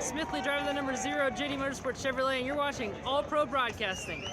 Smithley, driver the number 0, JD Motorsports Chevrolet, and you're watching All Pro Broadcasting.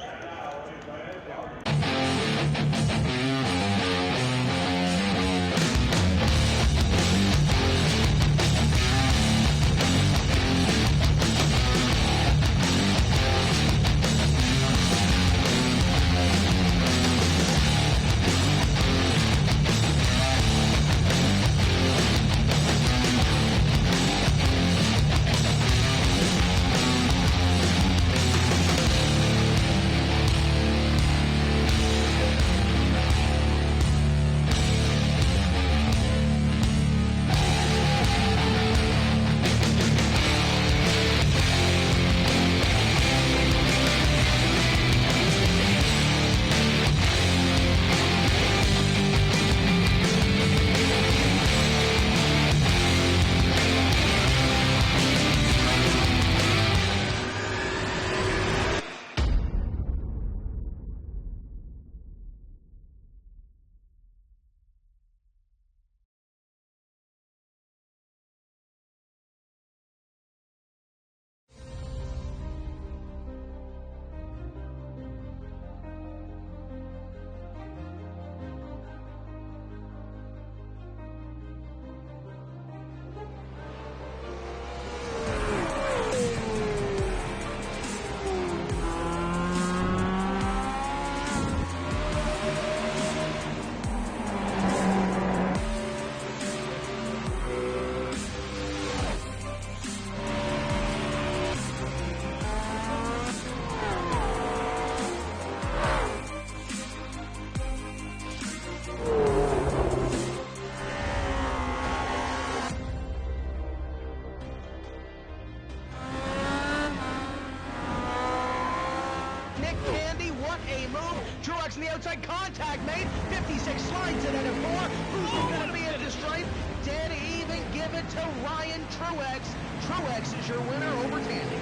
Truex in the outside, contact made, 56 slides it at a 4, who's going to be at the stripe? Dead even, give it to Ryan Truex. Truex is your winner over Tandy.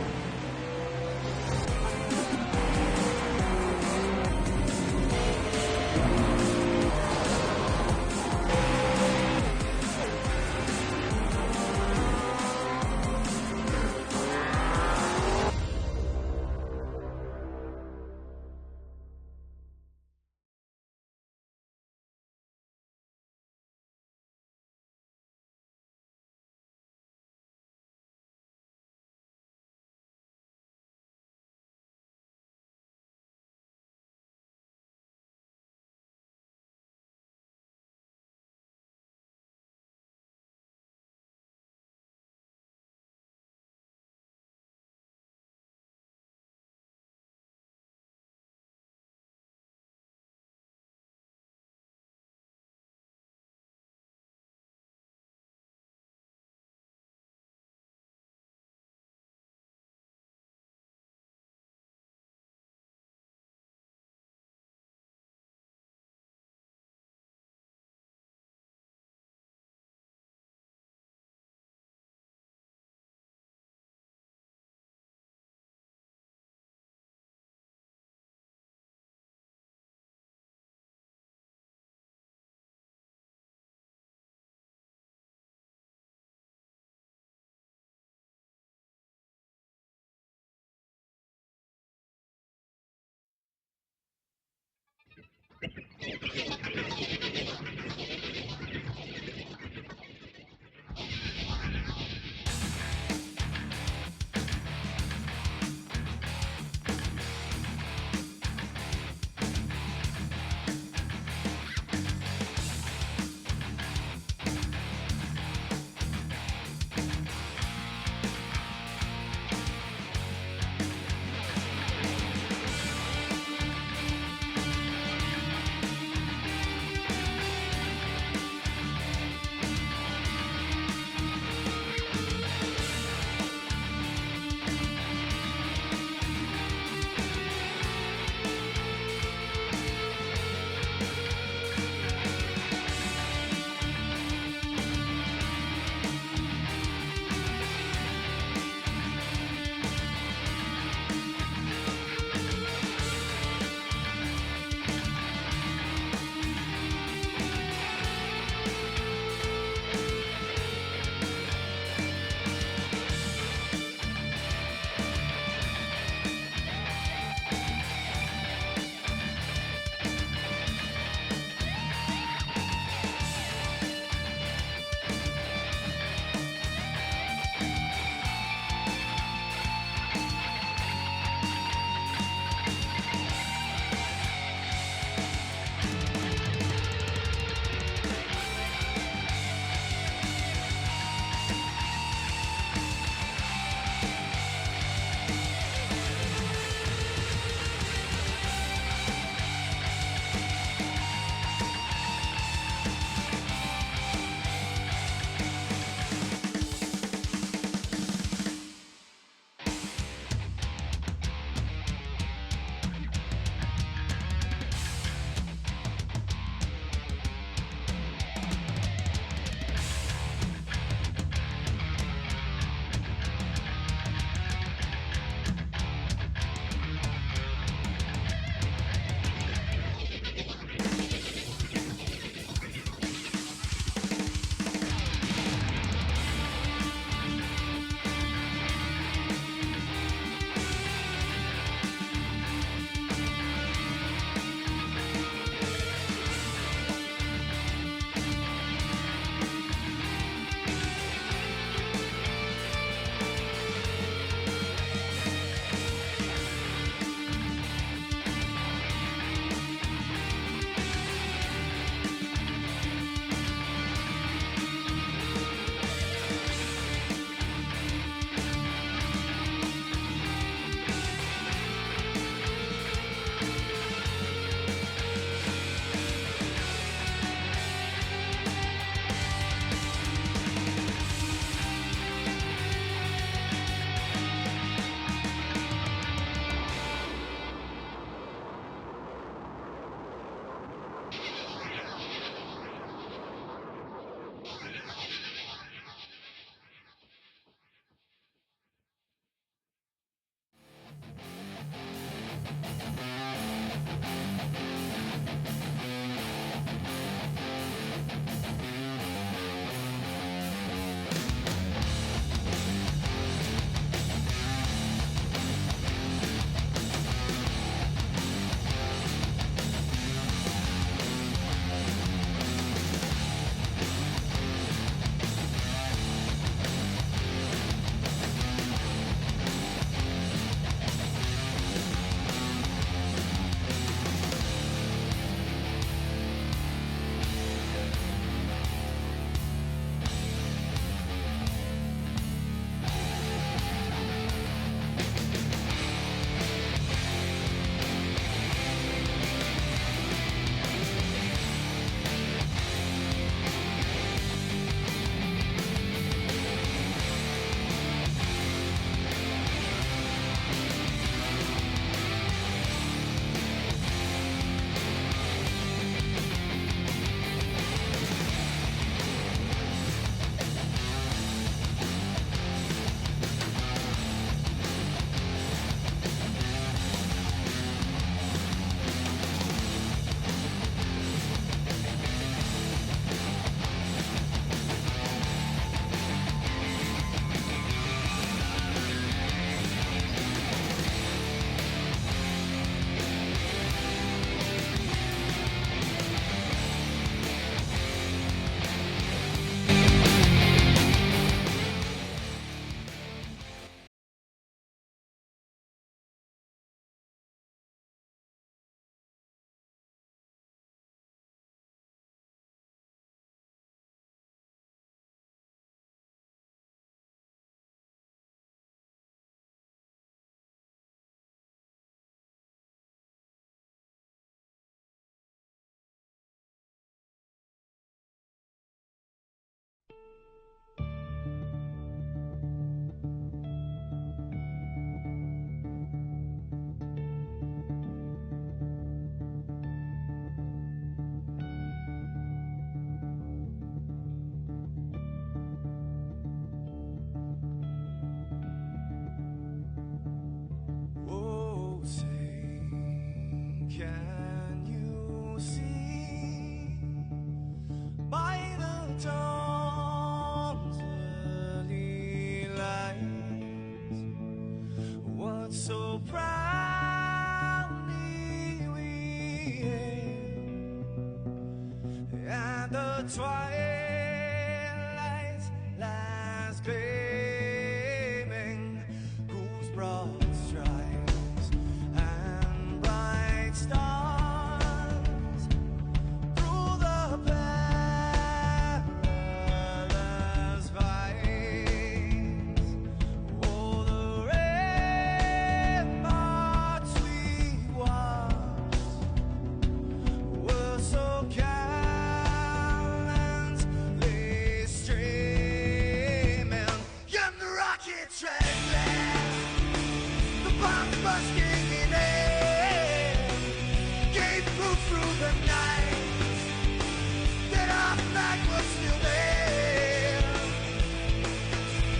so proudly we hail, and the twilight lies gleaming, whose broad stripes and bright stars through the perilous fights. Oh, the ramparts we watched were so gallantly streaming, and the rockets ran fast, the bombs bursting in air, gave proof through the night that our flag was still there.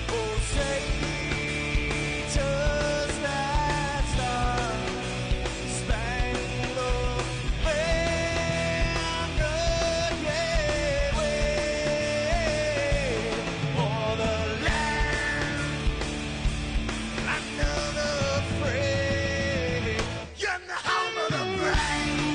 Oh, say, does that star-spangled banner yet wave o'er the land under the fray, and the home of the brave?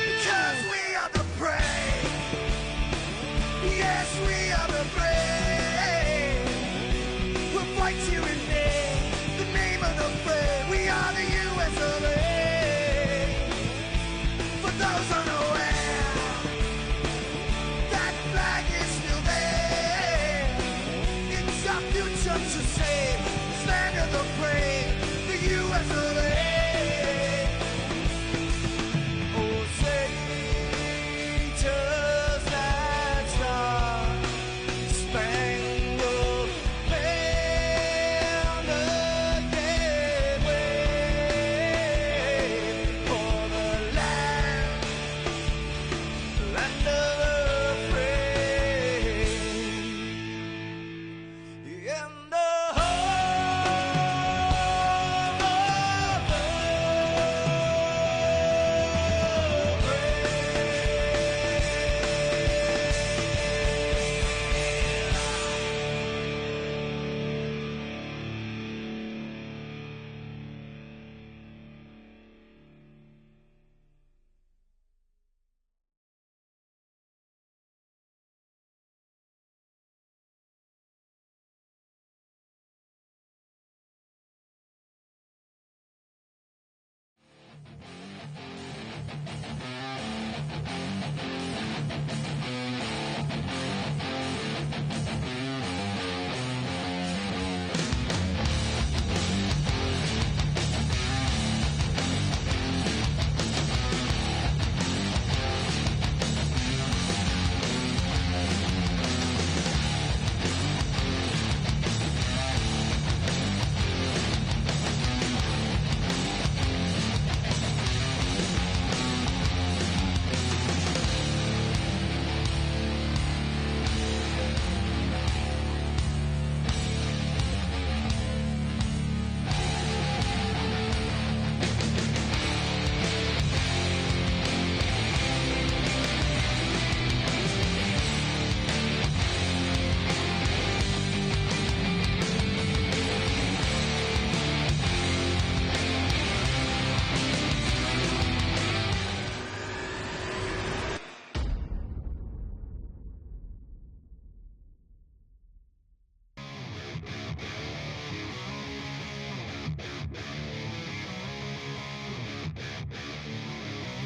Because we are the brave. Yes, we are the brave. We'll fight to invade the name of the brave. We are the US of A. For those unaware, that flag is still there. It's our future to save. This land of the brave, the US of A. Oh, say, does that star-spangled banner yet wave o'er the land of the free, in the home of the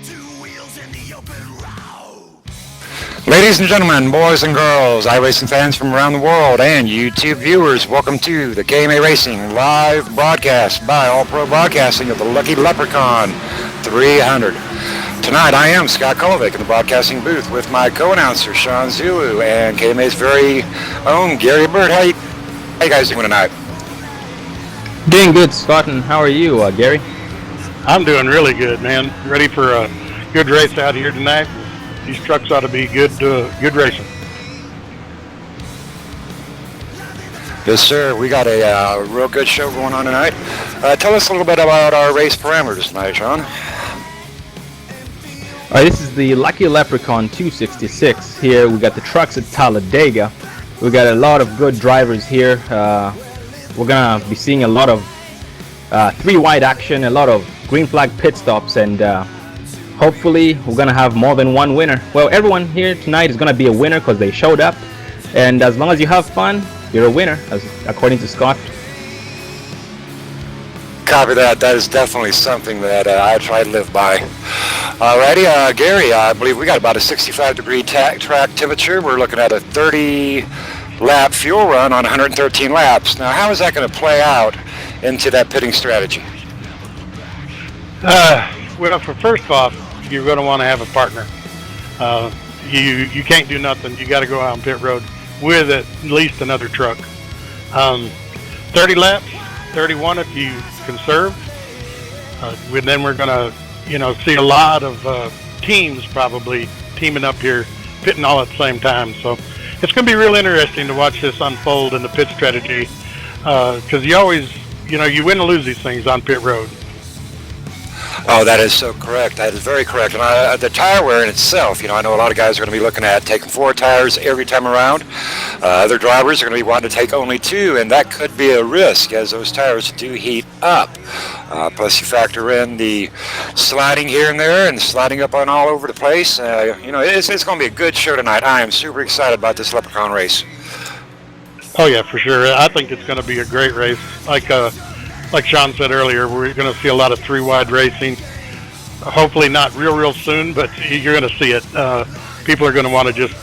two wheels in the open road. Ladies and gentlemen, boys and girls, iRacing fans from around the world, and YouTube viewers, welcome to the KMA Racing live broadcast by All Pro Broadcasting of the Lucky Leprechaun 300. Tonight I am Scott Kolovic in the broadcasting booth with my co-announcer Sean Zulu and KMA's very own Gary Bird. How you guys doing tonight? Doing good, Scott, and how are you, Gary? I'm doing really good, man. Ready for a good race out here tonight. These trucks ought to be good racing. Yes, sir. We got a real good show going on tonight. Tell us a little bit about our race parameters tonight, Sean. All right, this is the Lucky Leprechaun 266. Here we got the trucks at Talladega. We got a lot of good drivers here. We're gonna be seeing a lot of three-wide action, a lot of green flag pit stops, and hopefully we're gonna have more than one winner. Well, everyone here tonight is gonna be a winner because they showed up, and as long as you have fun, you're a winner, according to Scott. Copy that. That is definitely something that I try to live by. Alrighty, Gary, I believe we got about a 65-degree track temperature. We're looking at a 30-lap fuel run on 113 laps. Now, how is that going to play out into that pitting strategy? Well, first off, you're going to want to have a partner. You can't do nothing. You got to go out on pit road with at least another truck. 30 laps, 31 if you conserve. Then we're going to, see a lot of teams probably teaming up here, pitting all at the same time. So it's going to be real interesting to watch this unfold in the pit strategy because you always, you win or lose these things on pit road. Oh, that is so correct. That is very correct. And the tire wear in itself, I know a lot of guys are going to be looking at taking 4 tires every time around. Other drivers are going to be wanting to take only 2, and that could be a risk as those tires do heat up. Plus, you factor in the sliding here and there and sliding up on all over the place. It's going to be a good show tonight. I am super excited about this Leprechaun race. Oh, yeah, for sure. I think it's going to be a great race. Like Sean said earlier, we're going to see a lot of 3-wide racing. Hopefully not real soon, but you're going to see it. People are going to want to just,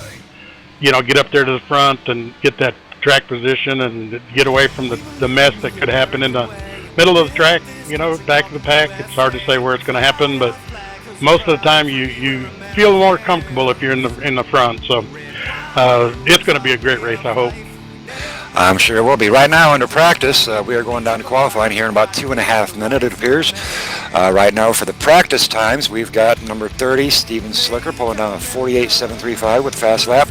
get up there to the front and get that track position and get away from the mess that could happen in the middle of the track, back of the pack. It's hard to say where it's going to happen, but most of the time you feel more comfortable if you're in the front. So it's going to be a great race, I hope. I'm sure it will be. Right now, under practice, we are going down to qualifying here in about 2.5 minutes, it appears. Right now, for the practice times, we've got number 30, Steven Slicker, pulling down a 48.735 with fast lap.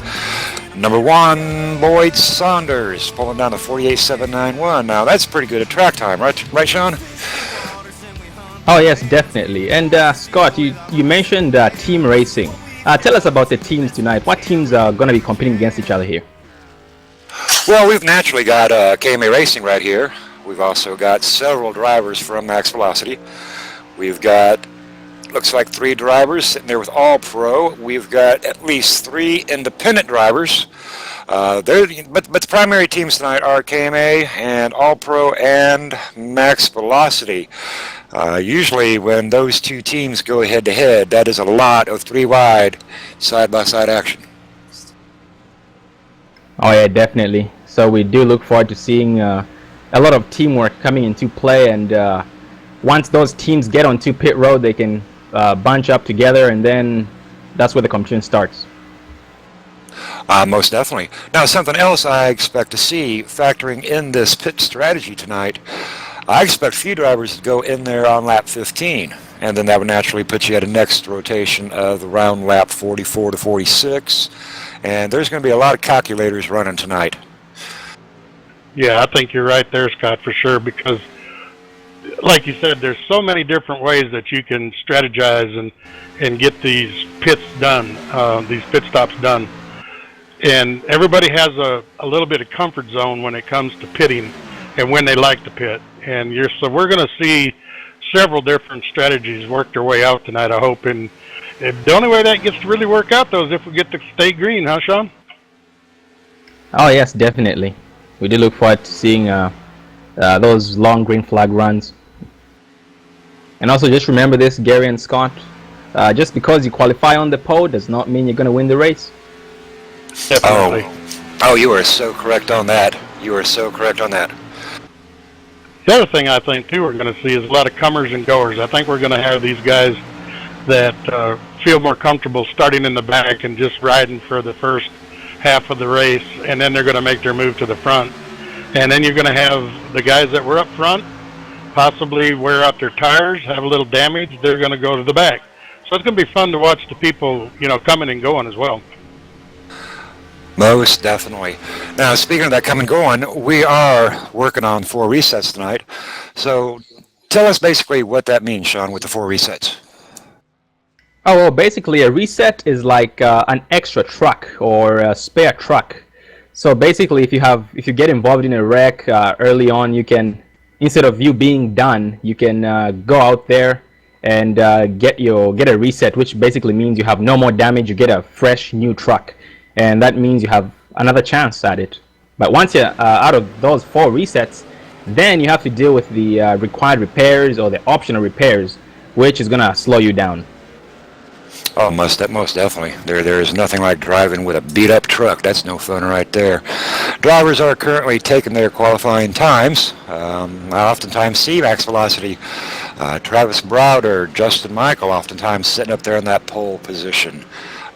Number 1, Boyd Saunders, pulling down a 48.791. Now, that's pretty good at track time, right, Sean? Oh, yes, definitely. And Scott, you mentioned team racing. Tell us about the teams tonight. What teams are going to be competing against each other here? Well, we've naturally got KMA Racing right here. We've also got several drivers from Max Velocity. We've got, looks like 3 drivers sitting there with All Pro. We've got at least 3 independent drivers. But the primary teams tonight are KMA and All Pro and Max Velocity. Usually when those 2 teams go head-to-head, that is a lot of 3-wide side-by-side action. Oh yeah, definitely. So we do look forward to seeing a lot of teamwork coming into play, and once those teams get onto pit road, they can bunch up together, and then that's where the competition starts. Most definitely. Now, something else I expect to see factoring in this pit strategy tonight, I expect a few drivers to go in there on lap 15, and then that would naturally put you at a next rotation of around lap 44 to 46. And there's going to be a lot of calculators running tonight. Yeah, I think you're right there, Scott, for sure, because like you said, there's so many different ways that you can strategize and get these pits done, these pit stops done. And everybody has a little bit of comfort zone when it comes to pitting and when they like to pit. And so we're going to see several different strategies work their way out tonight, I hope. And the only way that gets to really work out, though, is if we get to stay green, huh, Sean? Oh, yes, definitely. We do look forward to seeing those long green flag runs. And also just remember this, Gary and Scott, just because you qualify on the pole does not mean you're going to win the race. Definitely. Oh, you are so correct on that. You are so correct on that. The other thing I think, too, we're going to see is a lot of comers and goers. I think we're going to have these guys that feel more comfortable starting in the back and just riding for the first half of the race, and then they're going to make their move to the front. And then you're going to have the guys that were up front possibly wear out their tires, have a little damage. They're going to go to the back. So it's going to be fun to watch the people, coming and going as well. Most definitely. Now, speaking of that coming and going, we are working on 4 resets tonight. So tell us basically what that means, Sean, with the 4 resets. Oh, well, basically a reset is like an extra truck or a spare truck. So basically, if you get involved in a wreck early on, you can, instead of you being done, you can go out there and get a reset, which basically means you have no more damage. You get a fresh new truck, and that means you have another chance at it. But once you're out of those 4 resets, then you have to deal with the required repairs or the optional repairs, which is gonna slow you down. Oh, most definitely. There is nothing like driving with a beat-up truck. That's no fun right there. Drivers are currently taking their qualifying times. I oftentimes see Max Velocity, Travis Browder, Justin Michael, oftentimes sitting up there in that pole position.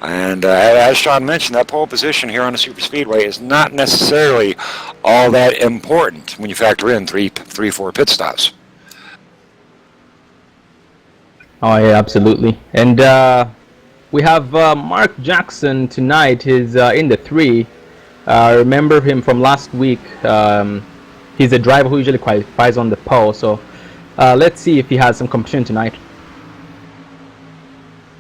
And as Sean mentioned, that pole position here on the super speedway is not necessarily all that important when you factor in 4 pit stops. Oh yeah, absolutely. And we have Mark Jackson tonight. He's in the 3. I remember him from last week. He's a driver who usually qualifies on the pole. So let's see if he has some competition tonight.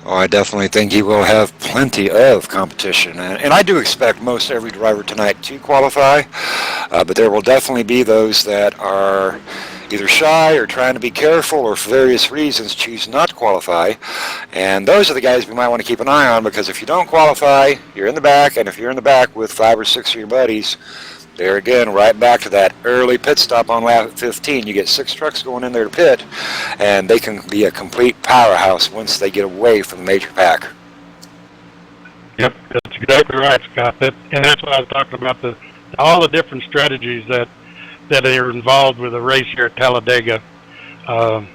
Oh, I definitely think he will have plenty of competition. And I do expect most every driver tonight to qualify. But there will definitely be those that are either shy or trying to be careful or for various reasons choose not to qualify. And those are the guys we might want to keep an eye on, because if you don't qualify, you're in the back, and if you're in the back with 5 or 6 of your buddies, there again, right back to that early pit stop on lap 15. You get 6 trucks going in there to pit, and they can be a complete powerhouse once they get away from the major pack. Yep, that's exactly right, Scott. And that's what I was talking about, all the different strategies that are involved with a race here at Talladega. And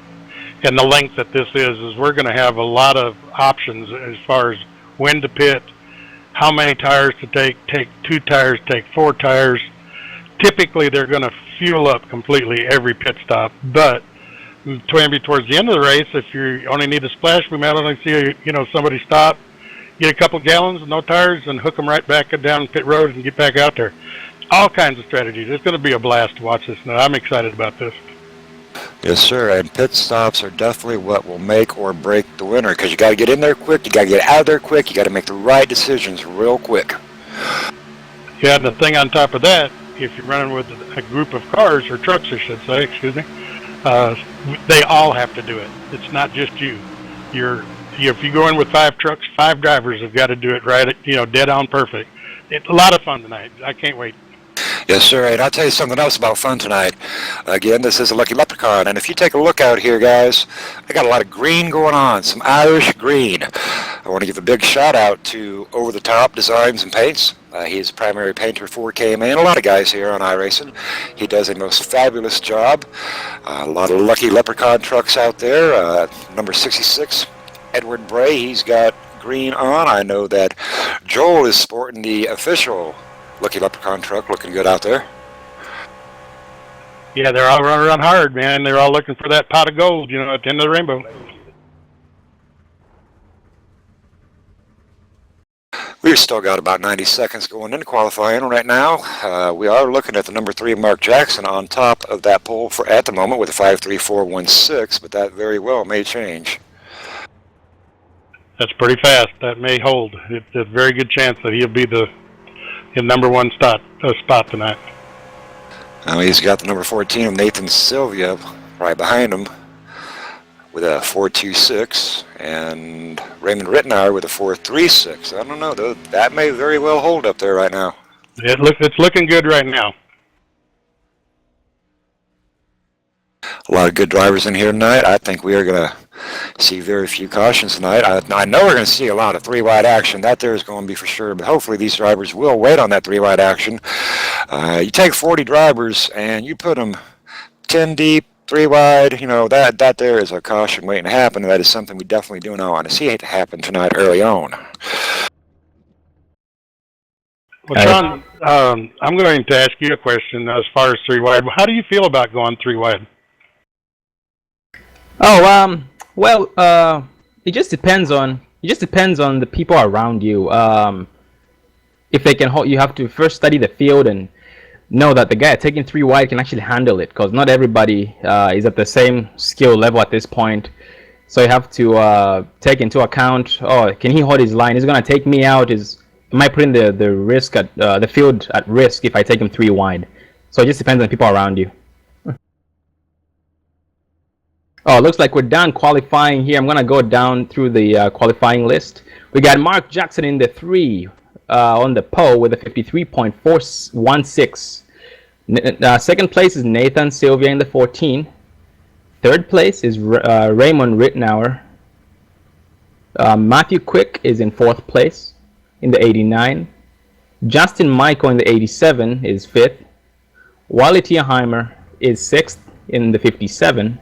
the length that this is we're going to have a lot of options as far as when to pit, how many tires to take 2 tires, take 4 tires. Typically, they're going to fuel up completely every pit stop, but maybe towards the end of the race, if you only need a splash, we might only see somebody stop, get a couple gallons, no tires, and hook them right back down pit road and get back out there. All kinds of strategies. It's going to be a blast to watch this now. I'm excited about this. Yes, sir, and pit stops are definitely what will make or break the winner, because you got to get in there quick, you got to get out of there quick, you got to make the right decisions real quick. Yeah, and the thing on top of that, if you're running with a group of cars, or trucks I should say, they all have to do it. It's not just you. If you go in with 5 trucks, 5 drivers have got to do it right, dead on perfect. It's a lot of fun tonight. I can't wait. Yes, sir, and I'll tell you something else about fun tonight. Again, this is a Lucky Leprechaun, and if you take a look out here, guys, I got a lot of green going on, some Irish green. I want to give a big shout out to Over the Top Designs and Paints. He's a primary painter for KMA and a lot of guys here on iRacing. He does a most fabulous job. A lot of Lucky Leprechaun trucks out there. Number 66, Edward Bray, he's got green on. I know that Joel is sporting the official Lucky Leprechaun truck, looking good out there. Yeah, they're all running around hard, man. They're all looking for that pot of gold, at the end of the rainbow. We've still got about 90 seconds going into qualifying right now. We are looking at the number 3, Mark Jackson, on top of that pole at the moment with a 5.3416, but that very well may change. That's pretty fast. That may hold. It's a very good chance that he'll be the number 1 spot tonight. He's got the number 14 of Nathan Sylvia right behind him with a 4.26, and Raymond Rittenauer with a 4.36. I don't know, though. That may very well hold up there right now. It's looking good right now. A lot of good drivers in here tonight. I think we are going to see very few cautions tonight. I know we're going to see a lot of three-wide action. That there is going to be for sure, but hopefully these drivers will wait on that three-wide action. You take 40 drivers and you put them 10 deep, three-wide, that there is a caution waiting to happen, and that is something we definitely do not want to see it happen tonight early on. Well, Sean, I'm going to ask you a question as far as three-wide. How do you feel about going three-wide? Oh, well, it just depends on the people around you. If they can hold, you have to first study the field and know that the guy taking three-wide can actually handle it, because not everybody is at the same skill level at this point. So you have to take into account, can he hold his line? He's going to take me out. Am I putting the risk at the field at risk if I take him three-wide? So it just depends on the people around you. Oh, it looks like we're done qualifying here. I'm going to go down through the qualifying list. We got Mark Jackson in the 3 on the pole with a 53.416. Second place is Nathan Sylvia in the 14. Third place is Raymond Rittenauer. Matthew Quick is in 4th place in the 89. Justin Michael in the 87 is 5th. Wally Tierheimer is 6th in the 57.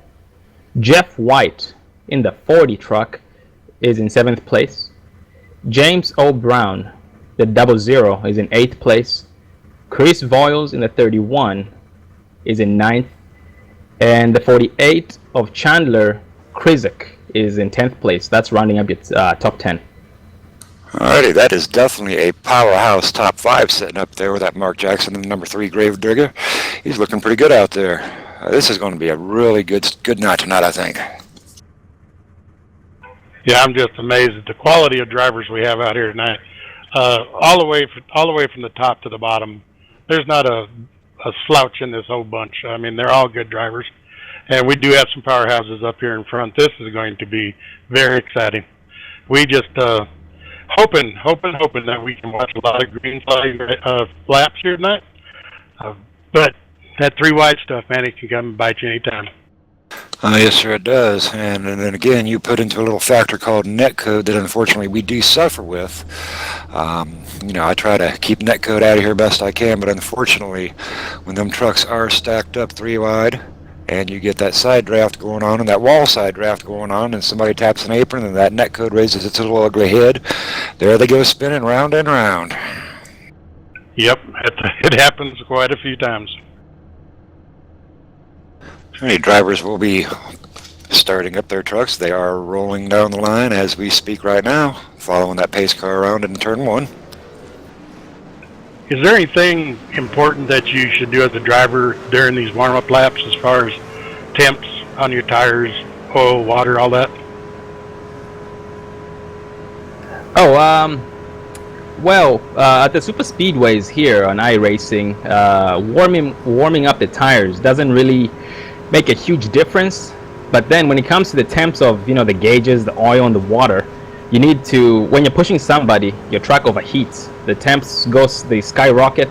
Jeff White in the 40 truck is in 7th place. James O. Brown, the 00, is in 8th place. Chris Voiles in the 31 is in 9th. And the 48 of Chandler Krizik is in 10th place. That's rounding up its top 10. Alrighty, that is definitely a powerhouse top 5 sitting up there with that Mark Jackson and the number 3 Gravedigger. He's looking pretty good out there. This is going to be a really good night tonight, I think. Yeah, I'm just amazed at the quality of drivers we have out here tonight. All the way from the top to the bottom. There's not a slouch in this whole bunch. I mean, they're all good drivers, and we do have some powerhouses up here in front. This is going to be very exciting. We just hoping that we can watch a lot of green flag laps here tonight. But that three-wide stuff, man, it can come and bite you anytime. Yes, sir, it does. And then again, you put into a little factor called netcode that unfortunately we do suffer with. I try to keep netcode out of here best I can, but unfortunately, when them trucks are stacked up three-wide, and you get that side draft going on and that wall side draft going on, and somebody taps an apron and that netcode raises its little ugly head, there they go spinning round and round. Yep, it happens quite a few times. Any drivers will be starting up their trucks. They are rolling down the line as we speak right now, following that pace car around in turn 1. Is there anything important that you should do as a driver during these warm-up laps as far as temps on your tires, oil, water, all that? At the super speedways here on iRacing, warming up the tires doesn't really make a huge difference. But then when it comes to the temps of the gauges, the oil, and the water, you need to, when you're pushing somebody, your truck overheats. The temps they skyrocket,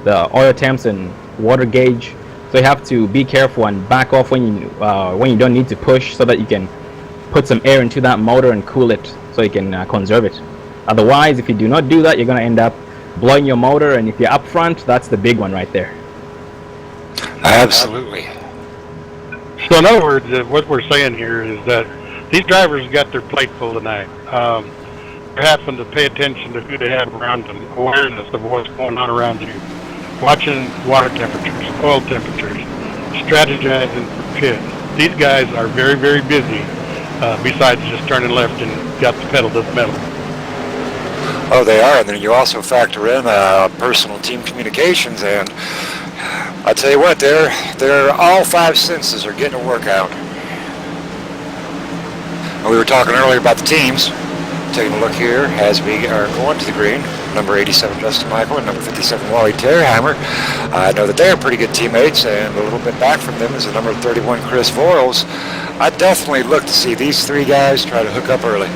the oil temps and water gauge. So you have to be careful and back off when you don't need to push, so that you can put some air into that motor and cool it, so you can conserve it. Otherwise, if you do not do that, you're going to end up blowing your motor, and if you're up front, that's the big one right there. Absolutely. So in other words, what we're saying here is that these drivers got their plate full tonight. They're having to pay attention to who they have around them, awareness of what's going on around you, watching water temperatures, oil temperatures, strategizing for pits. These guys are very, very busy, besides just turning left and got the pedal to the metal. Oh, they are, and then you also factor in personal team communications, and I tell you what, they're all 5 senses are getting a workout. We were talking earlier about the teams. Taking a look here as we are going to the green. Number 87 Justin Michael and number 57 Wally Tierheimer. I know that they are pretty good teammates, and a little bit back from them is the number 31 Chris Voiles. I definitely look to see these 3 guys try to hook up early.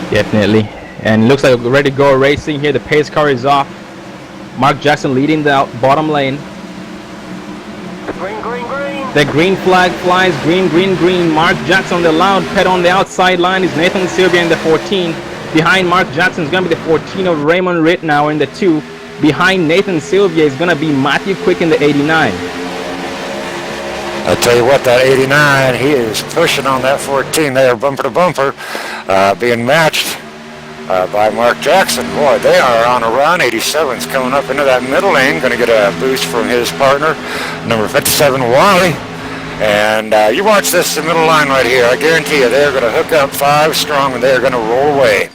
Definitely. And it looks like we're ready to go racing here. The pace car is off. Mark Jackson leading the bottom lane. The green flag flies, green, green, green. Mark Jackson on the loud pet on the outside line is Nathan Sylvia in the 14. Behind Mark Jackson is going to be the 14 of Raymond Rittenauer in the 2. Behind Nathan Sylvia is going to be Matthew Quick in the 89. I'll tell you what, that 89, he is pushing on that 14 there, bumper to bumper, being matched by Mark Jackson. Boy, they are on a run. 87's coming up into that middle lane, going to get a boost from his partner, number 57, Wally. And you watch this, the middle line right here. I guarantee you they're going to hook up 5 strong and they're going to roll away.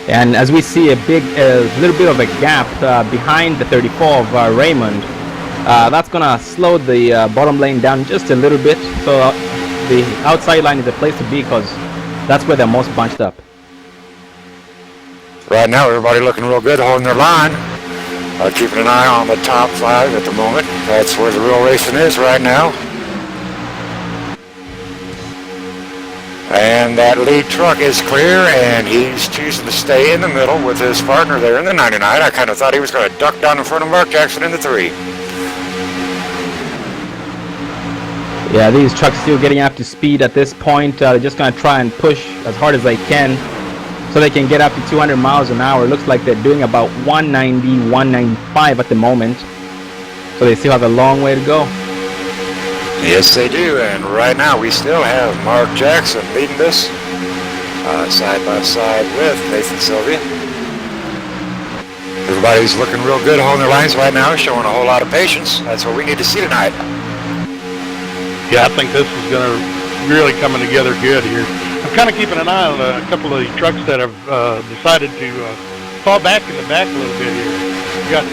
And as we see a little bit of a gap behind the 34 of Raymond, that's going to slow the bottom lane down just a little bit. So the outside line is a place to be because that's where they're most bunched up. Right now, everybody looking real good, holding their line. Keeping an eye on the top 5 at the moment. That's where the real racing is right now. And that lead truck is clear, and he's choosing to stay in the middle with his partner there in the 99. I kind of thought he was going to duck down in front of Mark Jackson in the 3. Yeah, these trucks still getting up to speed at this point. They're just going to try and push as hard as they can so they can get up to 200 miles an hour. It looks like they're doing about 190, 195 at the moment. So they still have a long way to go. Yes, they do. And right now we still have Mark Jackson leading this side by side with Nathan Sylvia. Everybody's looking real good holding their lines right now, showing a whole lot of patience. That's what we need to see tonight. Yeah, I think this is going to really coming together good here. I'm kind of keeping an eye on a couple of the trucks that have decided to fall back in the back a little bit here. You got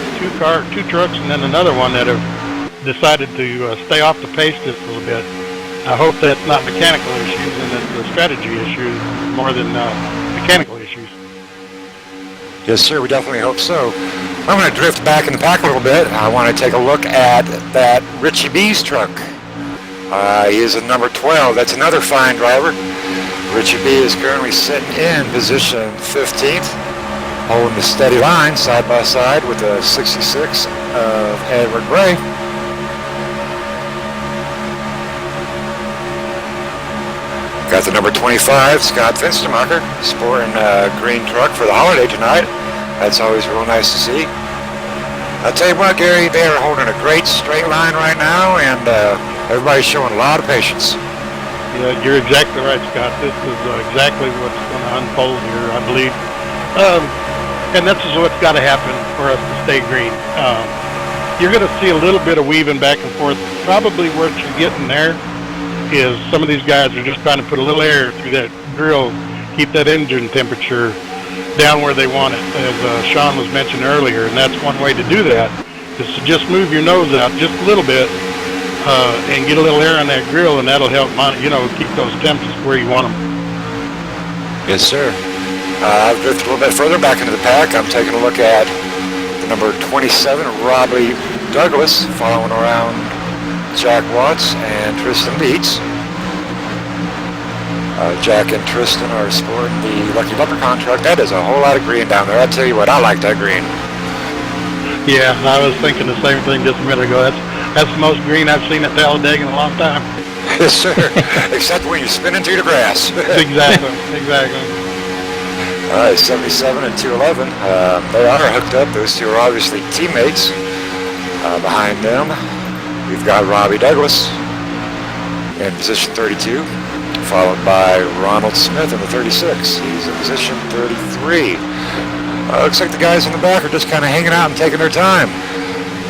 2 trucks and then another one that have decided to stay off the pace just a little bit. I hope that's not mechanical issues and it's a strategy issue more than mechanical issues. Yes, sir. We definitely hope so. I'm going to drift back in the pack a little bit. I want to take a look at that Richie B's truck. He is at number 12. That's another fine driver. Richie B is currently sitting in position 15th, holding the steady line side by side with the 66 of Edward Gray. Got the number 25, Scott Finstermacher, sporting a green truck for the holiday tonight. That's always real nice to see. I'll tell you what, Gary, they are holding a great straight line right now, and everybody's showing a lot of patience. Yeah, you're exactly right, Scott. This is exactly what's going to unfold here, I believe. And this is what's got to happen for us to stay green. You're going to see a little bit of weaving back and forth. Probably what you're getting there is some of these guys are just trying to put a little air through that grill, keep that engine temperature down where they want it, as Sean was mentioning earlier. And that's one way to do that, is to just move your nose out just a little bit and get a little air on that grill, and that'll help, keep those temps where you want them. Yes, sir. I've drifted a little bit further back into the pack. I'm taking a look at the number 27, Robbie Douglas, following around Jack Watts and Tristan Beats. Jack and Tristan are sporting the Lucky Leprechaun truck. That is a whole lot of green down there. I tell you what, I like that green. Yeah, I was thinking the same thing just a minute ago. That's the most green I've seen at Talladega in a long time. Yes, sir. Except when you're spinning through the grass. Exactly. All right, 77 and 211. They are hooked up. Those two are obviously teammates. Behind them, we've got Robbie Douglas in position 32, followed by Ronald Smith in the 36. He's in position 33. Looks like the guys in the back are just kind of hanging out and taking their time.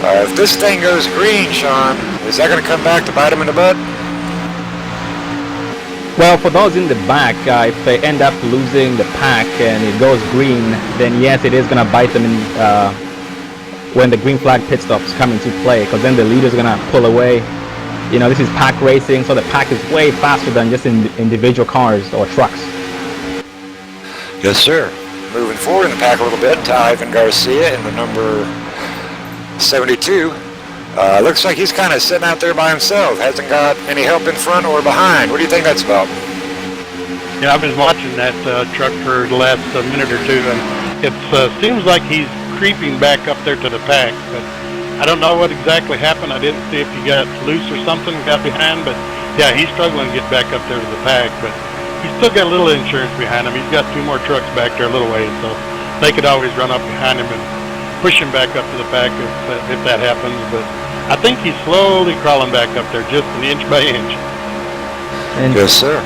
If this thing goes green, Sean, is that going to come back to bite them in the butt? Well, for those in the back, if they end up losing the pack and it goes green, then yes, it is going to bite them in when the green flag pit stops come into play, because then the leader's going to pull away. This is pack racing, so the pack is way faster than just individual cars or trucks. Yes, sir. Moving forward in the pack a little bit, Ivan Garcia in the number 72. Looks like he's kind of sitting out there by himself. Hasn't got any help in front or behind. What do you think that's about? Yeah, I've been watching that truck for the last minute or two, and it seems like he's creeping back up there to the pack. But I don't know what exactly happened. I didn't see if he got loose or something, got behind, but yeah, he's struggling to get back up there to the pack, but he's still got a little insurance behind him. He's got 2 more trucks back there a little ways, so they could always run up behind him and push him back up to the pack if that happens, but I think he's slowly crawling back up there, just an inch by inch. And, Yes, sir.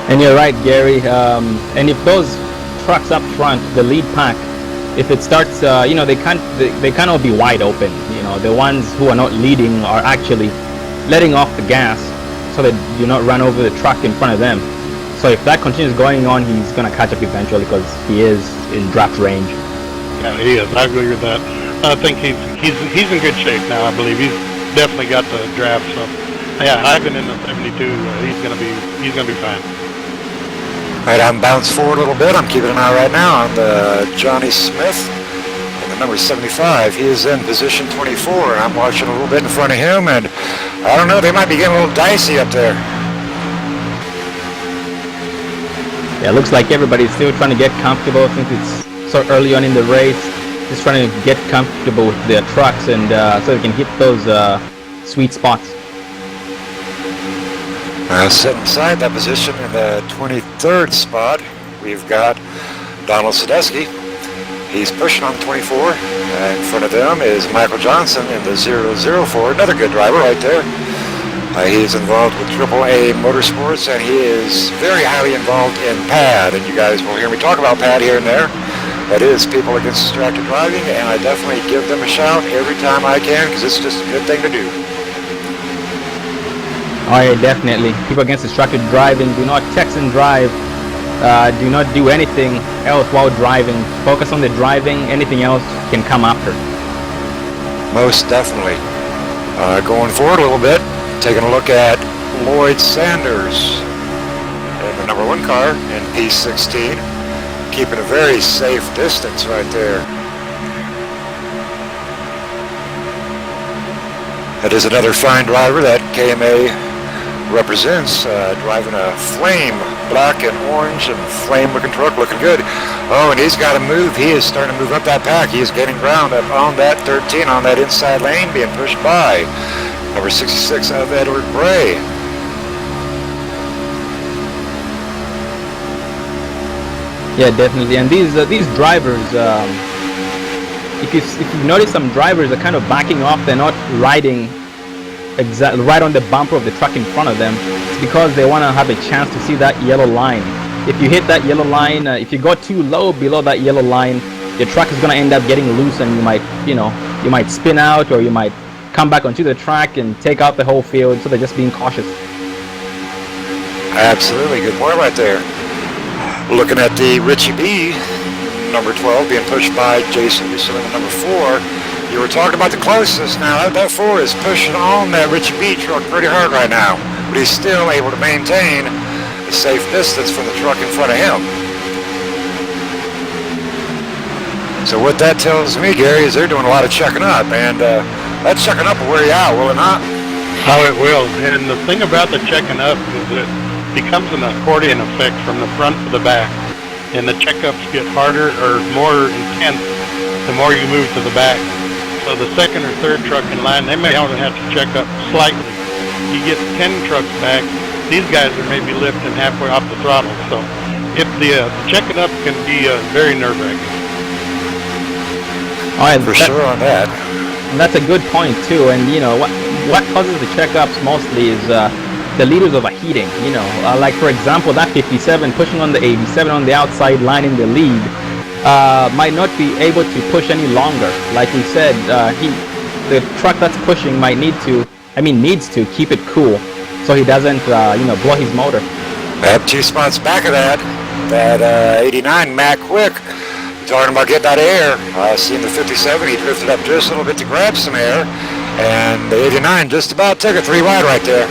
and you're right, Gary. And if those trucks up front, the lead pack, if it starts, they can't all be wide open. The ones who are not leading are actually letting off the gas so they do not run over the truck in front of them. So if that continues going on, he's going to catch up eventually because he is in draft range. Yeah, he is. I agree with that. I think he's in good shape now. I believe he's definitely got the draft. So yeah, Ivan in the 72. He's gonna be fine. All right, I'm bounced forward a little bit. I'm keeping an eye right now on the Johnny Smith and the number 75. He is in position 24, and I'm watching a little bit in front of him, and I don't know, they might be getting a little dicey up there. Yeah, it looks like everybody's still trying to get comfortable since it's so early on in the race. Just trying to get comfortable with their trucks and so they can hit those sweet spots. Sitting inside that position in the 23rd spot, we've got Donald Sadesky. He's pushing on 24. In front of them is Michael Johnson in the 004, another good driver right there. He's involved with AAA Motorsports, and he is very highly involved in PAD, and you guys will hear me talk about PAD here and there. That is People Against Distracted Driving, and I definitely give them a shout every time I can because it's just a good thing to do. Oh yeah, definitely. People Against Distracted Driving. Do not text and drive. Do not do anything else while driving. Focus on the driving. Anything else can come after. Most definitely. Going forward a little bit, taking a look at Lloyd Sanders in the number 1 car in P16. Keeping a very safe distance right there. That is another fine driver that KMA represents, driving a flame black and orange and flame looking truck, looking good. Oh, and he's got to move. He is starting to move up that pack. He is gaining ground up on that 13 on that inside lane, being pushed by number 66 of Edward Bray. Yeah, definitely. And these drivers, if you notice, some drivers are kind of backing off. They're not riding exactly right on the bumper of the truck in front of them. It's because they want to have a chance to see that yellow line. If you hit that yellow line, if you go too low below that yellow line, your truck is going to end up getting loose, and you might spin out, or you might come back onto the track and take out the whole field. So they're just being cautious. Absolutely, good point right there. Looking at the Richie B, number 12, being pushed by Jason Russo in the number 4. You were talking about the closest. Now, that 4 is pushing on that Richie B truck pretty hard right now, but he's still able to maintain a safe distance from the truck in front of him. So what that tells me, Gary, is they're doing a lot of checking up, and that checking up will wear you out, will it not? Oh, it will. And the thing about the checking up is that becomes an accordion effect from the front to the back, and the checkups get harder or more intense the more you move to the back. So the second or third truck in line, they may only have to check up slightly. You get 10 trucks back, these guys are maybe lifting halfway off the throttle. So if the checking up can be very nerve-wracking. All right, For sure on that. And that's a good point too. And what causes the checkups mostly is the leaders overheating. Like for example, that 57 pushing on the 87 on the outside line in the lead might not be able to push any longer. Like we said, the truck that's pushing needs to keep it cool so he doesn't blow his motor. I have 2 spots back of that 89 Matt Quick. Talking about getting that air. Seeing the 57, he drifted up just a little bit to grab some air, and the 89 just about took it 3 wide right there.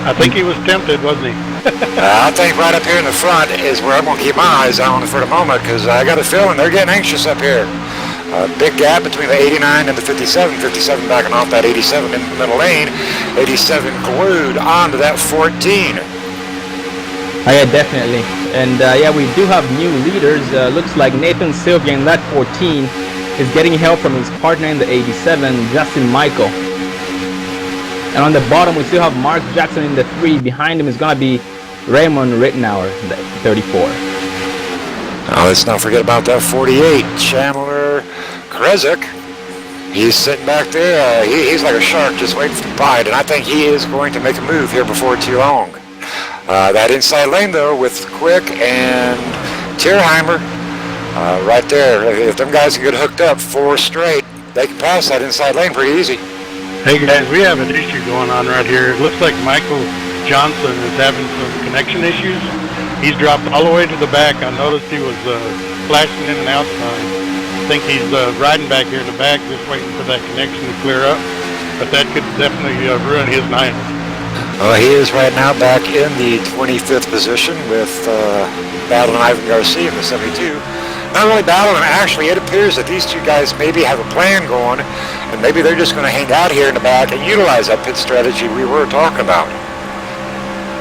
I think he was tempted, wasn't he? I think right up here in the front is where I'm going to keep my eyes on for the moment, because I got a feeling they're getting anxious up here. Big gap between the 89 and the 57. 57 backing off that 87 in the middle lane. 87 glued onto that 14. Oh, yeah, definitely. And we do have new leaders. Looks like Nathan Sylvia in that 14 is getting help from his partner in the 87, Justin Michael. And on the bottom, we still have Mark Jackson in the 3. Behind him is going to be Raymond Rittenauer, the 34. Now let's not forget about that 48, Chandler Krezek. He's sitting back there. He's like a shark just waiting for the bite, and I think he is going to make a move here before too long. That inside lane, though, with Quick and Tierheimer, right there. If them guys can get hooked up 4 straight, they can pass that inside lane pretty easy. Hey guys, we have an issue going on right here. It looks like Michael Johnson is having some connection issues. He's dropped all the way to the back. I noticed he was flashing in and out. I think he's riding back here in the back, just waiting for that connection to clear up. But that could definitely ruin his night. He is right now back in the 25th position with battling Ivan Garcia in the 72. Not really battling, actually it appears that these two guys maybe have a plan going, and maybe they're just going to hang out here in the back and utilize that pit strategy we were talking about.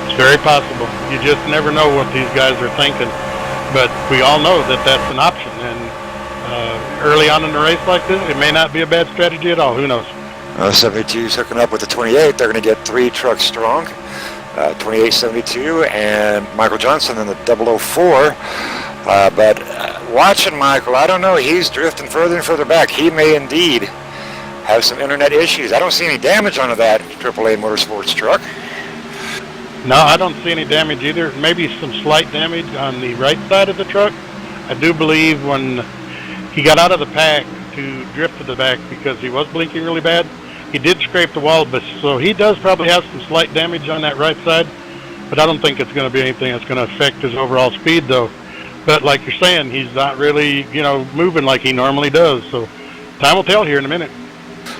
It's very possible. You just never know what these guys are thinking, but we all know that that's an option, and early on in the race like this, it may not be a bad strategy at all. Who knows? 72's hooking up with the 28. They're going to get 3 trucks strong. 2872 and Michael Johnson in the 004. But watching Michael, I don't know, he's drifting further and further back. He may indeed have some internet issues. I don't see any damage onto that AAA Motorsports truck. No, I don't see any damage either. Maybe some slight damage on the right side of the truck. I do believe when he got out of the pack to drift to the back because he was blinking really bad, he did scrape the wall, but so he does probably have some slight damage on that right side, but I don't think it's going to be anything that's going to affect his overall speed though. But like you're saying, he's not really, moving like he normally does, so time will tell here in a minute.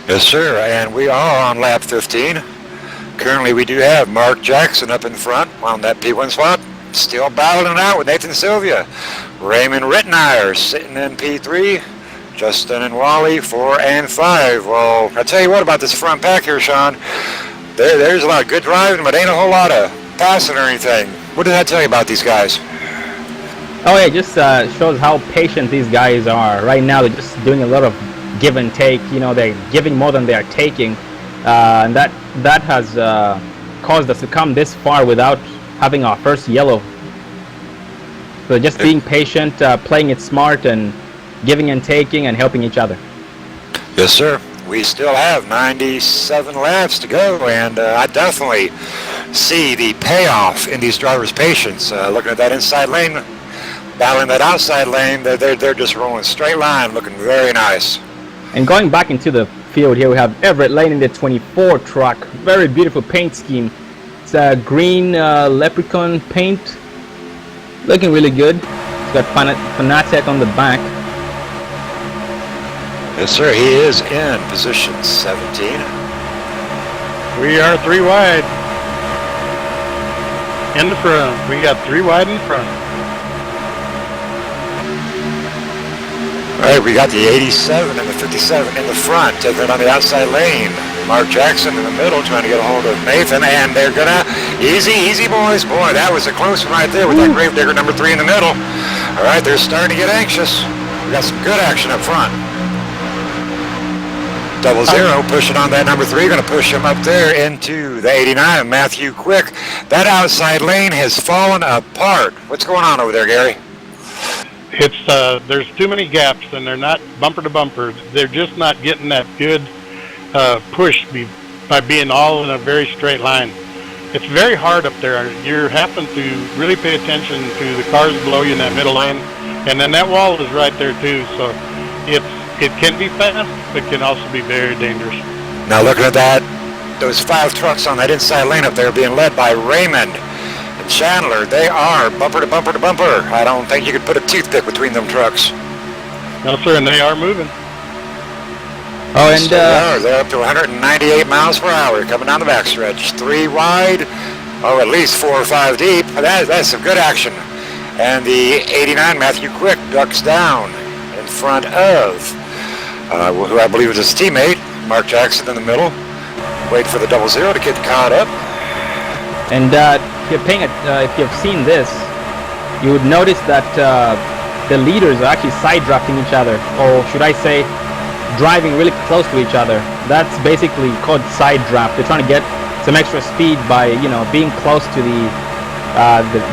Yes, sir, and we are on lap 15. Currently, we do have Mark Jackson up in front on that P1 spot, still battling it out with Nathan Sylvia. Raymond Rittenauer sitting in P3. Justin and Wally 4 and 5. Well, I tell you what about this front pack here, Sean. There's a lot of good driving, but ain't a whole lot of passing or anything. What did that tell you about these guys? Oh yeah, it just shows how patient these guys are. Right now, they're just doing a lot of give and take. They're giving more than they are taking, and that has caused us to come this far without having our first yellow. So just being patient, playing it smart, and giving and taking and helping each other. Yes, sir. We still have 97 laps to go, and I definitely see the payoff in these drivers' patience. Looking at that inside lane, battling that outside lane, they're just rolling straight line, looking very nice. And going back into the field here, we have Everett Lane in the 24 truck. Very beautiful paint scheme. It's a green Leprechaun paint, looking really good. It's got Fanatec on the back. Yes, sir. He is in position 17. We are 3 wide. In the front. We got 3 wide in front. All right, we got the 87 and the 57 in the front, taking it on the outside lane. Mark Jackson in the middle, trying to get a hold of Nathan, and they're gonna, easy boys. Boy, that was a close one right there with that Gravedigger number 3 in the middle. All right, they're starting to get anxious. We got some good action up front. 00 pushing on that number 3, going to push him up there into the 89, Matthew Quick. That outside lane has fallen apart. What's going on over there, Gary? It's there's too many gaps, and they're not bumper to bumper. They're just not getting that good push by being all in a very straight line. It's very hard up there. You're having to really pay attention to the cars below you in that middle lane, and then that wall is right there too. So it can be fast, but can also be very dangerous. Now looking at that, those 5 trucks on that inside lane up there being led by Raymond and Chandler. They are bumper to bumper to bumper. I don't think you could put a toothpick between them trucks. No, sir, and they are moving. Oh, and they're up to 198 miles per hour coming down the backstretch. 3 wide, at least 4 or 5 deep. That's some good action. And the 89 Matthew Quick ducks down in front of who I believe is his teammate, Mark Jackson in the middle. Wait for the 00 to get caught up. And if you've seen this, you would notice that the leaders are actually side drafting each other, or should I say, driving really close to each other. That's basically called side draft. They're trying to get some extra speed by, being close to the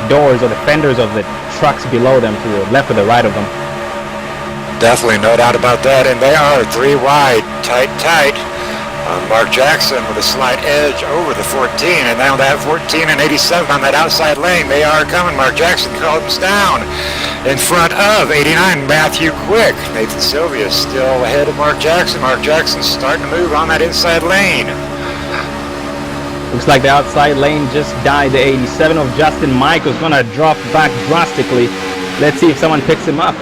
doors or the fenders of the trucks below them, to the left or the right of them. Definitely, no doubt about that. And they are 3 wide, tight. Mark Jackson with a slight edge over the 14, and now that 14 and 87 on that outside lane, they are coming. Mark Jackson comes down in front of 89, Matthew Quick. Nathan Sylvia still ahead of Mark Jackson. Mark Jackson's starting to move on that inside lane. Looks like the outside lane just died. The 87 of Justin Michael's gonna drop back drastically. Let's see if someone picks him up.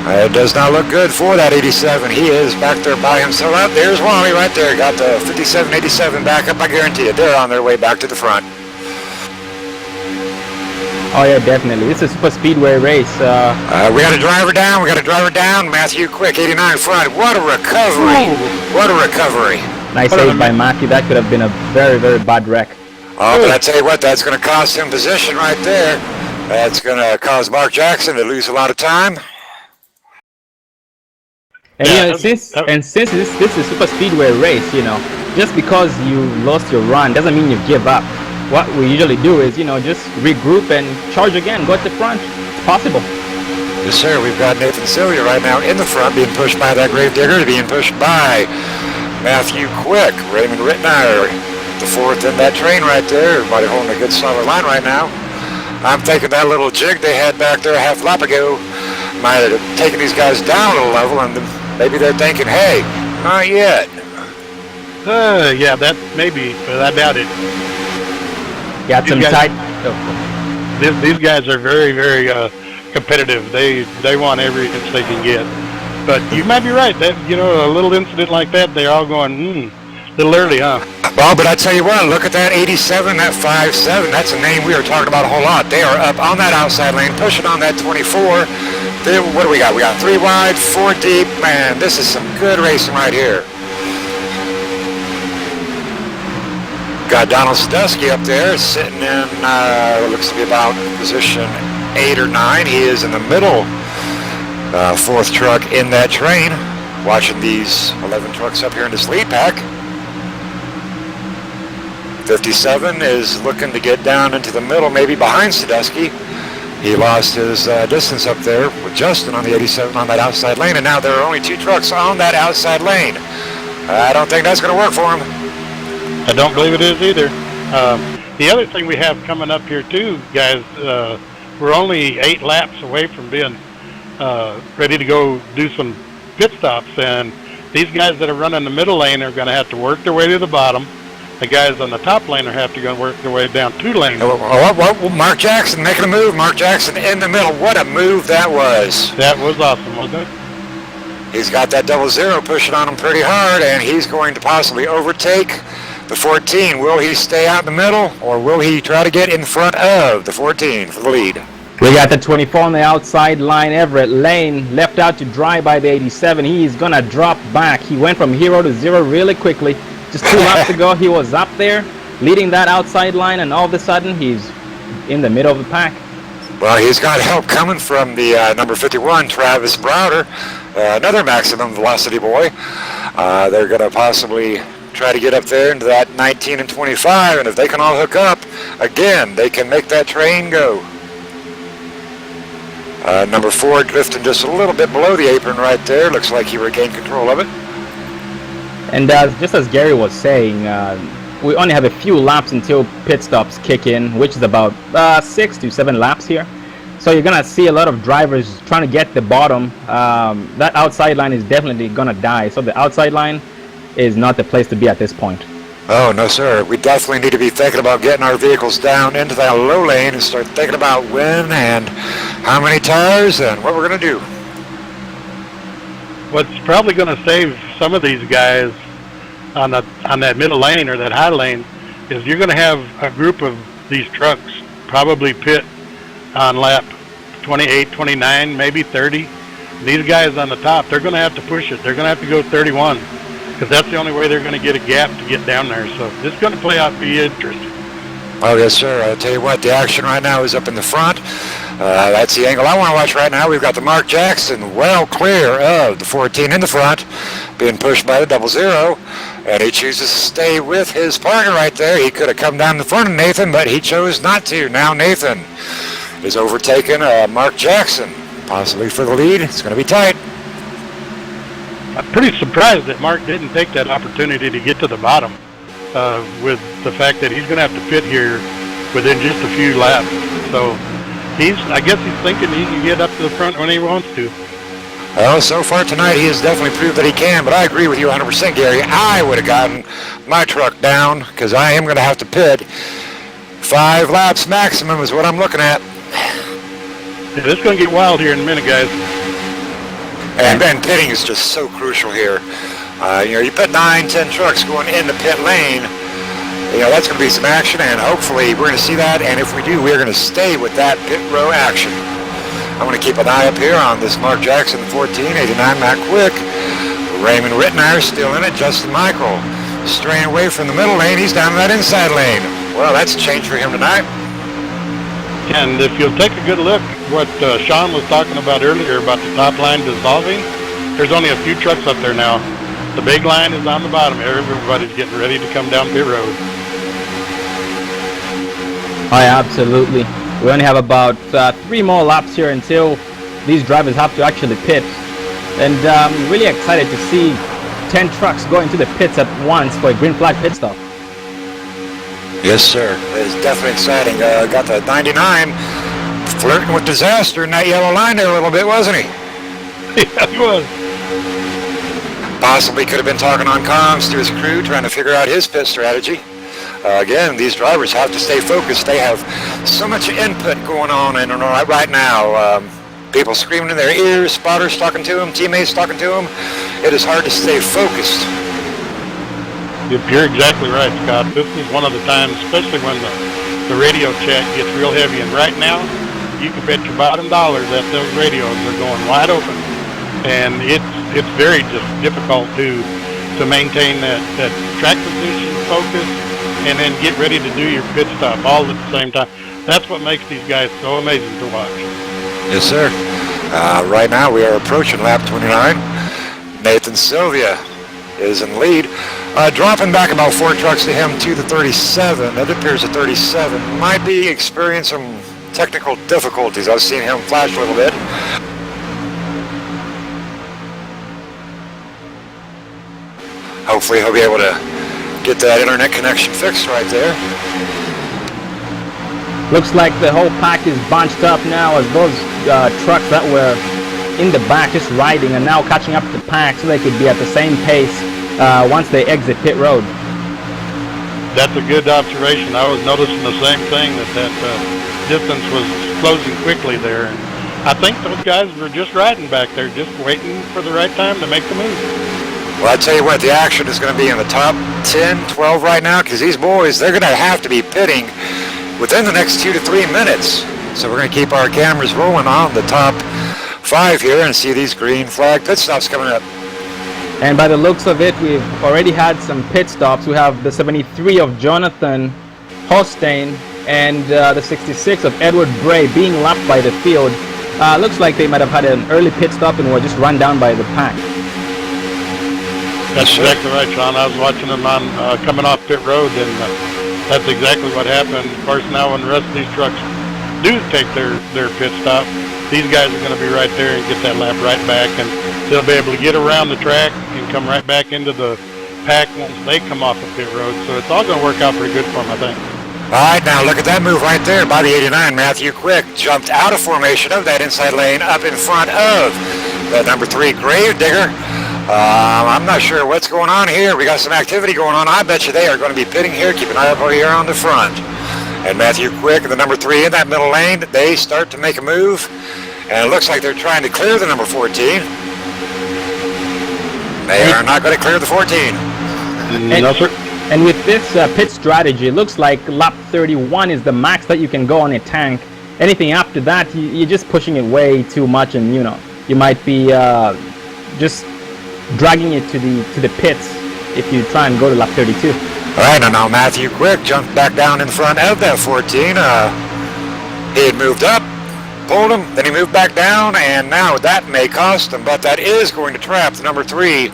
It does not look good for that 87. He is back there by himself. Oh, there's Wally right there. Got the 57-87 back up, I guarantee it. They're on their way back to the front. Oh yeah, definitely. This is a super speedway race. We got a driver down. Matthew Quick, 89 front. What a recovery. What a recovery. Nice save by Matthew. That could have been a very, very bad wreck. Oh, but I tell you what, that's going to cost him position right there. That's going to cause Mark Jackson to lose a lot of time. And since this is a super speedway race, just because you lost your run doesn't mean you give up. What we usually do is, just regroup and charge again, go to the front. It's possible. Yes, sir. We've got Nathan Sylvia right now in the front, being pushed by that Gravedigger, being pushed by Matthew Quick, Raymond Rittenauer, the fourth in that train right there. Everybody holding a good solid line right now. I'm thinking that little jig they had back there a half lap ago might have taken these guys down a little level, and maybe they're thinking, hey, not yet. Yeah, that maybe, but I doubt it. Got some tight. These guys are very, very competitive. They want every inch they can get. But you might be right. That a little incident like that, they're all going, a little early, huh? Well, but I tell you what, look at that 87, that 57. That's a name we were talking about a whole lot. They are up on that outside lane, pushing on that 24. What do we got? We got 3 wide, 4 deep. Man, this is some good racing right here. Got Donald Sadusky up there, sitting in what looks to be about position 8 or 9. He is in the middle, 4th truck in that train, watching these 11 trucks up here in this lead pack. 57 is looking to get down into the middle, maybe behind Sadusky. He lost his distance up there with Justin on the 87 on that outside lane, and now there are only 2 trucks on that outside lane. I don't think that's going to work for him. I don't believe it is either. The other thing we have coming up here too, guys, we're only 8 laps away from being ready to go do some pit stops, and these guys that are running the middle lane are going to have to work their way to the bottom. The guys on the top lane are have to go work their way down 2 lanes. Mark Jackson making a move. Mark Jackson in the middle. What a move that was. That was awesome, wasn't it? He's got that 00 pushing on him pretty hard, and he's going to possibly overtake the 14. Will he stay out in the middle, or will he try to get in front of the 14 for the lead? We got the 24 on the outside line. Everett Lane left out to dry by the 87. He's gonna drop back. He went from 0 to 0 really quickly. Just 2 laps ago, he was up there leading that outside line, and all of a sudden, he's in the middle of the pack. Well, he's got help coming from the number 51, Travis Browder, another maximum velocity boy. They're going to possibly try to get up there into that 19 and 25, and if they can all hook up, again, they can make that train go. Number 4 drifting just a little bit below the apron right there. Looks like he regained control of it. And just as Gary was saying, we only have a few laps until pit stops kick in, which is about 6 to 7 laps here. So you're going to see a lot of drivers trying to get the bottom. That outside line is definitely going to die. So the outside line is not the place to be at this point. Oh, no, sir. We definitely need to be thinking about getting our vehicles down into that low lane and start thinking about when and how many tires and what we're going to do. What's probably going to save some of these guys on that middle lane or that high lane is you're going to have a group of these trucks probably pit on lap 28, 29, maybe 30. These guys on the top, they're going to have to push it. They're going to have to go 31 because that's the only way they're going to get a gap to get down there. So this is going to play out to be interesting. Oh, yes, sir. I'll tell you what, the action right now is up in the front. That's the angle I want to watch right now. We've got the Mark Jackson well clear of the 14 in the front, being pushed by the 00, and he chooses to stay with his partner right there. He could have come down the front of Nathan, but he chose not to. Now Nathan is overtaken Mark Jackson, possibly for the lead. It's going to be tight. I'm pretty surprised that Mark didn't take that opportunity to get to the bottom with the fact that he's going to have to pit here within just a few laps. So I guess he's thinking he can get up to the front when he wants to. Well, so far tonight he has definitely proved that he can, but I agree with you 100%, Gary. I would have gotten my truck down because I am going to have to pit. 5 laps maximum is what I'm looking at. Yeah, it's going to get wild here in a minute, guys. And pitting is just so crucial here. You put 9-10 trucks going in the pit lane. That's going to be some action, and hopefully we're going to see that. And if we do, we're going to stay with that pit row action. I'm going to keep an eye up here on this Mark Jackson 1489 Matt Quick. Raymond Rittenhour still in it. Justin Michael straying away from the middle lane. He's down in that inside lane. Well, that's a change for him tonight. And if you'll take a good look what Sean was talking about earlier about the top line dissolving, there's only a few trucks up there now. The big line is on the bottom. Everybody's getting ready to come down pit road. Oh, yeah, absolutely. We only have about 3 more laps here until these drivers have to actually pit. And I'm really excited to see 10 trucks go into the pits at once for a green flag pit stop. Yes, sir. It's definitely exciting. Got the 99 flirting with disaster in that yellow line there a little bit, wasn't he? Yeah, he was. Possibly could have been talking on comms to his crew, trying to figure out his pit strategy. Again, these drivers have to stay focused. They have so much input going on right now. People screaming in their ears, spotters talking to them, teammates talking to them. It is hard to stay focused. You're exactly right, Scott. This is one of the times, especially when the radio chat gets real heavy. And right now, you can bet your bottom dollar that those radios are going wide open. And it's very difficult to maintain that track position, focus, and then get ready to do your pit stop all at the same time. That's what makes these guys so amazing to watch. Yes, sir. Right now we are approaching lap 29. Nathan Sylvia is in the lead. Dropping back about 4 trucks to him to the 37. It appears the 37 might be experiencing some technical difficulties. I've seen him flash a little bit. Hopefully he'll be able to get that internet connection fixed right there. Looks like the whole pack is bunched up now as those trucks that were in the back just riding are now catching up to the pack so they could be at the same pace once they exit pit road. That's a good observation. I was noticing the same thing, that distance was closing quickly there. And I think those guys were just riding back there, just waiting for the right time to make the move. Well, I tell you what, the action is going to be in the top 10, 12 right now, because these boys, they're going to have to be pitting within the next 2 to 3 minutes. So we're going to keep our cameras rolling on the top 5 here and see these green flag pit stops coming up. And by the looks of it, we've already had some pit stops. We have the 73 of Jonathan Holstein and the 66 of Edward Bray being lapped by the field. Looks like they might have had an early pit stop and were just run down by the pack. That's exactly right, Sean. I was watching them on coming off pit road, and that's exactly what happened. Of course, now when the rest of these trucks do take their pit stop, these guys are going to be right there and get that lap right back, and they'll be able to get around the track and come right back into the pack once they come off of pit road. So it's all going to work out pretty good for them, I think. All right, now look at that move right there by the 89. Matthew Quick jumped out of formation of that inside lane up in front of the number 3 Gravedigger. I'm not sure what's going on here. We got some activity going on. I bet you they are going to be pitting here. Keep an eye up over here on the front. And Matthew Quick, the number 3 in that middle lane, they start to make a move. And it looks like they're trying to clear the number 14. They are not going to clear the 14. No, sir. And with this pit strategy, it looks like lap 31 is the max that you can go on a tank. Anything after that, you're just pushing it way too much, and you might be just dragging it to the pits if you try and go to lap 32. All right, and now Matthew Quick jumped back down in front of that 14. He had moved up pulled him, then he moved back down, and now that may cost him, but that is going to trap the number 3,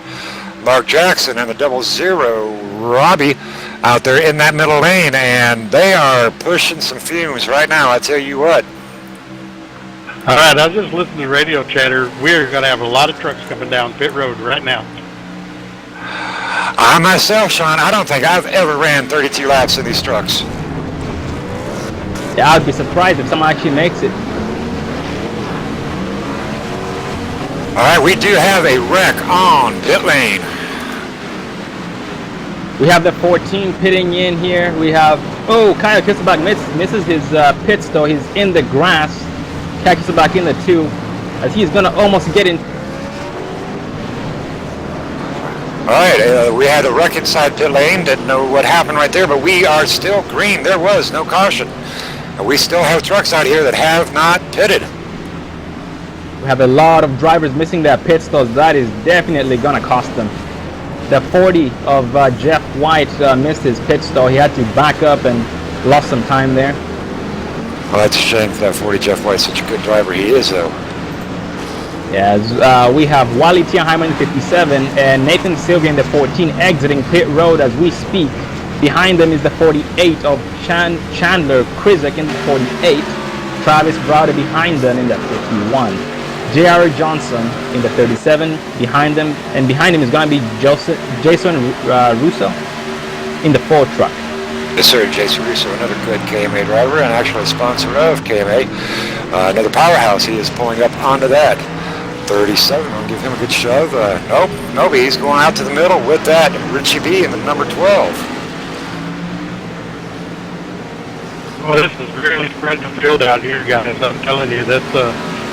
Mark Jackson, and the 00, Robbie, out there in that middle lane, and they are pushing some fumes right now, I tell you what. All right, I was just listening to radio chatter. We're going to have a lot of trucks coming down pit road right now. I myself, Sean, I don't think I've ever ran 32 laps in these trucks. Yeah, I'd be surprised if someone actually makes it. All right, we do have a wreck on pit lane. We have the 14 pitting in here. We have, Kyle Kisselback misses his pit stop. He's in the grass. Kyle Kisselback in the 2, as he's going to almost get in. All right, we had a wreck inside pit lane. Didn't know what happened right there, but we are still green. There was no caution. And we still have trucks out here that have not pitted. We have a lot of drivers missing their pit stops. That is definitely going to cost them. The 40 of Jeff White missed his pit stop. He had to back up and lost some time there. Well, that's a shame for that 40 Jeff White. Such a good driver he is, though. Yeah, we have Wally Tierheimer in the 57 and Nathan Sylvia in the 14 exiting pit road as we speak. Behind them is the 48 of Chandler Krizek in the 48. Travis Browder behind them in the 51. J.R. Johnson in the 37 behind them, and behind him is going to be Jason Russo in the 4 truck. Yes, sir. Jason Russo, another good KMA driver and actually a sponsor of KMA. Another powerhouse. He is pulling up onto that 37. I'll give him a good shove. Nope. He's going out to the middle with that Richie B in the number 12. Well, this is really spreading the field out here, guys. I'm telling you, that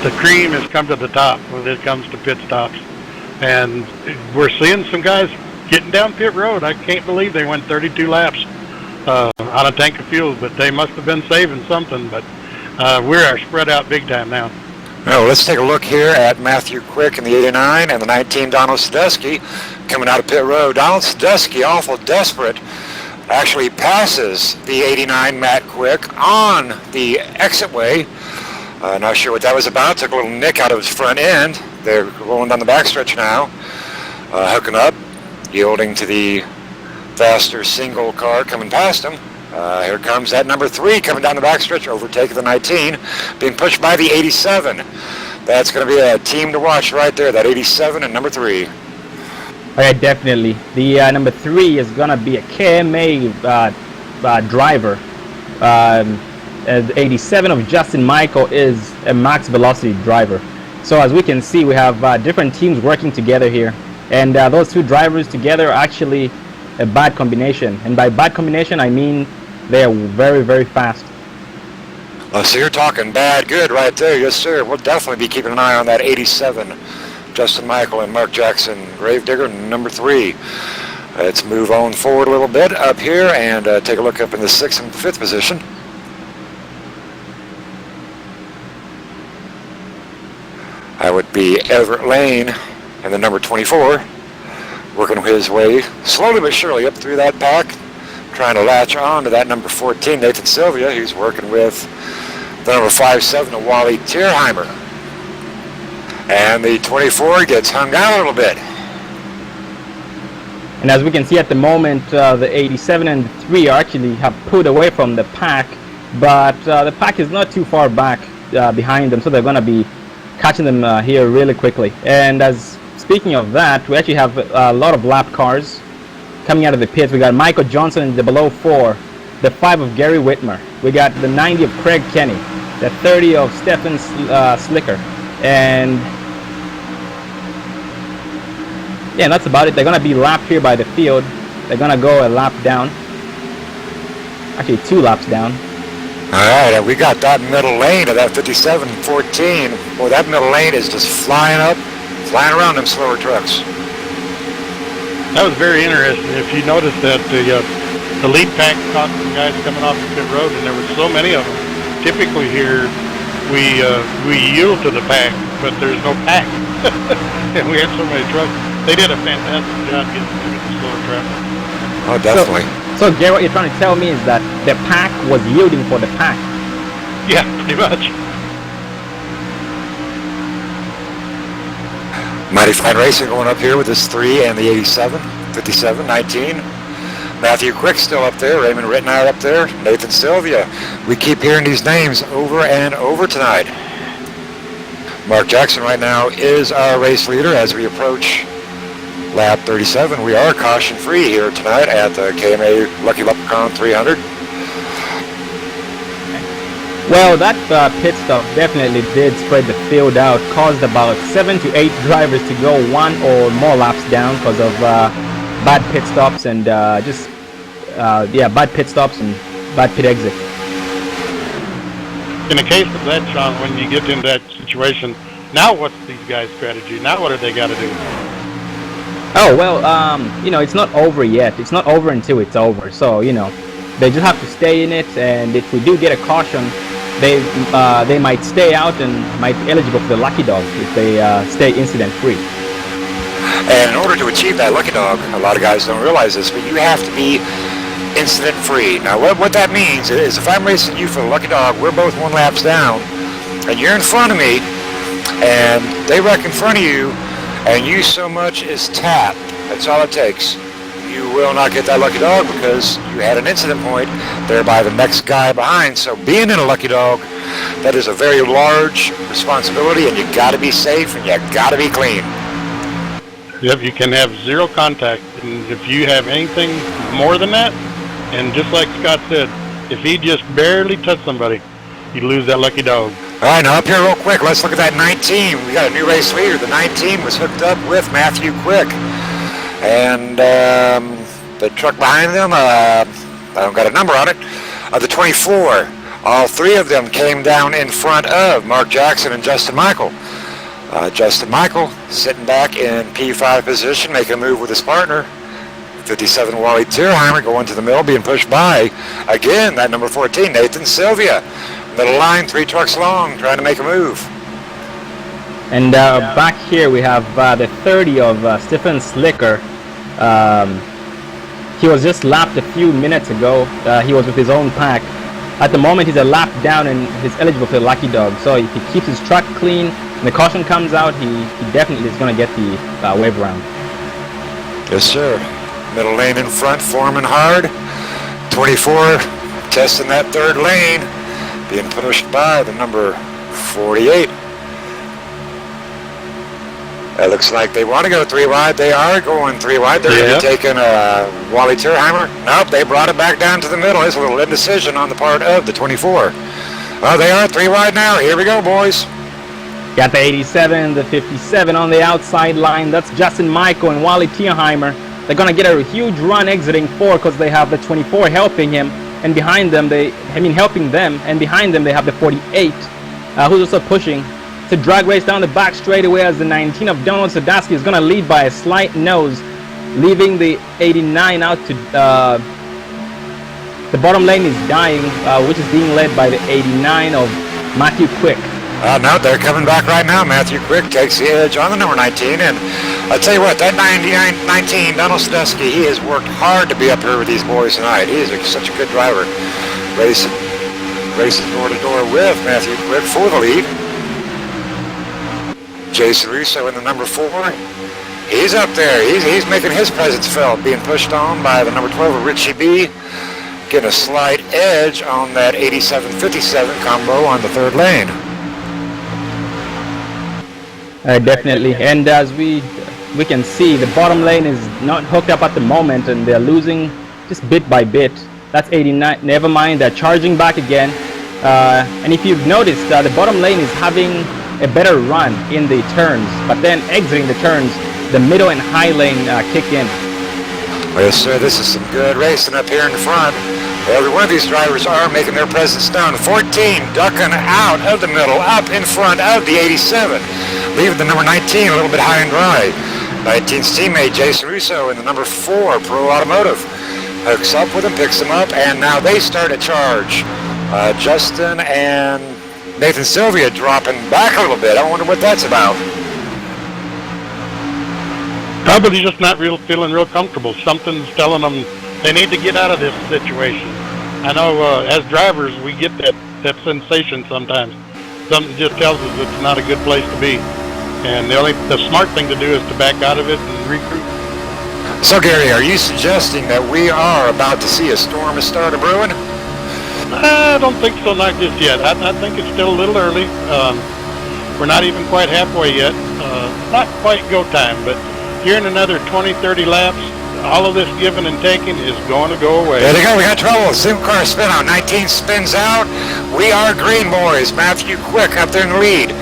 the cream has come to the top when it comes to pit stops. And we're seeing some guys getting down pit road. I can't believe they went 32 laps on a tank of fuel, but they must have been saving something. But we are spread out big time now. Well, let's take a look here at Matthew Quick in the 89 and the 19 Donald Sadusky coming out of pit road. Donald Sadusky, awful desperate, actually passes the 89 Matt Quick on the exitway. Not sure what that was about. Took a little nick out of his front end. They're rolling down the backstretch now, hooking up, yielding to the faster single car coming past him. Here comes that number 3 coming down the backstretch, overtaking the 19, being pushed by the 87. That's going to be a team to watch right there, that 87 and number 3. Okay, definitely. The number 3 is going to be a KMA driver. The 87 of Justin Michael is a max velocity driver. So as we can see, we have different teams working together here. And those 2 drivers together are actually a bad combination. And by bad combination, I mean they are very, very fast. So you're talking bad, good right there. Yes, sir. We'll definitely be keeping an eye on that 87. Justin Michael and Mark Jackson, Gravedigger, number 3. Let's move on forward a little bit up here and take a look up in the 6th and 5th position. That would be Everett Lane and the number 24, working his way slowly but surely up through that pack, trying to latch on to that number 14, Nathan Sylvia, who's working with the number 5-7 of Wally Tierheimer. And the 24 gets hung out a little bit. And as we can see at the moment, the 87 and 3 actually have pulled away from the pack, but the pack is not too far back behind them, so they're going to be catching them here really quickly. And as speaking of that, we actually have a lot of lap cars coming out of the pits. We got Michael Johnson in the below 4, the 5 of Gary Whitmer. We got the 90 of Craig Kenny, the 30 of Stephen Slicker, and yeah, that's about it. They're going to be lapped here by the field. They're going to go a lap down. Actually, 2 laps down. All right, and we got that middle lane of that 57-14. Boy, that middle lane is just flying around them slower trucks. That was very interesting. If you noticed that the lead pack caught some guys coming off the pit road, and there were so many of them. Typically here, we yield to the pack, but there's no pack. And we had so many trucks. They did a fantastic job getting through the slower traffic. Oh, definitely. So Gary, what you're trying to tell me is that the pack was yielding for the pack. Yeah, pretty much. Mighty fine racing going up here with this 3 and the 87, 57, 19. Matthew Quick still up there, Raymond Rittenhour up there, Nathan Sylvia. We keep hearing these names over and over tonight. Mark Jackson right now is our race leader as we approach lap 37. We are caution free here tonight at the KMA Lucky Leprechaun 300. Well, that pit stop definitely did spread the field out, caused about 7 to 8 drivers to go 1 or more laps down because of bad pit stops and bad pit stops and bad pit exit. In the case of that, Sean, when you get in that situation, now what's these guys' strategy? Now what do they got to do? Oh, well, it's not over yet. It's not over until it's over. So, they just have to stay in it, and if we do get a caution, they might stay out and might be eligible for the lucky dog if they stay incident free. And in order to achieve that lucky dog, a lot of guys don't realize this, but you have to be incident free. Now what that means is if I'm racing you for the lucky dog, we're both 1 laps down, and you're in front of me, and they wreck in front of you, and you so much as tap, that's all it takes. You will not get that lucky dog because you had an incident point there by the next guy behind. So being in a lucky dog, that is a very large responsibility, and you got to be safe and you got to be clean. Yep, you can have 0 contact, and if you have anything more than that, and just like Scott said, if he just barely touched somebody, you lose that lucky dog. All right, now up here real quick, let's look at that 19. We got a new race leader. The 19 was hooked up with Matthew Quick. And the truck behind them, I don't got a number on it, the 24. All 3 of them came down in front of Mark Jackson and Justin Michael. Justin Michael sitting back in P5 position, making a move with his partner. 57 Wally Tierheimer going to the middle, being pushed by, again, that number 14, Nathan Sylvia. Middle line, 3 trucks long, trying to make a move. And back here we have the 30 of Stephen Slicker. He was just lapped a few minutes ago. He was with his own pack. At the moment he's a lap down and he's eligible for the lucky dog. So if he keeps his truck clean and the caution comes out, he definitely is going to get the wave round. Yes, sir. Middle lane in front, forming hard. 24 testing that 3rd lane, being pushed by the number 48. It looks like they want to go 3 wide. They are going 3 wide. They're going to be taking Wally Tierheimer. Nope, they brought it back down to the middle. There's a little indecision on the part of the 24. Oh, they are 3 wide now. Here we go, boys. Got the 87, the 57 on the outside line. That's Justin Michael and Wally Tierheimer. They're going to get a huge run exiting 4 because they have the 24 helping him. And behind them, helping them. And behind them, they have the 48, who's also pushing. It's a drag race down the back straightaway as the 19 of Donald Sadowski is going to lead by a slight nose, leaving the 89 out to the bottom lane is dying, which is being led by the 89 of Matthew Quick. No, they're coming back right now. Matthew Quick takes the edge on the number 19, and I'll tell you what, that 19, Donald Sadowski, he has worked hard to be up here with these boys tonight. He is such a good driver. Racing door to door with Matthew Quick for the lead. Jason Russo in the number 4. He's up there. He's making his presence felt, being pushed on by the number 12 of Richie B. Getting a slight edge on that 87-57 combo on the 3rd lane. Definitely. And as we can see, the bottom lane is not hooked up at the moment, and they're losing just bit by bit. That's 89. Never mind, they're charging back again. And if you've noticed, the bottom lane is having a better run in the turns, but then exiting the turns, the middle and high lane kick in. Well, yes, sir, this is some good racing up here in the front. Every one of these drivers are making their presence known. 14 ducking out of the middle, up in front of the 87, leaving the number 19 a little bit high and dry. 19's teammate Jason Russo in the number 4 Pro Automotive hooks up with him, picks him up, and now they start a charge. Justin and Nathan Sylvia dropping back a little bit. I wonder what that's about. Probably just not feeling real comfortable. Something's telling them they need to get out of this situation. I know as drivers we get that sensation sometimes. Something just tells us it's not a good place to be. And the smart thing to do is to back out of it and regroup. So, Gary, are you suggesting that we are about to see a storm start a brewing? I don't think so, not just yet. I think it's still a little early. We're not even quite halfway yet. Not quite go time, but here in another 20, 30 laps, all of this giving and taking is going to go away. There they go. We got trouble. Single car spin out. 19 spins out. We are green, boys. Matthew Quick up there in the lead.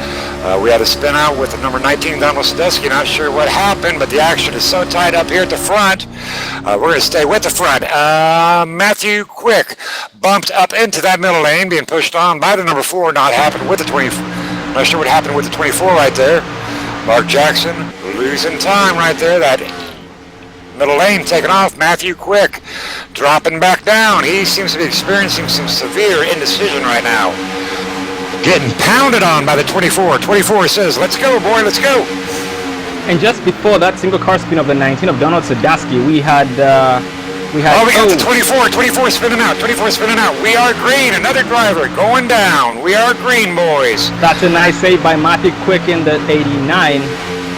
We had a spin out with the number 19, Donald Sadusky. Not sure what happened, but the action is so tight up here at the front. We're going to stay with the front. Matthew Quick bumped up into that middle lane, being pushed on by the number 4. Not happened with the 20. Not sure what happened with the 24 right there. Mark Jackson losing time right there. That middle lane taken off. Matthew Quick dropping back down. He seems to be experiencing some severe indecision right now. Getting pounded on by the 24. 24 says, let's go, boy, let's go. And just before that single car spin of the 19 of Donald Sadusky, we had we got the 24. 24 spinning out. 24 spinning out. We are green. Another driver going down. We are green, boys. That's a nice save by Matthew Quick in the 89,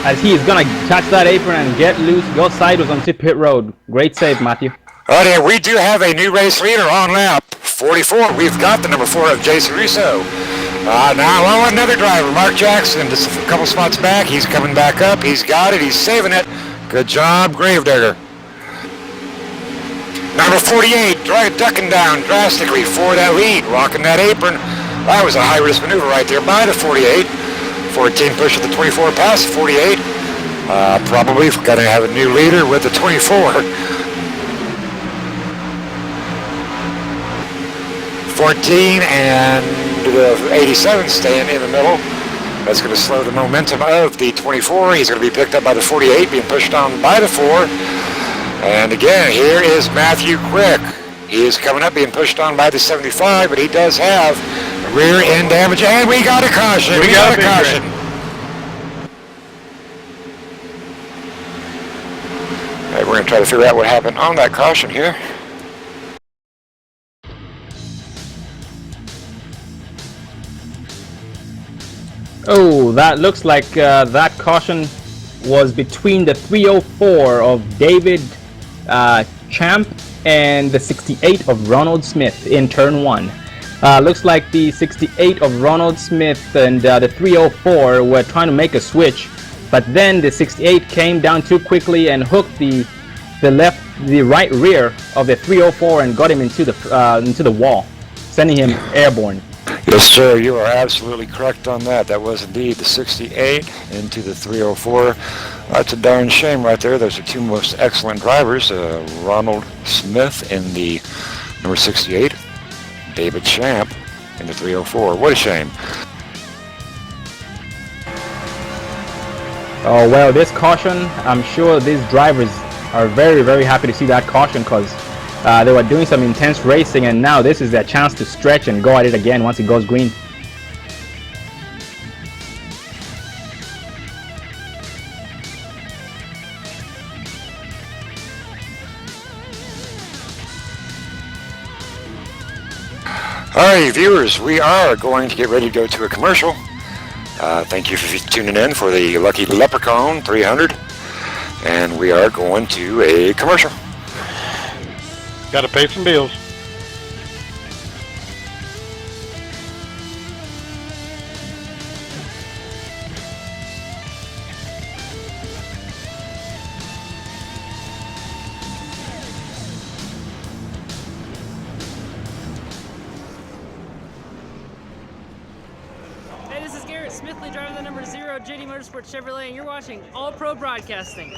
as he is going to catch that apron and get loose, go sideways onto pit road. Great save, Matthew. Oh, dear, we do have a new race leader on lap 44. We've got the number 4 of Jason Russo. Now another driver, Mark Jackson, just a couple spots back. He's coming back up. He's got it. He's saving it. Good job, Gravedigger. Number 48, ducking down drastically for that lead, rocking that apron. That was a high-risk maneuver right there by the 48. 14 push at the 24 past the 48. Probably going to have a new leader with the 24. 14 and the 87 staying in the middle. That's going to slow the momentum of the 24. He's going to be picked up by the 48, being pushed on by the 4. And again, here is Matthew Quick. He is coming up, being pushed on by the 75, but he does have rear end damage. And we got a caution. We got a caution. All right, we're going to try to figure out what happened on that caution here. Oh, that looks like that caution was between the 304 of David Champ and the 68 of Ronald Smith in turn 1. Looks like the 68 of Ronald Smith and the 304 were trying to make a switch, but then the 68 came down too quickly and hooked the right rear of the 304 and got him into the wall, sending him airborne. Yes, sir, you are absolutely correct on that. That was indeed the 68 into the 304. That's a darn shame right there. Those are two most excellent drivers, Ronald Smith in the number 68, David Champ in the 304. What a shame. Oh, well, this caution, I'm sure these drivers are very, very happy to see that caution, because they were doing some intense racing, and now this is their chance to stretch and go at it again once it goes green. Alright, viewers, we are going to get ready to go to a commercial. Thank you for tuning in for the Lucky Leprechaun 300, and we are going to a commercial. Got to pay some bills. Hey, this is Garrett Smithley, driving the number 0 JD Motorsports Chevrolet, and you're watching All Pro Broadcasting.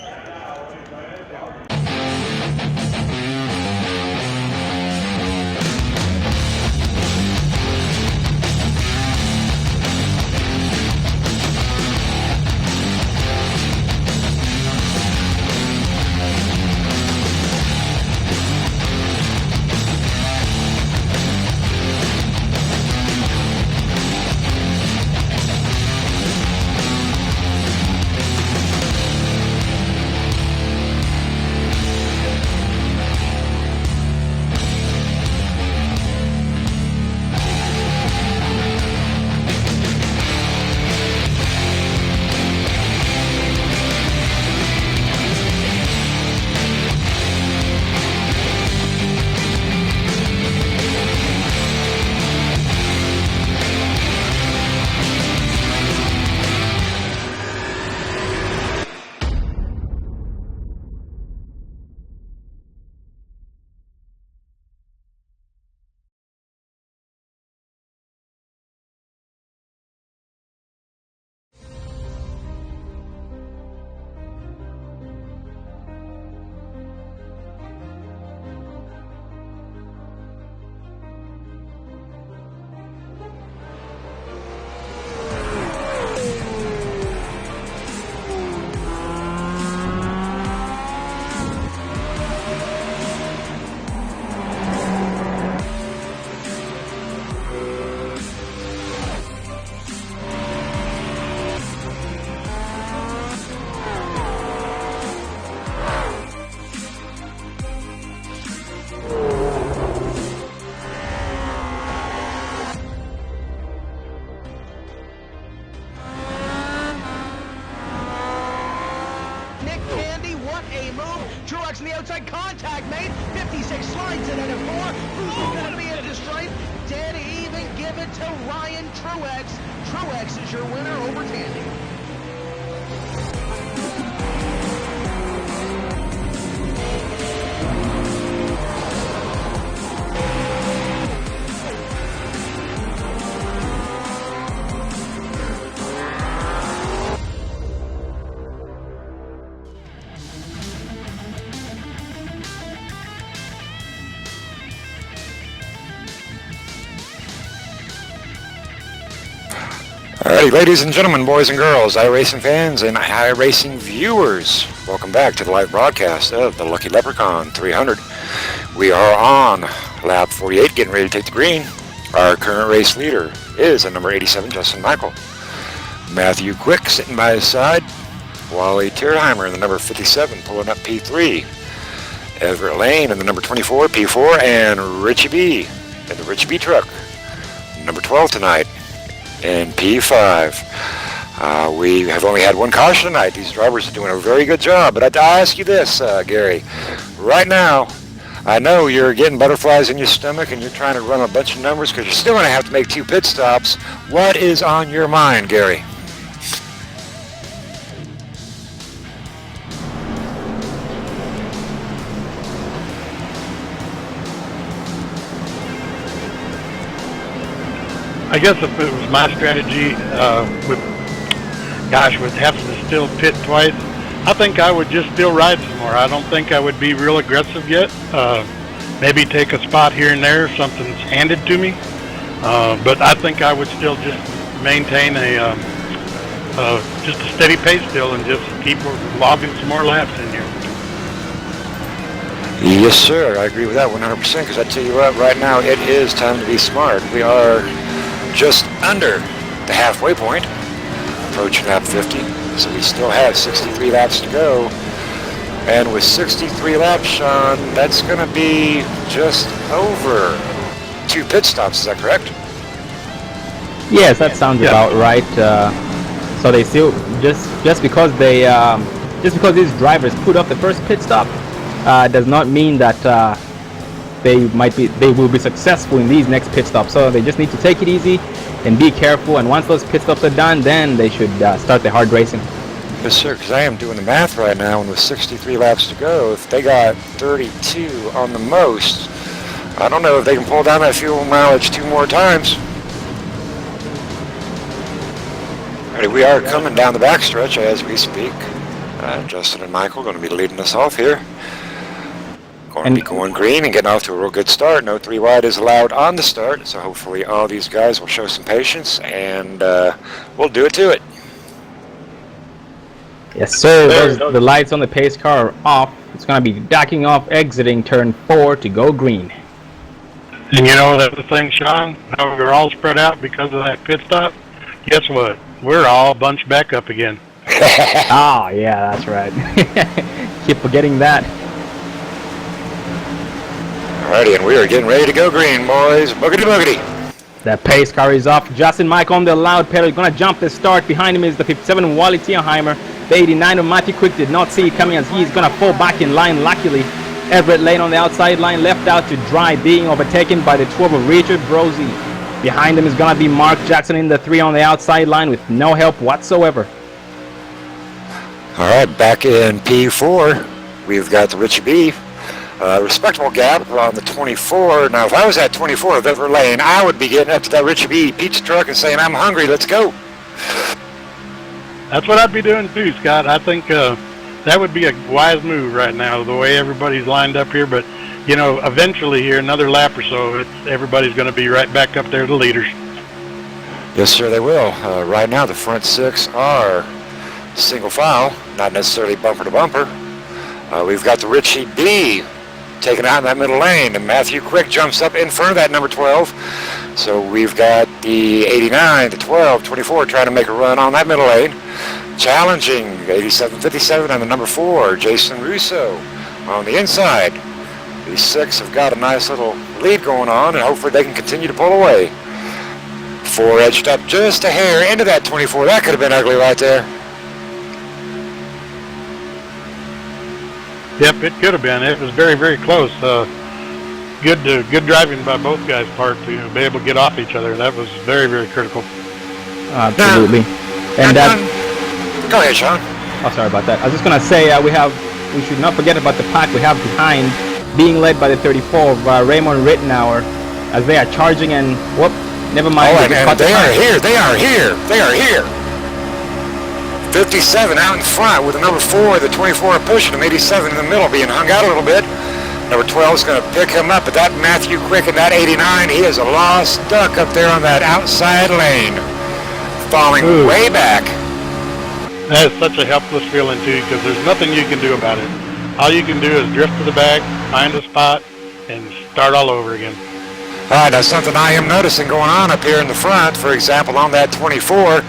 a move. Truex on the outside, contact made. 56 slides it at a 4. Who's going to be into the stripe? Dead even, give it to Ryan Truex. Truex is your winner over Tandy. Alrighty, ladies and gentlemen, boys and girls, iRacing fans and iRacing viewers, welcome back to the live broadcast of the Lucky Leprechaun 300. We are on lap 48, getting ready to take the green. Our current race leader is a number 87, Justin Michael. Matthew Quick sitting by his side. Wally Tierheimer in the number 57, pulling up P3. Everett Lane in the number 24, P4, and Richie B in the Richie B truck, number 12 tonight, in P5. We have only had one caution tonight. These drivers are doing a very good job. But I ask you this, Gary. Right now, I know you're getting butterflies in your stomach and you're trying to run a bunch of numbers because you're still going to have to make 2 pit stops. What is on your mind, Gary? I guess if it was my strategy, with having to still pit twice, I think I would just still ride some more. I don't think I would be real aggressive yet. Maybe take a spot here and there if something's handed to me. But I think I would still just maintain just a steady pace still and just keep logging some more laps in here. Yes, sir. I agree with that 100% because I tell you what, right now it is time to be smart. We are just under the halfway point, approaching lap 50, so we still have 63 laps to go. And with 63 laps, Sean, that's going to be just over 2 pit stops. Is that correct? Yes, that sounds about right. So they still just because these drivers put up the first pit stop does not mean that they will be successful in these next pit stops. So they just need to take it easy and be careful. And once those pit stops are done, then they should start the hard racing. Yes, sir, because I am doing the math right now, and with 63 laps to go, if they got 32 on the most, I don't know if they can pull down that fuel mileage 2 more times. Alrighty, we are coming down the backstretch as we speak. Justin and Michael going to be leading us off here. Going to be going green and getting off to a real good start. No 3 wide is allowed on the start, so hopefully all these guys will show some patience, and we'll do it to it. Yes, sir. The lights on the pace car are off. It's going to be backing off, exiting turn 4 to go green. And you know that's the thing, Sean, how we're all spread out because of that pit stop? Guess what? We're all bunched back up again. Oh, yeah, that's right. Keep forgetting that. Alrighty, and we are getting ready to go green, boys. Boogity boogity. The pace car is off. Justin Michael on the loud pedal is going to jump the start. Behind him is the 57 Wally Tierheimer. The 89 of Matthew Quick did not see it coming as he's going to fall back in line. Luckily, Everett Lane on the outside line left out to dry, being overtaken by the 12 of Richard Brosey. Behind him is going to be Mark Jackson in the 3 on the outside line with no help whatsoever. Alright, back in P4, we've got the Richie B. Respectable gap on the 24. Now, if I was at 24 of Everett Lane, I would be getting up to that Richie B pizza truck and saying, I'm hungry, let's go. That's what I'd be doing too, Scott. I think that would be a wise move right now, the way everybody's lined up here. But, you know, eventually here, another lap or so, everybody's going to be right back up there, the leaders. Yes, sir, they will. Right now, the front 6 are single file, not necessarily bumper to bumper. We've got the Richie B taken out in that middle lane, and Matthew Quick jumps up in front of that number 12. So we've got the 89, the 12, 24 trying to make a run on that middle lane. Challenging 87, 57 and the number 4, Jason Russo on the inside. These 6 have got a nice little lead going on, and hopefully they can continue to pull away. 4 edged up just a hair into that 24. That could have been ugly right there. Yep, it could have been. It was very, very close. Good driving by both guys' part to be able to get off each other. That was very, very critical. Absolutely. And go ahead, Sean. Oh, sorry about that. I was just gonna say we should not forget about the pack we have behind, being led by the 34 of Raymond Rittenauer, as they are charging and whoop. Never mind. Oh, and they are here. They are here. They are here. 57 out in front with the number 4, the 24 pushing him, 87 in the middle, being hung out a little bit. Number 12 is going to pick him up, but that Matthew Quick in that 89, he is a lost duck up there on that outside lane, falling way back. That is such a helpless feeling, too, because there's nothing you can do about it. All you can do is drift to the back, find a spot, and start all over again. All right, now something I am noticing going on up here in the front, for example, on that 24,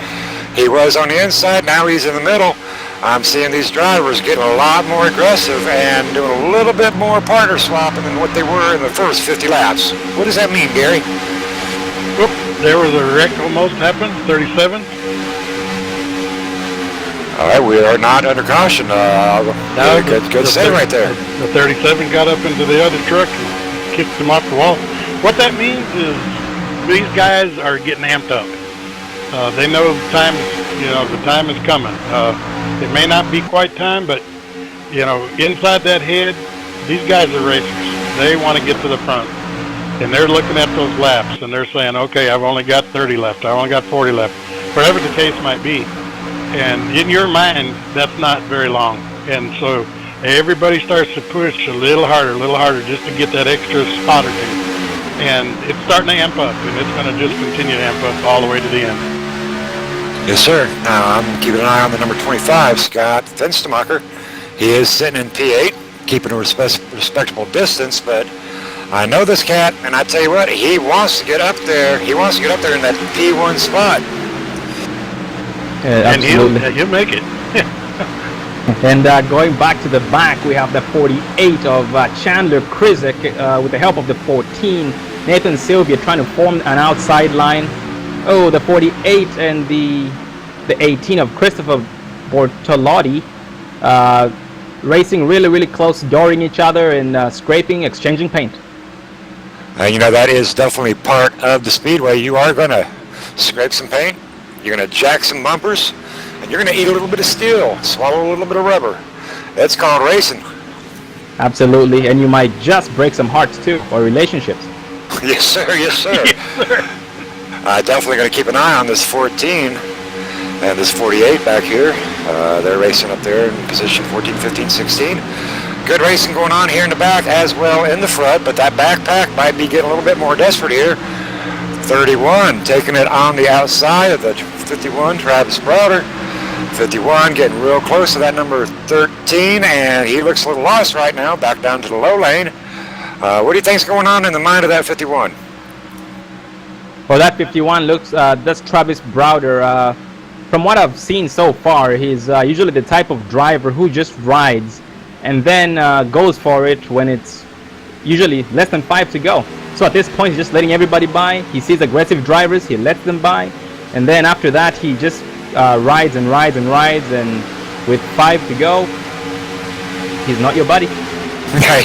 he was on the inside, now he's in the middle. I'm seeing these drivers getting a lot more aggressive and doing a little bit more partner swapping than what they were in the first 50 laps. What does that mean, Gary? Whoop, there was a wreck almost happened, 37. All right, we are not under caution. Good save right there. The 37 got up into the other truck and kicked him off the wall. What that means is these guys are getting amped up. They know the time is coming. It may not be quite time, but inside that head, these guys are racers. They want to get to the front, and they're looking at those laps, and they're saying, "Okay, I've only got 30 left. I've only got 40 left," whatever the case might be. And in your mind, that's not very long, and so everybody starts to push a little harder, just to get that extra spot or two. And it's starting to amp up, and it's going to just continue to amp up all the way to the end. Yes, sir. Now, I'm keeping an eye on the number 25, Scott Fenstermacher. He is sitting in P8, keeping a respectable distance, but I know this cat, and I tell you what, he wants to get up there. He wants to get up there in that P1 spot. And he'll make it. And going back to the back, we have the 48 of Chandler Krizik with the help of the 14. Nathan Sylvia trying to form an outside line. Oh, the 48 and the 18 of Christopher Bortolotti racing really, really close, dooring each other and scraping, exchanging paint. That is definitely part of the speedway. You are going to scrape some paint, you're going to jack some bumpers, and you're going to eat a little bit of steel, swallow a little bit of rubber. That's called racing. Absolutely, and you might just break some hearts too, or relationships. Yes, sir. Yes, sir. Yes, sir. Definitely going to keep an eye on this 14 and this 48 back here. They're racing up there in position 14, 15, 16. Good racing going on here in the back as well in the front, but that backpack might be getting a little bit more desperate here. 31 taking it on the outside of the 51, Travis Browder. 51 getting real close to that number 13, and he looks a little lost right now, back down to the low lane. What do you think's going on in the mind of that 51? Well, that 51 looks, that's Travis Browder. From what I've seen so far, he's usually the type of driver who just rides and then goes for it when it's usually less than 5 to go. So at this point, he's just letting everybody by. He sees aggressive drivers, he lets them by, and then after that, he just rides and rides and rides, and with 5 to go, he's not your buddy.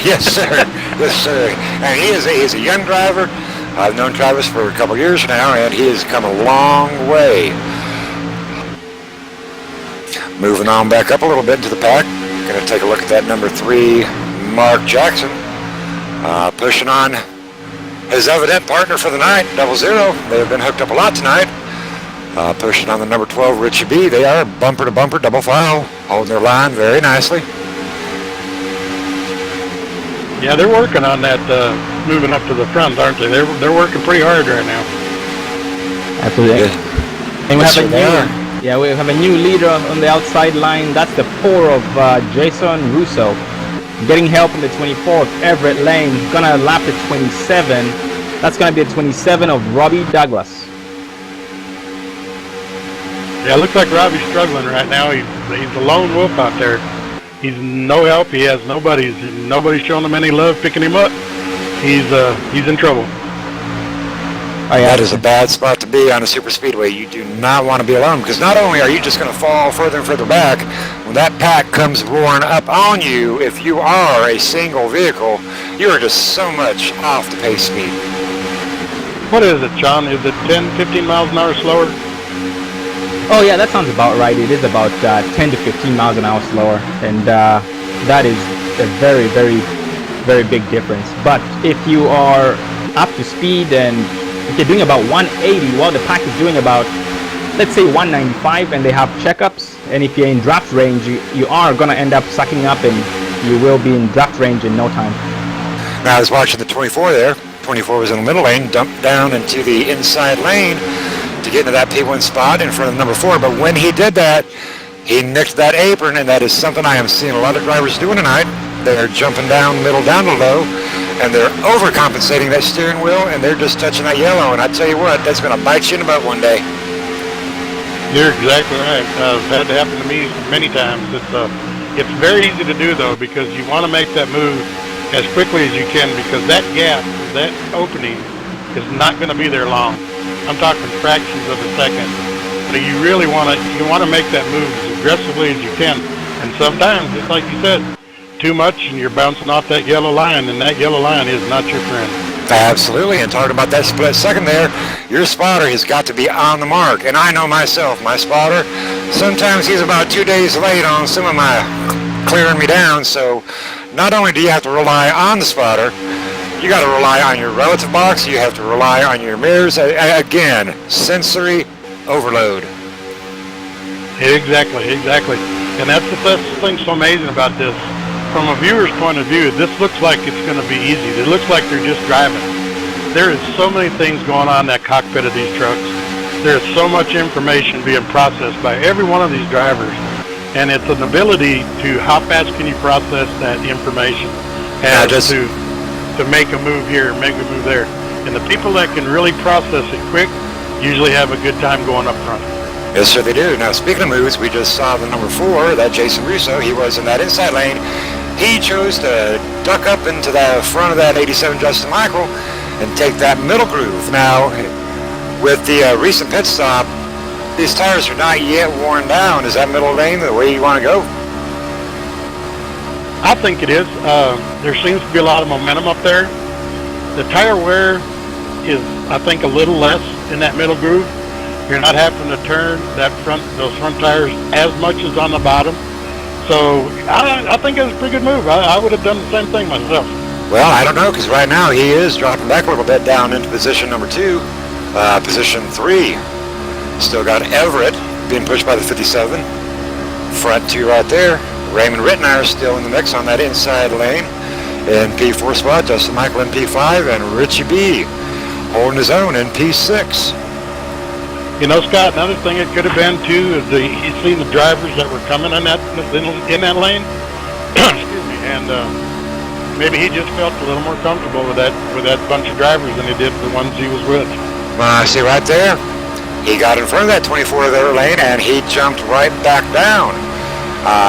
Yes, sir. Yes, sir. And he's a young driver. I've known Travis for a couple years now, and he has come a long way. Moving on back up a little bit into the pack. Going to take a look at that number 3, Mark Jackson. Pushing on his evident partner for the night, 00. They have been hooked up a lot tonight. Pushing on the number 12, Richie B. They are bumper to bumper, double file, holding their line very nicely. Yeah, they're working on that, moving up to the front, aren't they? They're working pretty hard right now. Absolutely. Yeah. And we have a new leader on the outside line. That's the 4 of Jason Russo. Getting help in the 24 of Everett Lane. Gonna lap the 27. That's gonna be the 27 of Robbie Douglas. Yeah, it looks like Robbie's struggling right now. He's a lone wolf out there. He's no help. He has nobody's showing him any love picking him up. He's in trouble. Oh, yeah, that is a bad spot to be on a super speedway. You do not want to be alone, because not only are you just going to fall further and further back, when that pack comes roaring up on you, if you are a single vehicle, you are just so much off the pace speed. What is it, John? Is it 10, 15 miles an hour slower? Oh yeah, that sounds about right. It is about 10 to 15 miles an hour slower, and that is a very, very, very big difference. But if you are up to speed and if you're doing about 180 while the pack is doing about, let's say 195, and they have checkups, and if you're in draft range, you are going to end up sucking up, and you will be in draft range in no time. Now I was watching the 24 there. 24 was in the middle lane, dumped down into the inside lane to get into that P1 spot in front of the number 4. But when he did that, he nicked that apron, and that is something I am seeing a lot of drivers doing tonight. They're jumping down middle, down to low, and they're overcompensating that steering wheel, and they're just touching that yellow. And I tell you what, that's going to bite you in the butt one day. You're exactly right. It's had to happen to me many times. It's very easy to do, though, because you want to make that move as quickly as you can, because that gap, that opening, is not going to be there long. I'm talking fractions of a second. But you really want to make that move as aggressively as you can. And sometimes, just like you said, too much and you're bouncing off that yellow line, and that yellow line is not your friend. Absolutely, and talking about that split second there, your spotter has got to be on the mark. And I know myself, my spotter, sometimes he's about 2 days late on some of my clearing me down. So not only do you have to rely on the spotter, you got to rely on your relative box, you have to rely on your mirrors. Again, sensory overload. Exactly. And that's the thing so amazing about this. From a viewer's point of view, this looks like it's going to be easy. It looks like they're just driving. There is so many things going on in that cockpit of these trucks. There's so much information being processed by every one of these drivers. And it's an ability to, how fast can you process that information to make a move here, make a move there. And the people that can really process it quick usually have a good time going up front. Yes, sir, they do. Now, speaking of moves, we just saw the number 4, that Jason Russo. He was in that inside lane. He chose to duck up into the front of that 87 Justin Michael and take that middle groove. Now, with the recent pit stop, these tires are not yet worn down. Is that middle lane the way you want to go? I think it is. There seems to be a lot of momentum up there. The tire wear is, I think, a little less in that middle groove. You're not having to turn those front tires as much as on the bottom. So I think it's a pretty good move. I would have done the same thing myself. Well, I don't know, because right now he is dropping back a little bit down into position number 2. Position 3. Still got Everett being pushed by the 57. Front 2 right there. Raymond Rittenhour still in the mix on that inside lane. In P4 spot, Justin Michael in P5, and Richie B holding his own in P6. You know, Scott, another thing it could have been, too, is he's seen the drivers that were coming in that lane. Excuse me. And maybe he just felt a little more comfortable with that bunch of drivers than he did the ones he was with. See right there? He got in front of that 24 there lane, and he jumped right back down.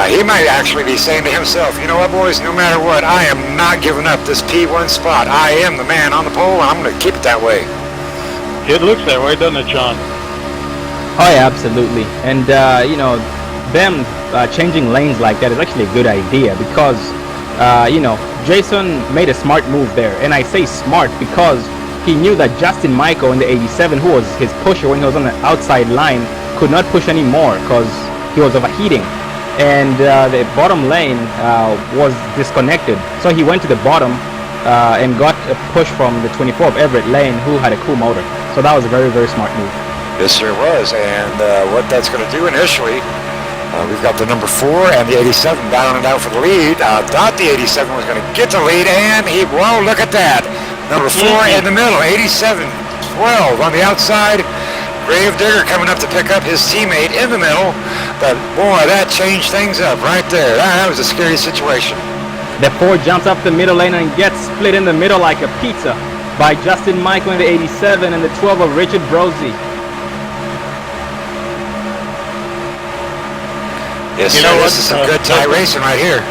He might actually be saying to himself, you know what, boys, no matter what, I am not giving up this P1 spot. I am the man on the pole, and I'm going to keep it that way. It looks that way, doesn't it, John? Oh yeah, absolutely. And you know, them changing lanes like that is actually a good idea, because you know, Jason made a smart move there. And I say smart because he knew that Justin Michael in the 87, who was his pusher when he was on the outside line, could not push anymore because he was overheating. And the bottom lane was disconnected. So he went to the bottom and got a push from the 24 of Everett Lane, who had a cool motor. So that was a very, very smart move. Yes, sir, it was. And what that's going to do initially, we've got the number 4 and the 87 battling it out for the lead. Thought the 87 was going to get the lead, and whoa, look at that. Number 4 in the middle, 87, 12 on the outside. Gravedigger coming up to pick up his teammate in the middle. But boy, that changed things up right there. That was a scary situation. The 4 jumps up the middle lane and gets split in the middle like a pizza by Justin Michael in the 87 and the 12 of Richard Brosey. Yes, you know, this is some good tie racing right here.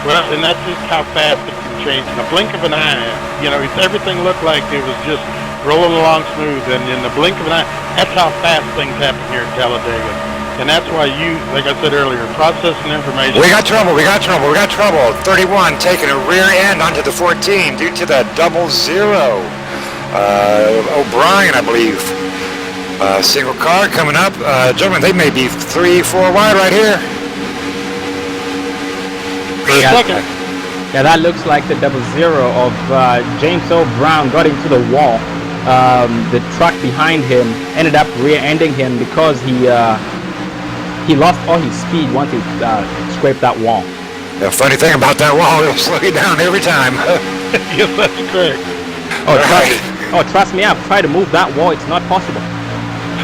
Well, and that's just how fast it can change. In the blink of an eye, you know, everything looked like it was just rolling along smooth, and in the blink of an eye, that's how fast things happen here in Talladega. And that's why you, like I said earlier, processing information. We got trouble. 31 taking a rear end onto the 14 due to the 00. O'Brien, I believe. Single car coming up. Gentlemen, they may be 3-4 wide right here. For a second. Yeah, that looks like the 00 of James O'Brown got into the wall. The truck behind him ended up rear-ending him because he lost all his speed once he scraped that wall. The funny thing about that wall, it'll slow you down every time. Yes, that's correct. Trust me, I've tried to move that wall. It's not possible.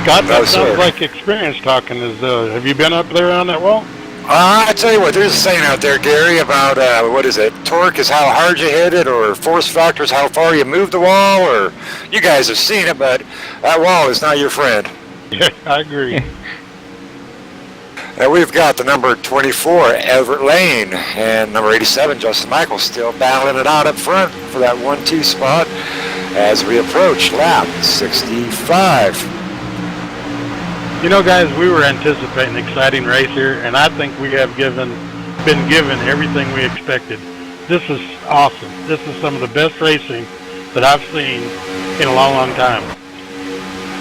Scott, that No, sir. sounds like experience talking. Have you been up there on that wall? I tell you what, there's a saying out there, Gary, about, what is it? Torque is how hard you hit it, or force factor is how far you move the wall, or you guys have seen it, but that wall is not your friend. Yeah, I agree. And we've got the number 24, Everett Lane, and number 87, Justin Michael, still battling it out up front for that 1-2 spot as we approach lap 65. You know, guys, we were anticipating an exciting race here, and I think we have been given everything we expected. This is awesome. This is some of the best racing that I've seen in a long, long time.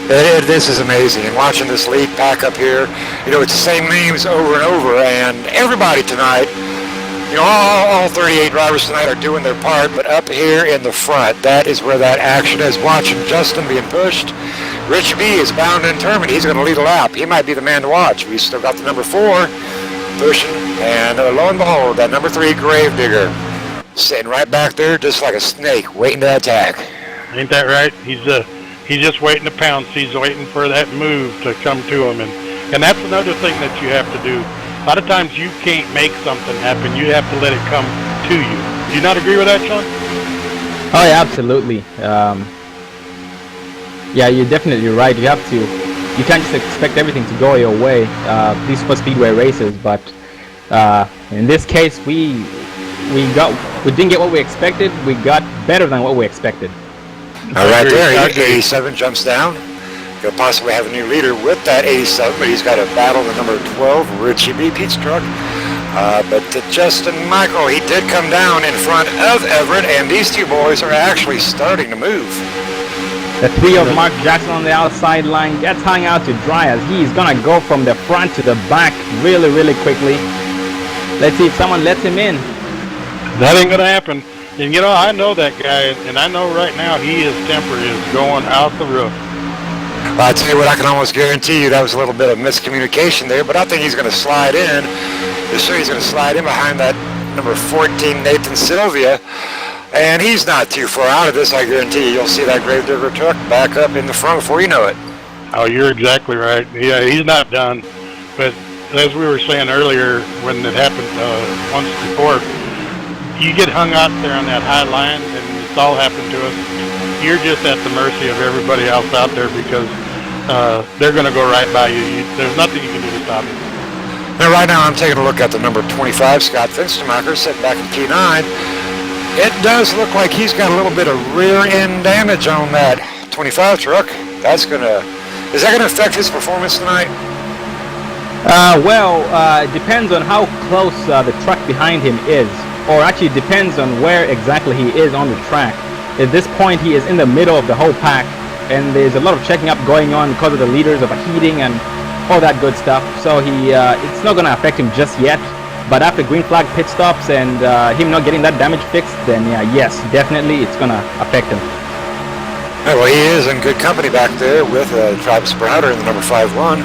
This is amazing. And watching this lead pack up here, you know, it's the same names over and over, and everybody tonight, you know, all 38 drivers tonight are doing their part, but up here in the front, that is where that action is. Watching Justin being pushed. Richie B is bound and determined. He's going to lead a lap. He might be the man to watch. We still got the number 4 pushing, and lo and behold, that number 3 Gravedigger sitting right back there just like a snake waiting to attack. Ain't that right? He's just waiting to pounce. He's waiting for that move to come to him, and that's another thing that you have to do. A lot of times you can't make something happen. You have to let it come to you. Do you not agree with that, Sean? Oh yeah, absolutely. Yeah, you're definitely right. You can't just expect everything to go your way. These super speedway races, but in this case, we didn't get what we expected. We got better than what we expected. All right, there, 87 jumps down. Could possibly have a new leader with that 87, but he's got to battle the number 12 Richie B. Pete's truck. But to Justin Michael, he did come down in front of Everett, and these two boys are actually starting to move. The 3 of Mark Jackson on the outside line gets hung out to dry as he's gonna go from the front to the back really, really quickly. Let's see if someone lets him in. That ain't gonna happen. And you know, I know that guy, and I know right now his temper is going out the roof. Well, I tell you what, I can almost guarantee you that was a little bit of miscommunication there, but I think he's going to slide in. He's going to slide in behind that number 14 Nathan Sylvia, and he's not too far out of this. I guarantee you, you'll see that Gravedigger truck back up in the front before you know it. Oh, you're exactly right. Yeah, he's not done. But as we were saying earlier, when it happened once before, you get hung out there on that high line, and it's all happened to us. You're just at the mercy of everybody else out there because they're going to go right by you. There's nothing you can do to stop it. Now, right now, I'm taking a look at the number 25, Scott Finstermacher, sitting back in P9. It does look like he's got a little bit of rear end damage on that 25 truck. Is that going to affect his performance tonight? It depends on how close the truck behind him is, or actually depends on where exactly he is on the track. At this point, he is in the middle of the whole pack, and there's a lot of checking up going on because of the leaders overheating and all that good stuff. So it's not going to affect him just yet. But after green flag pit stops and him not getting that damage fixed, then yes, definitely it's going to affect him. Yeah, well, he is in good company back there with Travis Browder in the number 5-1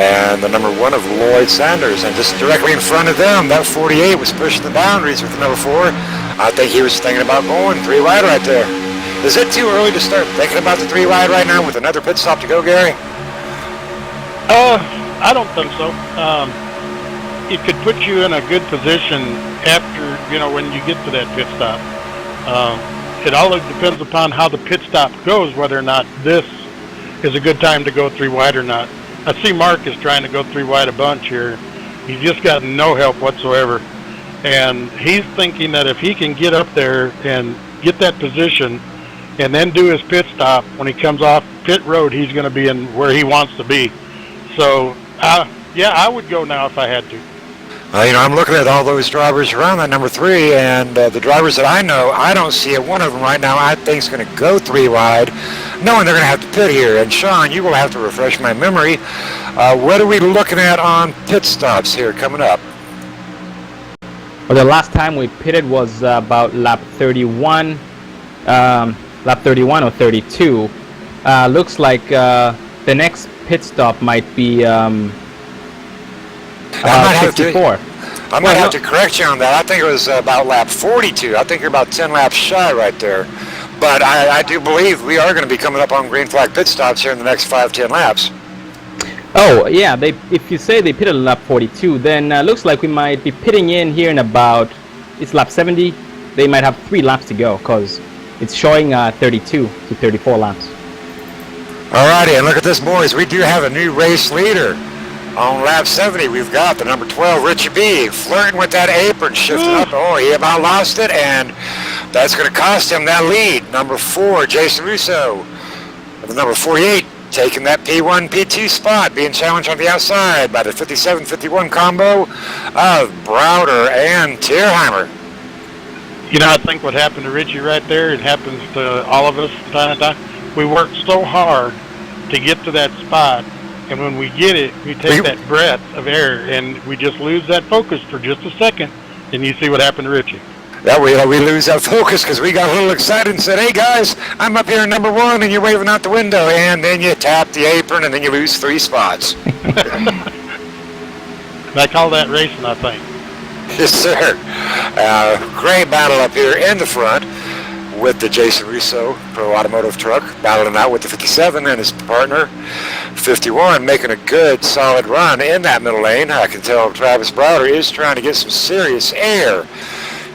and the number 1 of Lloyd Sanders. And just directly in front of them, that 48 was pushing the boundaries with the number 4. I think he was thinking about going 3 wide right there. Is it too early to start thinking about the 3 wide right now with another pit stop to go, Gary? I don't think so. It could put you in a good position after, when you get to that pit stop. It all depends upon how the pit stop goes, whether or not this is a good time to go 3 wide or not. I see Mark is trying to go 3 wide a bunch here. He's just got no help whatsoever. And he's thinking that if he can get up there and get that position and then do his pit stop, when he comes off pit road, he's going to be in where he wants to be. So Yeah, I would go now if I had to. I'm looking at all those drivers around that number 3, and the drivers that I know, I don't see it. One of them right now I think is going to go 3 wide, knowing they're going to have to pit here. And Sean, you will have to refresh my memory. What are we looking at on pit stops here coming up? Well, the last time we pitted was about lap 31 or 32. Looks like the next pit stop might be 64. I might have to correct you on that. I think it was about lap 42. I think you're about 10 laps shy right there. But I do believe we are going to be coming up on green flag pit stops here in the next 5-10 laps. Oh, yeah. If you say they pitted at lap 42, then looks like we might be pitting in here in about, it's lap 70. They might have 3 laps to go because it's showing 32 to 34 laps. Alrighty, and look at this, boys. We do have a new race leader. On lap 70, we've got the number 12, Richie B, flirting with that apron, shifting up. Oh, he about lost it, and that's going to cost him that lead. Number 4, Jason Russo. Number 48, taking that P1, P2 spot, being challenged on the outside by the 57-51 combo of Browder and Tierheimer. I think what happened to Richie right there, it happens to all of us from time to time. We work so hard to get to that spot. And when we get it, we take that breath of air, and we just lose that focus for just a second, and you see what happened to Richie. Yeah, we lose that focus because we got a little excited and said, hey, guys, I'm up here in number 1, and you're waving out the window, and then you tap the apron, and then you lose 3 spots. I call that racing, I think. Yes, sir. Great battle up here in the front with the Jason Russo Pro Automotive truck, battling out with the 57 and his partner 51, making a good solid run in that middle lane. I can tell Travis Browder is trying to get some serious air.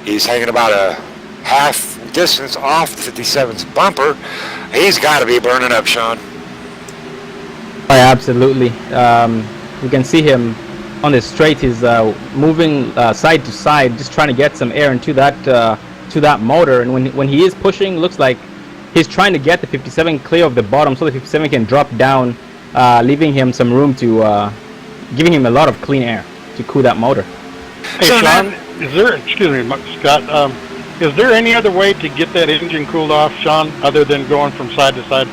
He's hanging about a half distance off the 57's bumper. He's got to be burning up, Sean. Oh, yeah, absolutely. You can see him on the straight. He's moving side to side, just trying to get some air into that motor. And when he is pushing, looks like he's trying to get the 57 clear of the bottom so the 57 can drop down, leaving him some room to, giving him a lot of clean air to cool that motor. Hey, so Sean, is there, excuse me, Scott, is there any other way to get that engine cooled off, Sean, other than going from side to side?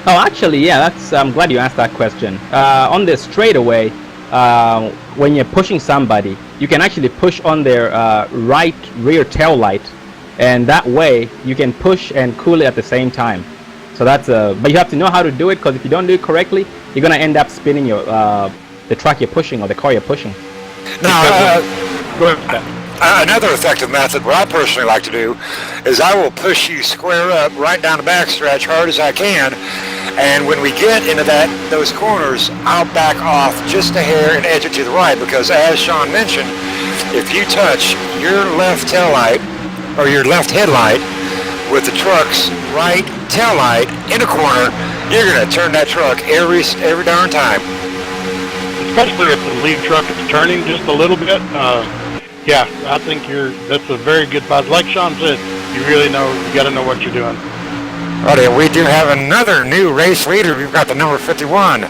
Oh, actually, yeah, I'm glad you asked that question. On the straightaway, when you're pushing somebody, you can actually push on their right rear tail light, and that way you can push and cool it at the same time. So that's but you have to know how to do it, because if you don't do it correctly, you're gonna end up spinning your the truck you're pushing or the car you're pushing. Now, another effective method, what I personally like to do, is I will push you square up right down the backstretch hard as I can, and when we get into those corners, I'll back off just a hair and edge it to the right, because as Sean mentioned, if you touch your left tail light or your left headlight with the truck's right tail light in a corner, you're going to turn that truck every darn time. Especially if the lead truck is turning just a little bit. Yeah, I think that's a very good positive. Like Sean said, you got to know what you're doing. Alright, we do have another new race leader. We've got the number 51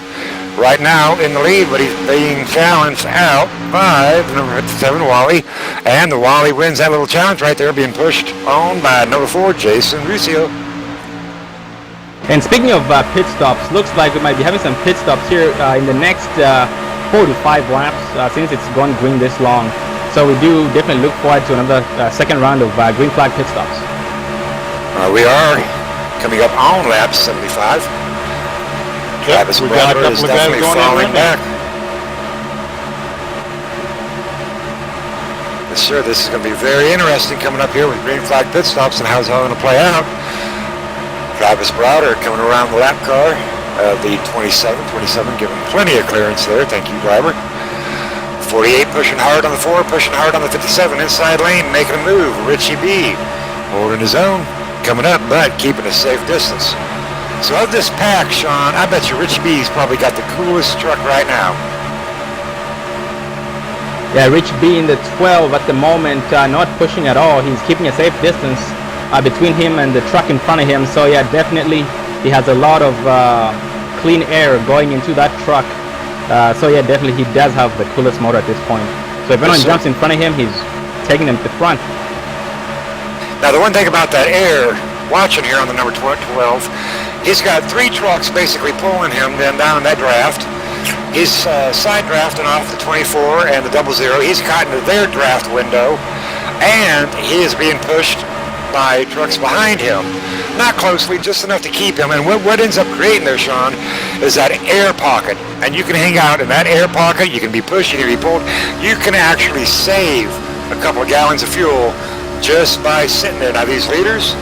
right now in the lead, but he's being challenged out by the number 57, Wally. And the Wally wins that little challenge right there, being pushed on by number 4, Jason Ruscio. And speaking of pit stops, looks like we might be having some pit stops here in the next 4 to 5 laps since it's gone green this long. So we do definitely look forward to another second round of green flag pit stops. We are coming up on lap 75. Travis Browder is definitely falling back. Yes, sir, this is going to be very interesting coming up here with green flag pit stops and how's it all going to play out. Travis Browder coming around the lap car of the 27, giving plenty of clearance there. Thank you, driver. 48 pushing hard on the 4, pushing hard on the 57, inside lane, making a move. Richie B holding his own, coming up, but keeping a safe distance. So of this pack, Sean, I bet you Richie B's probably got the coolest truck right now. Yeah, Richie B in the 12 at the moment, not pushing at all. He's keeping a safe distance between him and the truck in front of him. So yeah, definitely he has a lot of clean air going into that truck. So yeah, definitely he does have the coolest motor at this point. So if anyone jumps in front of him, he's taking him to front. Now the one thing about that air, watching here on the number 12, he's got 3 trucks basically pulling him then down that draft. He's side drafting off the 24 and the 00. He's caught into their draft window, and he is being pushed by trucks behind him. Not closely, just enough to keep him. And what ends up creating there, Sean, is that air pocket. And you can hang out in that air pocket. You can be pushed, you can be pulled. You can actually save a couple of gallons of fuel just by sitting there. Now these leaders,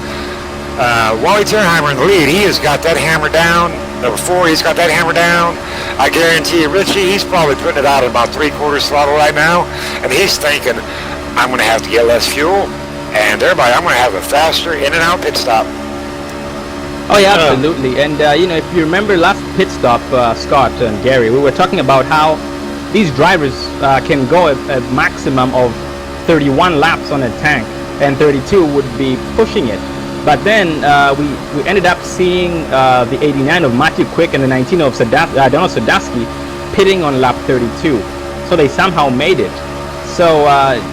Wally Tierheimer in the lead, he has got that hammer down. Number 4, he's got that hammer down. I guarantee you, Richie, he's probably putting it out at about 3/4 throttle right now. And he's thinking, I'm going to have to get less fuel. And thereby, I'm going to have a faster in and out pit stop. Oh yeah, absolutely. And you know, if you remember last pit stop, Scott and Gary, we were talking about how these drivers can go a maximum of 31 laps on a tank, and 32 would be pushing it. But then we ended up seeing the 89 of Matthew Quick and the 19 of Donald Sadowski pitting on lap 32. So they somehow made it. So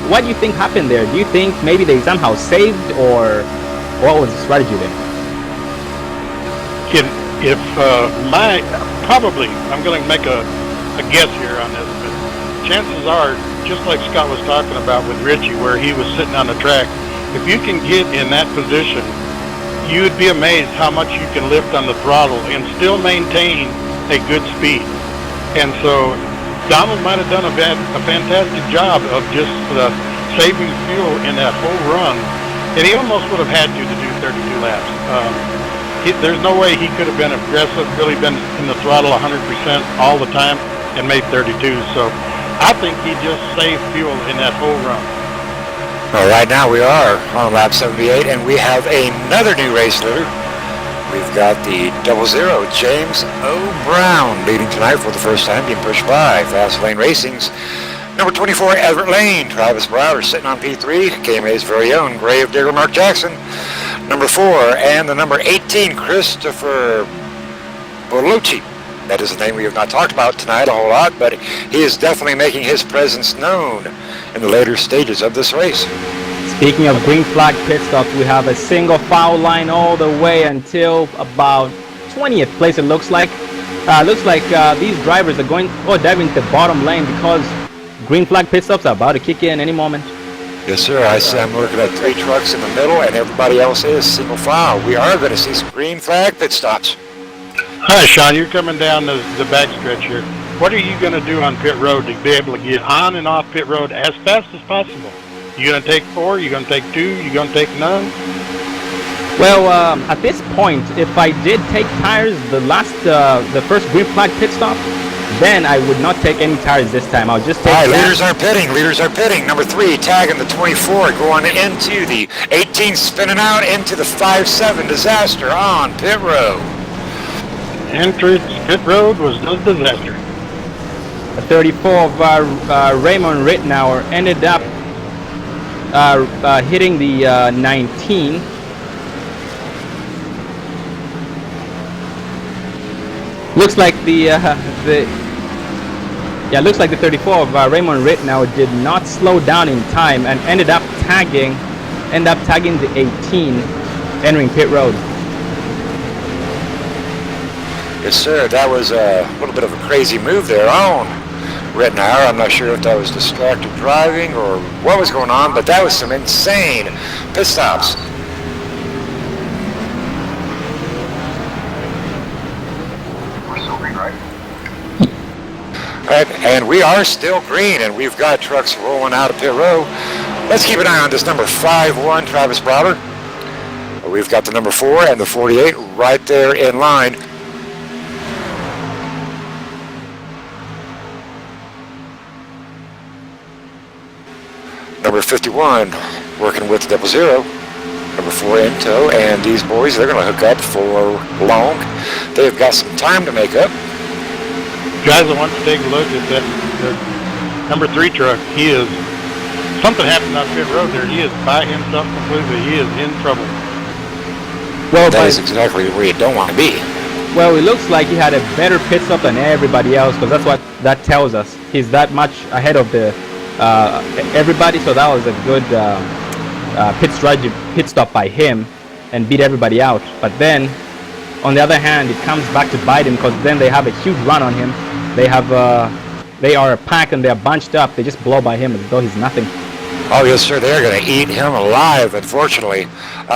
what do you think happened there? Do you think maybe they somehow saved, or what was the strategy there? Probably, I'm going to make a guess here on this, but chances are, just like Scott was talking about with Richie, where he was sitting on the track, if you can get in that position, you would be amazed how much you can lift on the throttle and still maintain a good speed. And so Donald might have done a fantastic job of just saving fuel in that whole run, and he almost would have had to do 32 laps. There's no way he could have been aggressive, really been in the throttle 100% all the time and made 32. So I think he just saved fuel in that whole run. Well, right now we are on lap 78, and we have another new race leader. We've got the 00, James O. Brown, leading tonight for the first time, being pushed by Fast Lane Racing's number 24, Everett Lane. Travis Browder sitting on P3, KMA's very own Grave Digger Mark Jackson, number 4, and the number 18, Christopher Bolucci. That is a name we have not talked about tonight a whole lot, but he is definitely making his presence known in the later stages of this race. Speaking of green flag pit stops, we have a single foul line all the way until about 20th place, it looks like. These drivers are going diving to the bottom lane because green flag pit stops are about to kick in any moment. Yes, sir. I'm looking at 3 trucks in the middle, and everybody else is single file. We are going to see some green flag pit stops. Hi, Sean. You're coming down the backstretch here. What are you going to do on pit road to be able to get on and off pit road as fast as possible? You going to take 4? You going to take 2? You going to take none? Well, at this point, if I did take tires the first green flag pit stop, then I would not take any tires this time. I'll just take. All right, leaders are pitting. Number 3 tagging the 24, going into the 18, spinning out into the 5-7 disaster on pit road. Entrance pit road was a disaster. The 34 of Raymond Rittenauer ended up hitting the 19. Looks like looks like the 34 of Raymond Rittenauer did not slow down in time and ended up tagging the 18, entering pit road. Yes, sir. That was a little bit of a crazy move there on Rittenauer. I'm not sure if that was distracted driving or what was going on, but that was some insane pit stops. And we are still green, and we've got trucks rolling out of pit row. Let's keep an eye on this number 5-1, Travis Browder. We've got the number 4 and the 48 right there in line. Number 51 working with the 00. Number 4 in tow, and these boys, they're going to hook up for long. They've got some time to make up. Guys, I want to take a look at that number 3 truck. Something happened on pit road there. He is by himself completely. He is in trouble. Well, that is exactly where you don't want to be. Well, it looks like he had a better pit stop than everybody else, because that's what that tells us. He's that much ahead of the everybody, so that was a good pit stop by him and beat everybody out. But then, on the other hand, it comes back to bite him, because then they have a huge run on him. They are a pack and they're bunched up. They just blow by him as though he's nothing. Oh, yes, sir. They're going to eat him alive, unfortunately.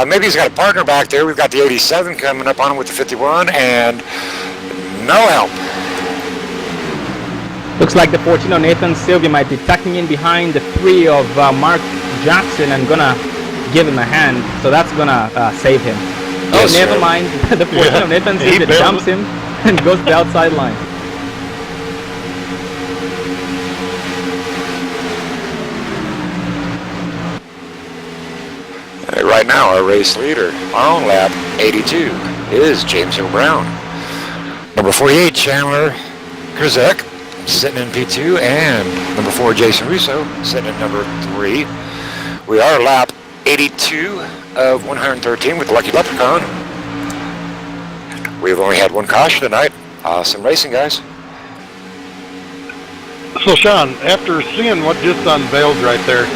Maybe he's got a partner back there. We've got the 87 coming up on him with the 51, and no help. Looks like the 14 of Nathan Sylvia might be tucking in behind the 3 of Mark Jackson and going to give him a hand. So that's going to save him. Yes, never sir. mind. The 14 of Nathan Sylvia jumps him and goes to the outside line. Right now, our race leader on lap 82 is James Hill Brown. Number 48, Chandler Krzek, sitting in P2, and number 4, Jason Russo, sitting in number 3. We are lap 82 of 113 with the Lucky Leprechaun. We've only had one caution tonight. Awesome racing, guys. So, Sean, after seeing what just unveiled right there,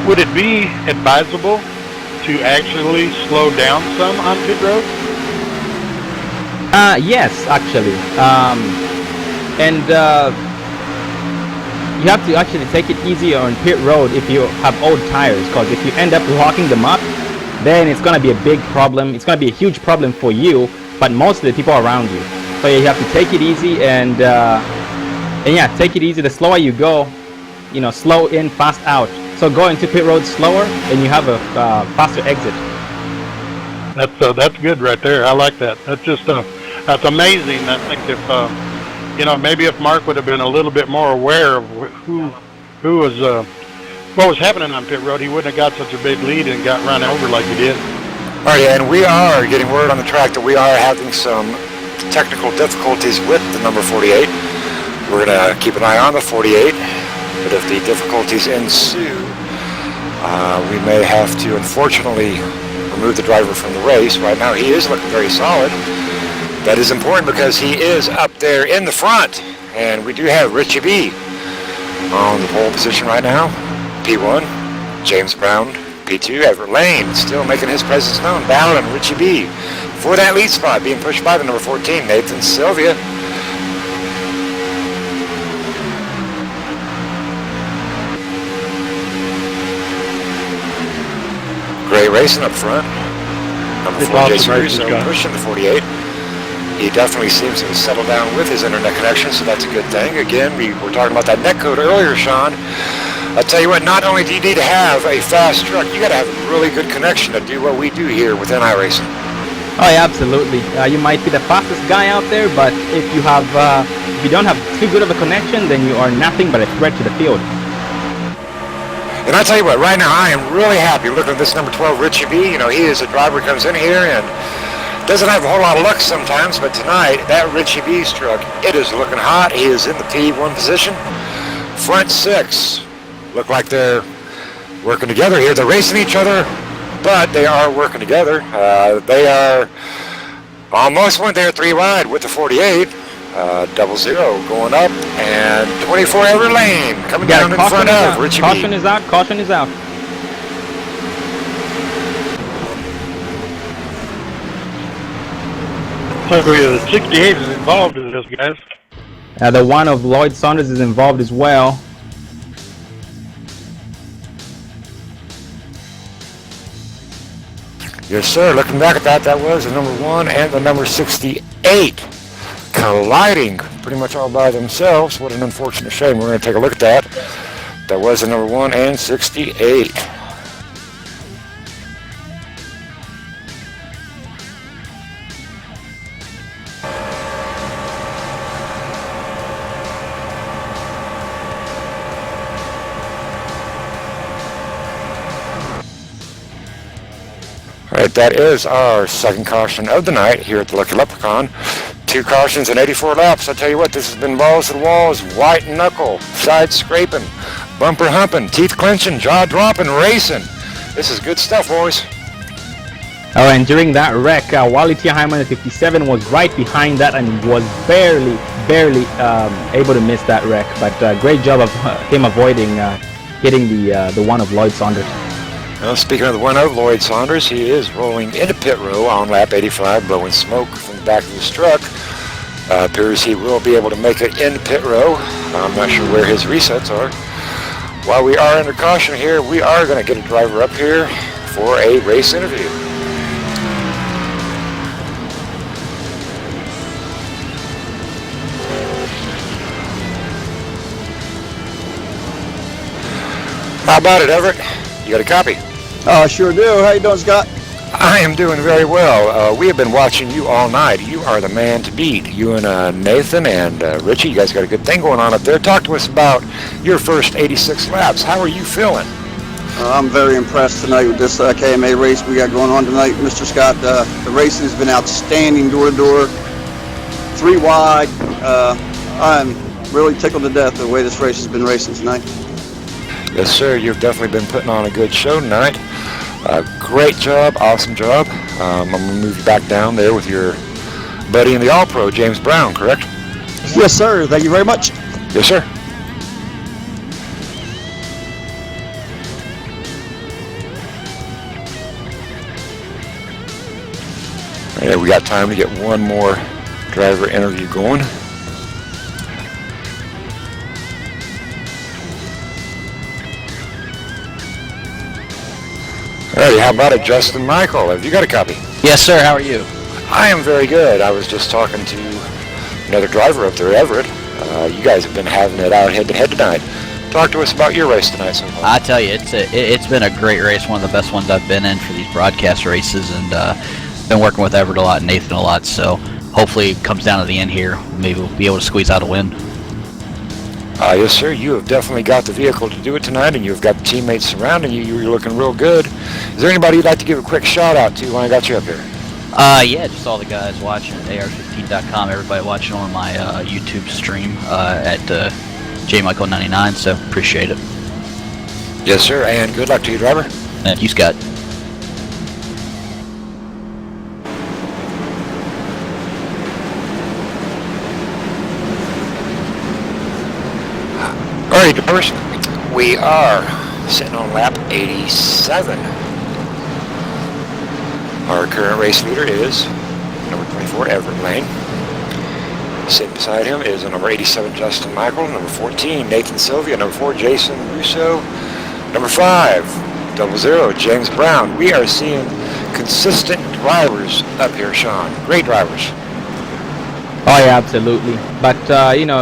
would it be advisable to actually slow down some on pit road? Yes, actually. You have to actually take it easier on pit road if you have old tires, because if you end up locking them up, then it's going to be a big problem. It's going to be a huge problem for you, but most of the people around you. So you have to take it easy, and yeah, take it easy. The slower you go, slow in, fast out. So go into pit road slower, and you have a faster exit. That's good right there. I like that. That's amazing. I think if maybe if Mark would have been a little bit more aware of who was what was happening on pit road, he wouldn't have got such a big lead and got run over like he did. Oh yeah, and we are getting word on the track that we are having some technical difficulties with the number 48. We're gonna keep an eye on the 48. But if the difficulties ensue, we may have to, unfortunately, remove the driver from the race. Right now, he is looking very solid. That is important because he is up there in the front. And we do have Richie B on the pole position right now. P1, James Brown. P2, Everett Lane, still making his presence known. Battling Richie B for that lead spot, being pushed by the number 14, Nathan Sylvia. Great racing up front. Number 4, Jason Russo, pushing the 48. He definitely seems to have settled down with his internet connection, so that's a good thing. Again, we were talking about that net code earlier, Sean. I'll tell you what, not only do you need to have a fast truck, you got to have a really good connection to do what we do here within iRacing. Oh yeah, absolutely. You might be the fastest guy out there, but if you don't have too good of a connection, then you are nothing but a threat to the field. And I'll tell you what, right now I am really happy looking at this number 12, Richie B. He is a driver who comes in here and doesn't have a whole lot of luck sometimes, but tonight, that Richie B's truck, it is looking hot. He is in the P1 position. Front 6 look like they're working together here. They're racing each other, but they are working together. They are almost went there 3 wide with the 48. 00 going up, and 24 Everett Lane coming down in front of Richie B. Caution is out, caution is out. So the 68 is involved in this, guys. The one of Lloyd Saunders is involved as well. Yes, sir. Looking back at that was the number 1 and the number 68. Colliding pretty much all by themselves. What an unfortunate shame. We're going to take a look at that. That was the number 1 and 68. All right, that is our second caution of the night here at the Lucky Leprechaun. 2 cautions and 84 laps. I tell you what, this has been balls to the walls, white knuckle, side scraping, bumper humping, teeth clenching, jaw dropping, racing. This is good stuff, boys. Oh, and during that wreck, Wally T. Hyman at 57 was right behind that and was barely able to miss that wreck. But great job of him avoiding hitting the one of Lloyd Saunders. Well, speaking of the one of Lloyd Saunders, he is rolling into pit row on lap 85, blowing smoke from the back of his truck. Appears he will be able to make it in pit row. I'm not sure where his resets are. While we are under caution here, we are going to get a driver up here for a race interview. How about it, Everett? You got a copy? Sure do. How you doing, Scott? I am doing very well. We have been watching you all night. You are the man to beat. You and Nathan and Richie, you guys got a good thing going on up there. Talk to us about your first 86 laps. How are you feeling? I'm very impressed tonight with this KMA race we got going on tonight, Mr. Scott. The racing has been outstanding, door to door, 3 wide. I'm really tickled to death the way this race has been racing tonight. Yes, sir. You've definitely been putting on a good show tonight. Great job. Awesome job. I'm going to move you back down there with your buddy in the All-Pro, James Brown, correct? Yes, sir. Thank you very much. Yes, sir. Yeah, we got time to get one more driver interview going. Alrighty, how about it, Justin Michael? Have you got a copy? Yes, sir. How are you? I am very good. I was just talking to another driver up there, Everett. You guys have been having it out head-to-head tonight. Talk to us about your race tonight so far. I tell you, it's been a great race, one of the best ones I've been in for these broadcast races, and been working with Everett a lot and Nathan a lot, so hopefully it comes down to the end here. Maybe we'll be able to squeeze out a win. Yes, sir. You have definitely got the vehicle to do it tonight, and you've got the teammates surrounding you. You're looking real good. Is there anybody you'd like to give a quick shout-out to when I got you up here? Yeah, just all the guys watching at ar15.com, everybody watching on my YouTube stream at jmichael99, so appreciate it. Yes, sir, and good luck to you, driver. Thank you, Scott. All right, drivers, we are sitting on lap 87. Our current race leader is number 24, Everett Lane. Sitting beside him is number 87, Justin Michael, number 14, Nathan Sylvia, number 4, Jason Russo, number 5, 00, James Brown. We are seeing consistent drivers up here, Sean. Great drivers. Oh yeah, absolutely. But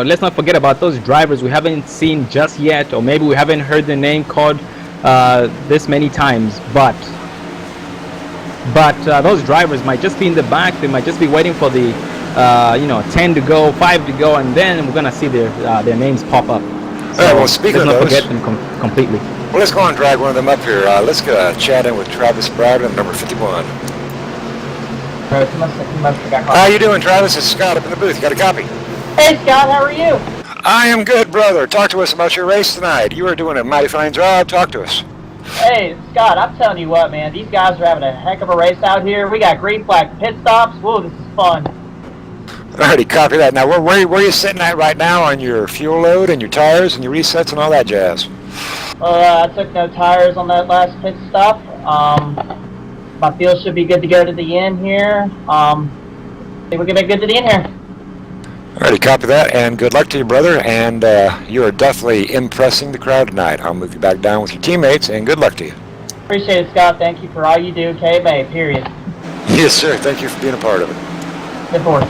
let's not forget about those drivers we haven't seen just yet, or maybe we haven't heard the name called this many times. But those drivers might just be in the back. They might just be waiting for the 10 to go, 5 to go, and then we're gonna see their names pop up. So All right, well, speaking of let's not those, forget them completely. well, let's go and drag one of them up here. Let's chat in with Travis Browden, number 51. How you doing, Travis? It's Scott up in the booth. You got a copy? Hey, Scott, how are you? I am good, brother. Talk to us about your race tonight. You are doing a mighty fine job. Talk to us. Hey, Scott, I'm telling you what, man. These guys are having a heck of a race out here. We got green flag pit stops. Whoa, this is fun. Alrighty, copy that. Now, where are you sitting at right now on your fuel load and your tires and your resets and all that jazz? I took no tires on that last pit stop. My fuel should be good to go to the end here. I think we're going to be good to the end here. Alrighty, copy that, and good luck to you, brother. And you are definitely impressing the crowd tonight. I'll move you back down with your teammates, and good luck to you. Appreciate it, Scott. Thank you for all you do, KMA, period. Yes, sir. Thank you for being a part of it. Good board.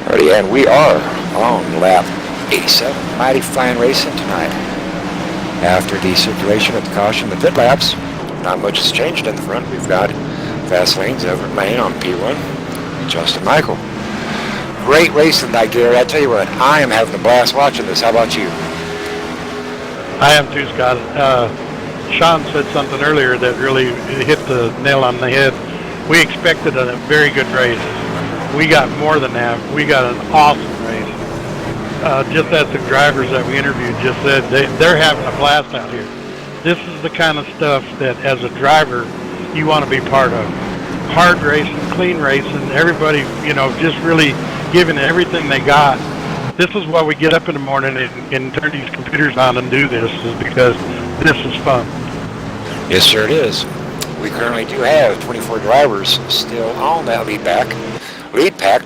Alrighty, and we are on lap 87. Mighty fine racing tonight. After the circulation of the caution, the pit laps, not much has changed in the front. We've got fast lanes, Everett Lane on P1, and Justin Michael. Great racing tonight, Gary. I tell you what, I am having a blast watching this. How about you? I am too, Scott. Sean said something earlier that really hit the nail on the head. We expected a very good race. We got more than that. We got an awesome race. just as the drivers that we interviewed just said, they're having a blast out here. This is the kind of stuff that, as a driver, you want to be part of. Hard racing, clean racing, everybody, just really giving everything they got. This is why we get up in the morning and turn these computers on and do this, is because this is fun. Yes, sir, it is. We currently do have 24 drivers still on that lead pack,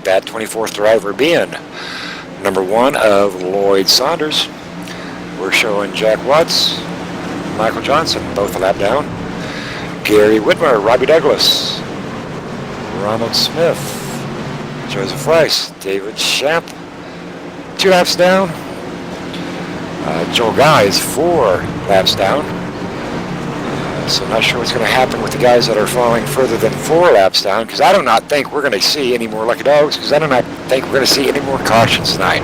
that 24th driver being number 1 of Lloyd Saunders. We're showing Jack Watts, Michael Johnson, both a lap down. Gary Whitmer, Robbie Douglas, Ronald Smith, Joseph Rice, David Shamp, 2 laps down. Joel Guys, 4 laps down. So not sure what's going to happen with the guys that are falling further than 4 laps down, because I do not think we're going to see any more lucky dogs, because I do not think we're going to see any more cautions tonight.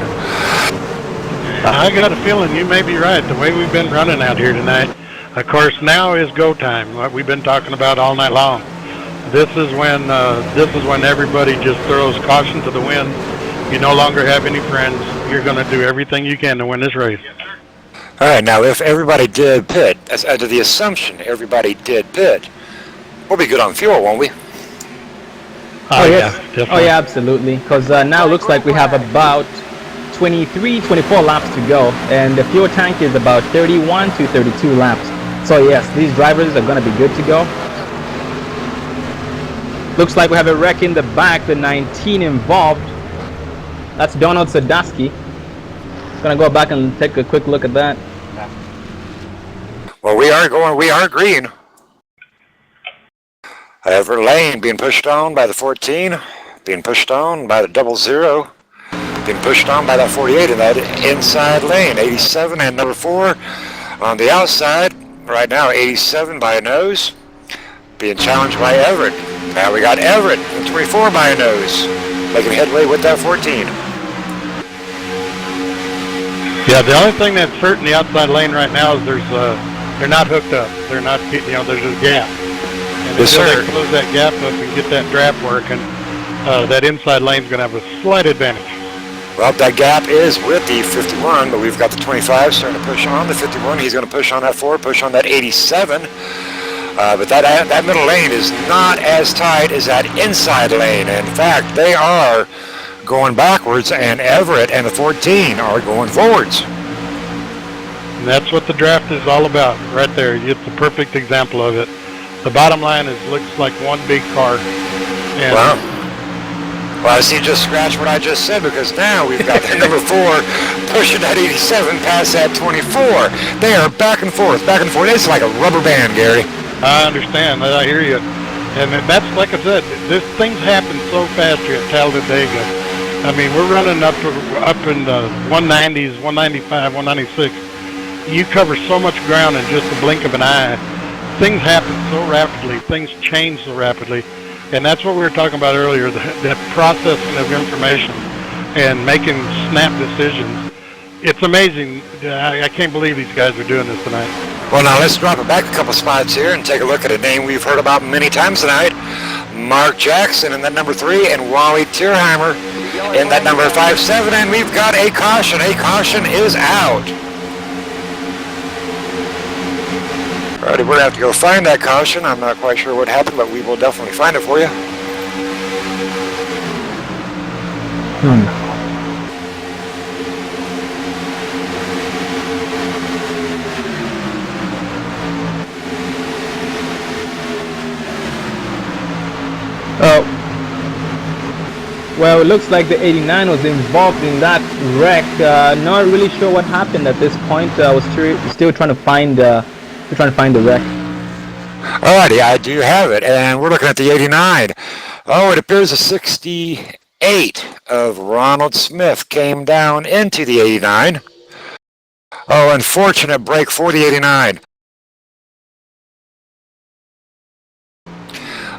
I got a feeling you may be right. The way we've been running out here tonight, of course, now is go time. What we've been talking about all night long. This is when everybody just throws caution to the wind. You no longer have any friends. You're going to do everything you can to win this race. All right, now if everybody did pit, as under the assumption everybody did pit, we'll be good on fuel, won't we? Oh, yes. Definitely. Oh, yeah, absolutely. Because now it looks like we have about 23, 24 laps to go, and the fuel tank is about 31 to 32 laps. So yes, these drivers are going to be good to go. Looks like we have a wreck in the back, the 19 involved. That's Donald Sadowski. Gonna go back and take a quick look at that. Well, we are green. Everett Lane being pushed on by the 14, being pushed on by the 00, being pushed on by that 48 in that inside lane. 87 and number 4 on the outside. Right now, 87 by a nose, being challenged by Everett. Now we got Everett and 24 by a nose, making headway with that 14. Yeah, the only thing that's hurting the outside lane right now is they're not hooked up. They're not, there's a gap. And Yes, until sir. they close that gap up and get that draft working, that inside lane's going to have a slight advantage. Well, that gap is with the 51, but we've got the 25 starting to push on the 51. He's going to push on that 4, push on that 87. But that middle lane is not as tight as that inside lane. In fact, they are going backwards, and Everett and the 14 are going forwards. And that's what the draft is all about, right there. It's a perfect example of it. The bottom line looks like one big car. And Well, I see you just scratch what I just said, because now we've got the number 4 pushing that 87 past that 24. They are back and forth, back and forth. It's like a rubber band, Gary. I understand. I hear you. And that's, like I said, things happen so fast here at Talladega. I mean, we're running up in the 190s, 195, 196. You cover so much ground in just a blink of an eye. Things happen so rapidly. Things change so rapidly. And that's what we were talking about earlier, that processing of information and making snap decisions. It's amazing. I can't believe these guys are doing this tonight. Well, now let's drop it back a couple spots here and take a look at a name we've heard about many times tonight. Mark Jackson in that number 3, and Wally Tierheimer in that number 57, and we've got a caution. A caution is out. Alrighty, we're going to have to go find that caution. I'm not quite sure what happened, but we will definitely find it for you. Well, it looks like the 89 was involved in that wreck. Not really sure what happened at this point. I was still trying to find the wreck. Alrighty, I do have it, and we're looking at the 89. Oh, it appears a 68 of Ronald Smith came down into the 89. Oh, unfortunate break for the 89.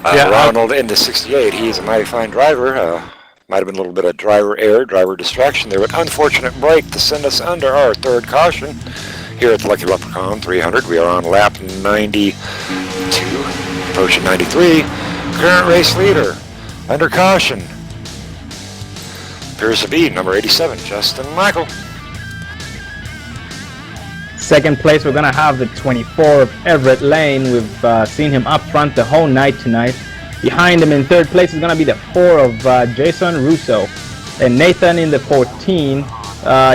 Ronald in the 68. He's a mighty fine driver. Might have been a little bit of driver error, driver distraction there, but unfortunate break to send us under our 3rd caution here at the Lucky Leprechaun 300. We are on lap 92, approaching 93. Current race leader under caution. appears to be number 87, Justin Michael. Second place, we're gonna have the 24 of Everett Lane. We've seen him up front the whole night tonight. Behind him in third place is gonna be the 4 of Jason Russo. And Nathan in the 14,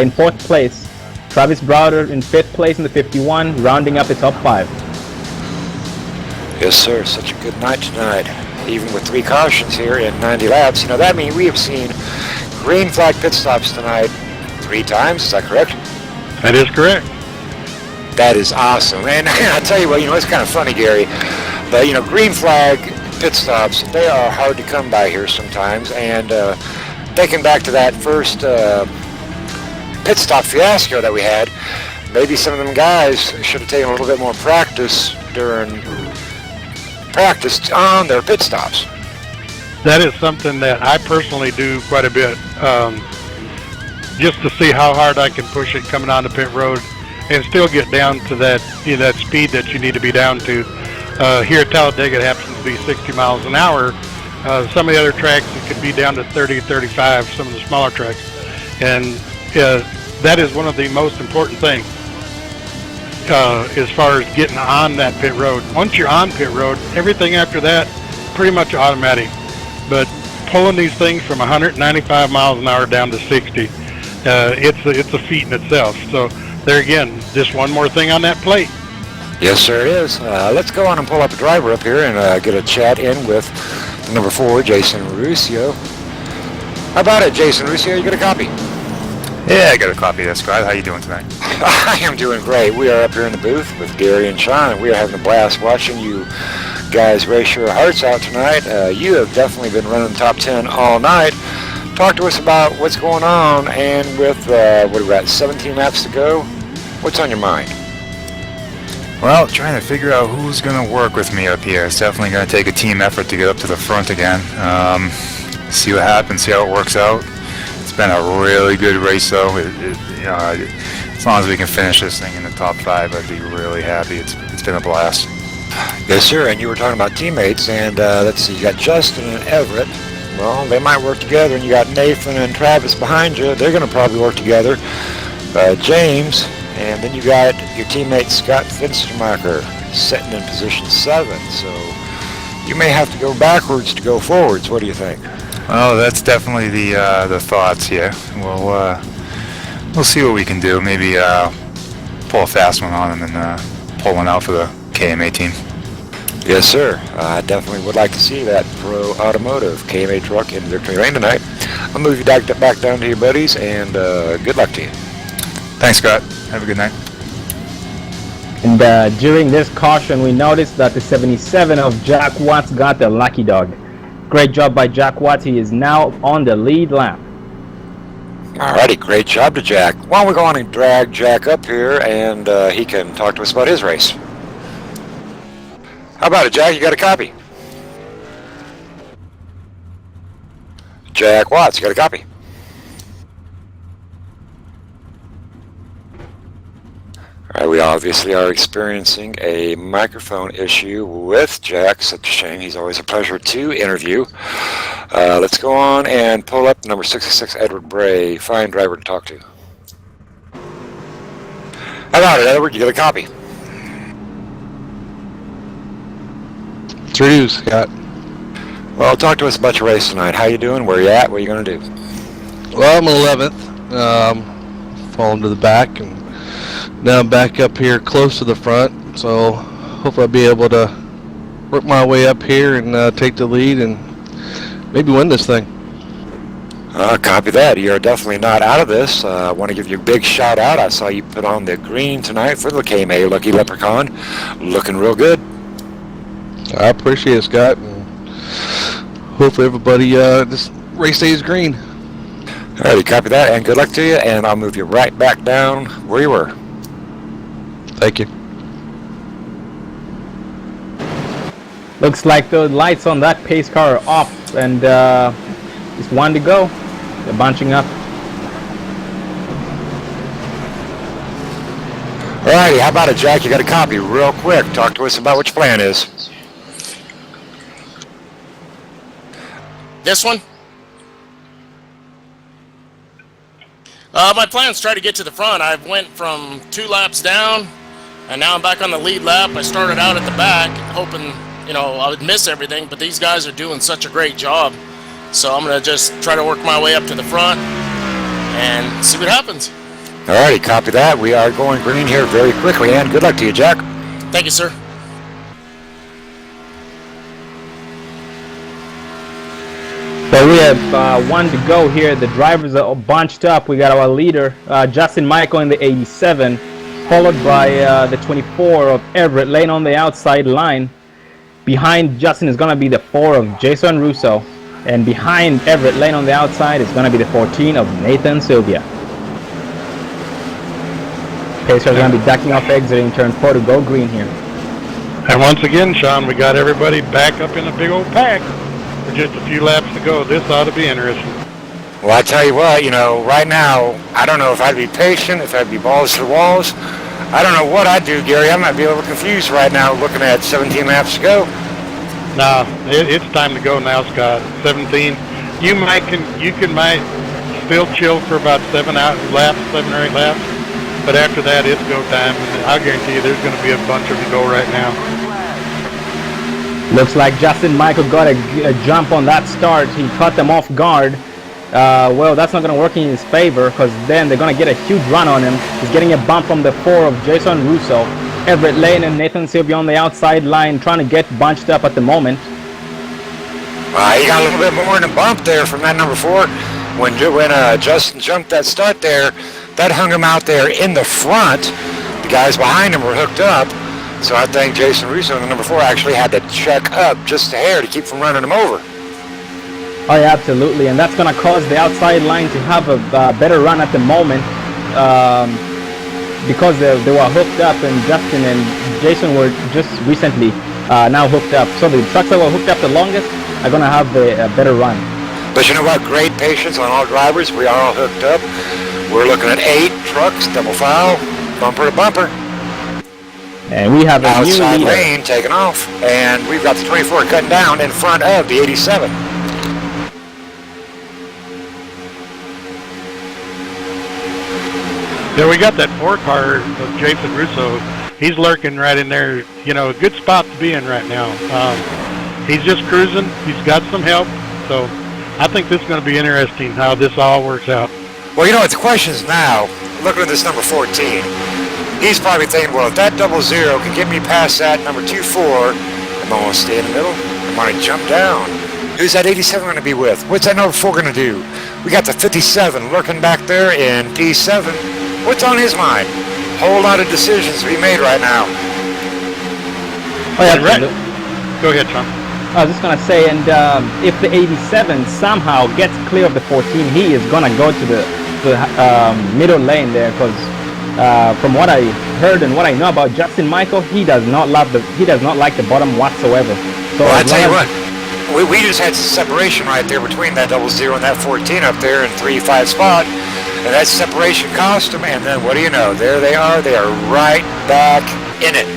in fourth place. Travis Browder in fifth place in the 51, rounding up the top 5. Yes, sir. Such a good night tonight. Even with 3 cautions here in 90 laps. You know, that means we have seen green flag pit stops tonight 3 times. Is that correct? That is correct. That is awesome. And I'll tell you what, you know, it's kind of funny, Gary. But, you know, green flag pit stops, they are hard to come by here sometimes. And thinking back to that first pit stop fiasco that we had, maybe some of them guys should have taken a little bit more practice on their pit stops. That is something that I personally do quite a bit, just to see how hard I can push it coming on the pit road and still get down to that, you know, that speed that you need to be down to. Here at Talladega, it happens to be 60 miles an hour. Some of the other tracks, it could be down to 30, 35, some of the smaller tracks. And that is one of the most important things as far as getting on that pit road. Once you're on pit road, everything after that, pretty much automatic. But pulling these things from 195 miles an hour down to 60, it's a feat in itself. So there again, just one more thing on that plate. Yes, sir, it is. Let's go on and pull up a driver up here and get a chat in with number 4, Jason Ruscio. How about it, Jason Ruscio? You got a copy? Yeah, I got a copy of that, Scott. How you doing tonight? I am doing great. We are up here in the booth with Gary and Sean, and we are having a blast watching you guys race your hearts out tonight. You have definitely been running top 10 all night. Talk to us about what's going on, and with, what do we got, 17 laps to go? What's on your mind? Well, trying to figure out who's going to work with me up here. It's definitely going to take a team effort to get up to the front again. See what happens, see how it works out. It's been a really good race, though. As long as we can finish this thing in the top 5, I'd be really happy. It's been a blast. Yes, sir. And you were talking about teammates, and let's see, you got Justin and Everett. Well, they might work together, and you got Nathan and Travis behind you. They're going to probably work together. James, and then you got your teammate Scott Finstermacher sitting in position 7. So you may have to go backwards to go forwards. What do you think? Well, that's definitely the thoughts here. We'll see what we can do. Maybe pull a fast one on them and pull one out for the KMA team. Yes, sir. I definitely would like to see that Pro Automotive KMA truck in victory lane tonight. I'll move you back down to your buddies, and good luck to you. Thanks, Scott. Have a good night. And during this caution, we noticed that the 77 of Jack Watts got the lucky dog. Great job by Jack Watts. He is now on the lead lap. Alrighty, great job to Jack. Why don't we go on and drag Jack up here, and he can talk to us about his race. How about it, Jack? You got a copy? Jack Watts, you got a copy? Alright, we obviously are experiencing a microphone issue with Jack. Such a shame. He's always a pleasure to interview. Let's go on and pull up number 66, Edward Bray. Fine driver to talk to. How about it, Edward? You got a copy? Through you, Scott. Well, talk to us about your race tonight. How you doing? Where you at? What are you going to do? Well, I'm 11th. Falling to the back, and now I'm back up here close to the front. So hopefully I'll be able to work my way up here and take the lead and maybe win this thing. Copy that. You're definitely not out of this. I want to give you a big shout out. I saw you put on the green tonight for the KMA Lucky Leprechaun. Looking real good. I appreciate it, Scott. And hopefully everybody, this race stays green. Alrighty, copy that, and good luck to you, and I'll move you right back down where you were. Thank you. Looks like the lights on that pace car are off, and just one to go. They're bunching up. Alrighty, how about it, Jack? You got a copy real quick. Talk to us about what your plan is. This one? My plan's try to get to the front. I went from 2 laps down, and now I'm back on the lead lap. I started out at the back, hoping, I would miss everything, but these guys are doing such a great job. So I'm going to just try to work my way up to the front and see what happens. Alrighty, copy that. We are going green here very quickly, and good luck to you, Jack. Thank you, sir. So we have one to go here. The drivers are all bunched up. We got our leader, Justin Michael in the 87, followed by the 24 of Everett Lane on the outside line. Behind Justin is going to be the 4 of Jason Russo. And behind Everett Lane on the outside is going to be the 14 of Nathan Sylvia. Pacers are going to be ducking off exiting turn 4 to go green here. And once again, Sean, we got everybody back up in a big old pack. With just a few laps to go. This ought to be interesting. Well, I tell you what, right now, I don't know if I'd be patient, if I'd be balls to the walls. I don't know what I'd do, Gary. I might be a little confused right now looking at 17 laps to go. Nah, it's time to go now, Scott. 17. You might still chill for about 7 or 8 laps, but after that, it's go time. And I guarantee you there's going to be a bunch of them go right now. Looks like Justin Michael got a jump on that start. He caught them off guard. Well, that's not going to work in his favor because then they're going to get a huge run on him. He's getting a bump from the 4 of Jason Russo. Everett Lane and Nathan Sylvia on the outside line trying to get bunched up at the moment. He got a little bit more than a bump there from that number 4. When Justin jumped that start there, that hung him out there in the front. The guys behind him were hooked up. So I think Jason Russo, the number 4, actually had to check up just a hair to keep from running him over. Oh yeah, absolutely, and that's going to cause the outside line to have a better run at the moment because they were hooked up, and Justin and Jason were just recently now hooked up. So the trucks that were hooked up the longest are going to have a better run. But you know what? Great patience on all drivers. We are all hooked up. We're looking at 8 trucks, double file, bumper to bumper. And we have a outside new lane taking off, and we've got the 24 cutting down in front of the 87. Yeah, we got that 4 car of Jason Russo. He's lurking right in there. A good spot to be in right now. He's just cruising. He's got some help. So I think this is going to be interesting how this all works out. Well, the question is now, looking at this number 14, he's probably thinking, well, if that 00 can get me past that number 24, am I going to stay in the middle? Am I going to jump down? Who's that 87 going to be with? What's that number 4 going to do? We got the 57 lurking back there in P7. What's on his mind? Whole lot of decisions to be made right now. Oh yeah, right. Go ahead, Tom. I was just going to say, and if the 87 somehow gets clear of the 14, he is going to go to the middle lane there because from what I heard and what I know about Justin Michael, he does not like the bottom whatsoever. So well, I tell you what, we just had some separation right there between that 00 and that 14 up there in 3-5 spot, and that separation cost them. And then what do you know? There they are right back in it.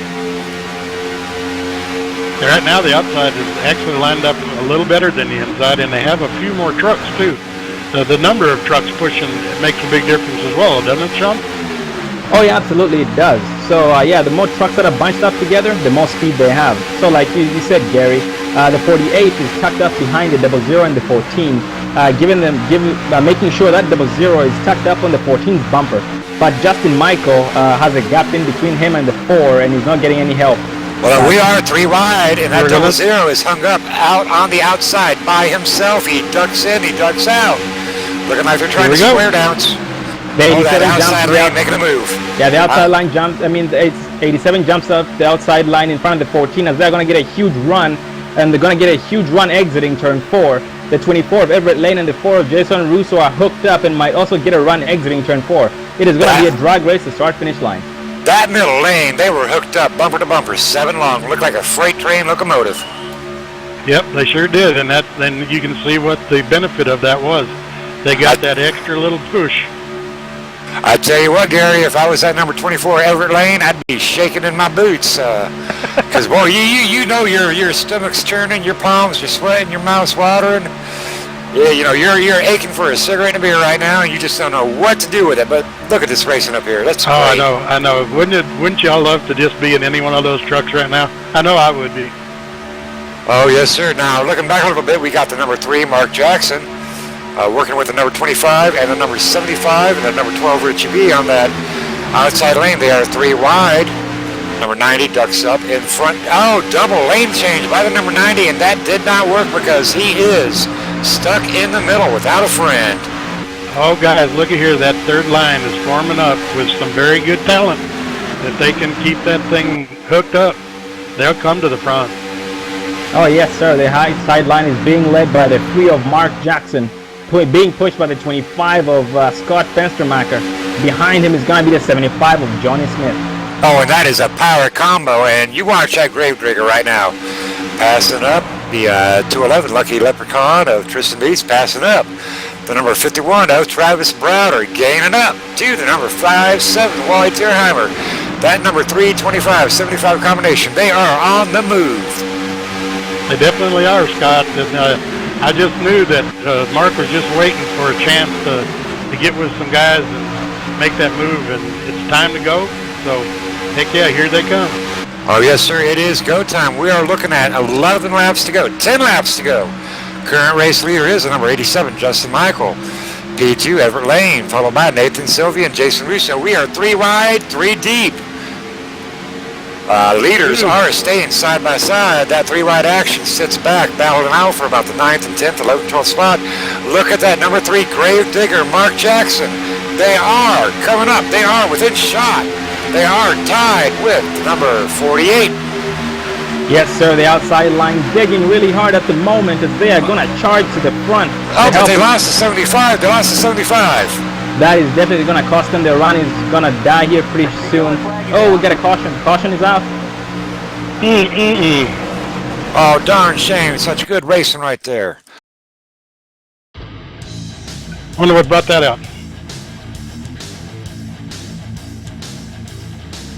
And right now the outside is actually lined up a little better than the inside, and they have a few more trucks too. The number of trucks pushing makes a big difference as well, doesn't it, Sean? Oh yeah, absolutely it does. So yeah, the more trucks that are bunched up together, the more speed they have. So like you said, Gary, the 48 is tucked up behind the 00 and the 14, making sure that 00 is tucked up on the 14's bumper. But Justin Michael has a gap in between him and the 4, and he's not getting any help. Well, we are 3 wide, and that 00 is hung up out on the outside by himself. He ducks in, he ducks out. Looking like they're trying to square downs. The 87 that outside jumps lane making a move. Yeah, the outside line jumps. I mean, 87 jumps up the outside line in front of the 14 as they're going to get a huge run, and they're going to get a huge run exiting turn 4. The 24 of Everett Lane and the 4 of Jason Russo are hooked up and might also get a run exiting turn 4. It is going to be a drag race to start-finish line. That middle lane, they were hooked up bumper to bumper, 7 long. Looked like a freight train locomotive. Yep, they sure did, and then you can see what the benefit of that was. They got that extra little push. I tell you what, Gary, if I was that number 24 Everett Lane, I'd be shaking in my boots. Because, boy, you know your stomach's churning, your palms, you're sweating, your mouth's watering. Yeah, you know, you're aching for a cigarette and a beer right now, and you just don't know what to do with it. But look at this racing up here. That's great. Oh, I know. Wouldn't y'all love to just be in any one of those trucks right now? I know I would be. Oh, yes, sir. Now, looking back a little bit, we got the number 3, Mark Jackson, working with the number 25 and the number 75 and the number 12, Richie B, on that outside lane. They are 3 wide. Number 90 ducks up in front. Oh, double lane change by the number 90, and that did not work because he is stuck in the middle without a friend. Oh, guys, look at here. That third line is forming up with some very good talent. If they can keep that thing hooked up, they'll come to the front. Oh, yes, sir. The high sideline is being led by the 3 of Mark Jackson, being pushed by the 25 of Scott Fenstermacher. Behind him is going to be the 75 of Johnny Smith. Oh, and that is a power combo, and you watch that Gravedigger right now. Passing up, the 211 Lucky Leprechaun of Tristan Beast passing up. The number 51 of Travis Browder gaining up to the number 57 Wally Tierheimer. That number 325 75 combination, they are on the move. They definitely are, Scott. And, I just knew that Mark was just waiting for a chance to get with some guys and make that move, and it's time to go. So, heck yeah, here they come. Oh, yes, sir, it is go time. We are looking at 11 laps to go, 10 laps to go. Current race leader is the number 87, Justin Michael. P2, Everett Lane, followed by Nathan Sylvia and Jason Russo. We are 3 wide, 3 deep. Leaders are staying side by side. That 3 wide action sits back, battling out for about the 9th and 10th, 11th, 12th spot. Look at that number 3 Gravedigger, Mark Jackson. They are coming up. They are within shot. They are tied with number 48. Yes, sir. The outside line digging really hard at the moment as they are going to charge to the front. Oh, but they lost to 75. They lost to 75. That is definitely going to cost them. Their run is going to die here pretty soon. Oh, we got a caution. Caution is out. Oh, darn shame. Such good racing right there. Wonder what brought that out.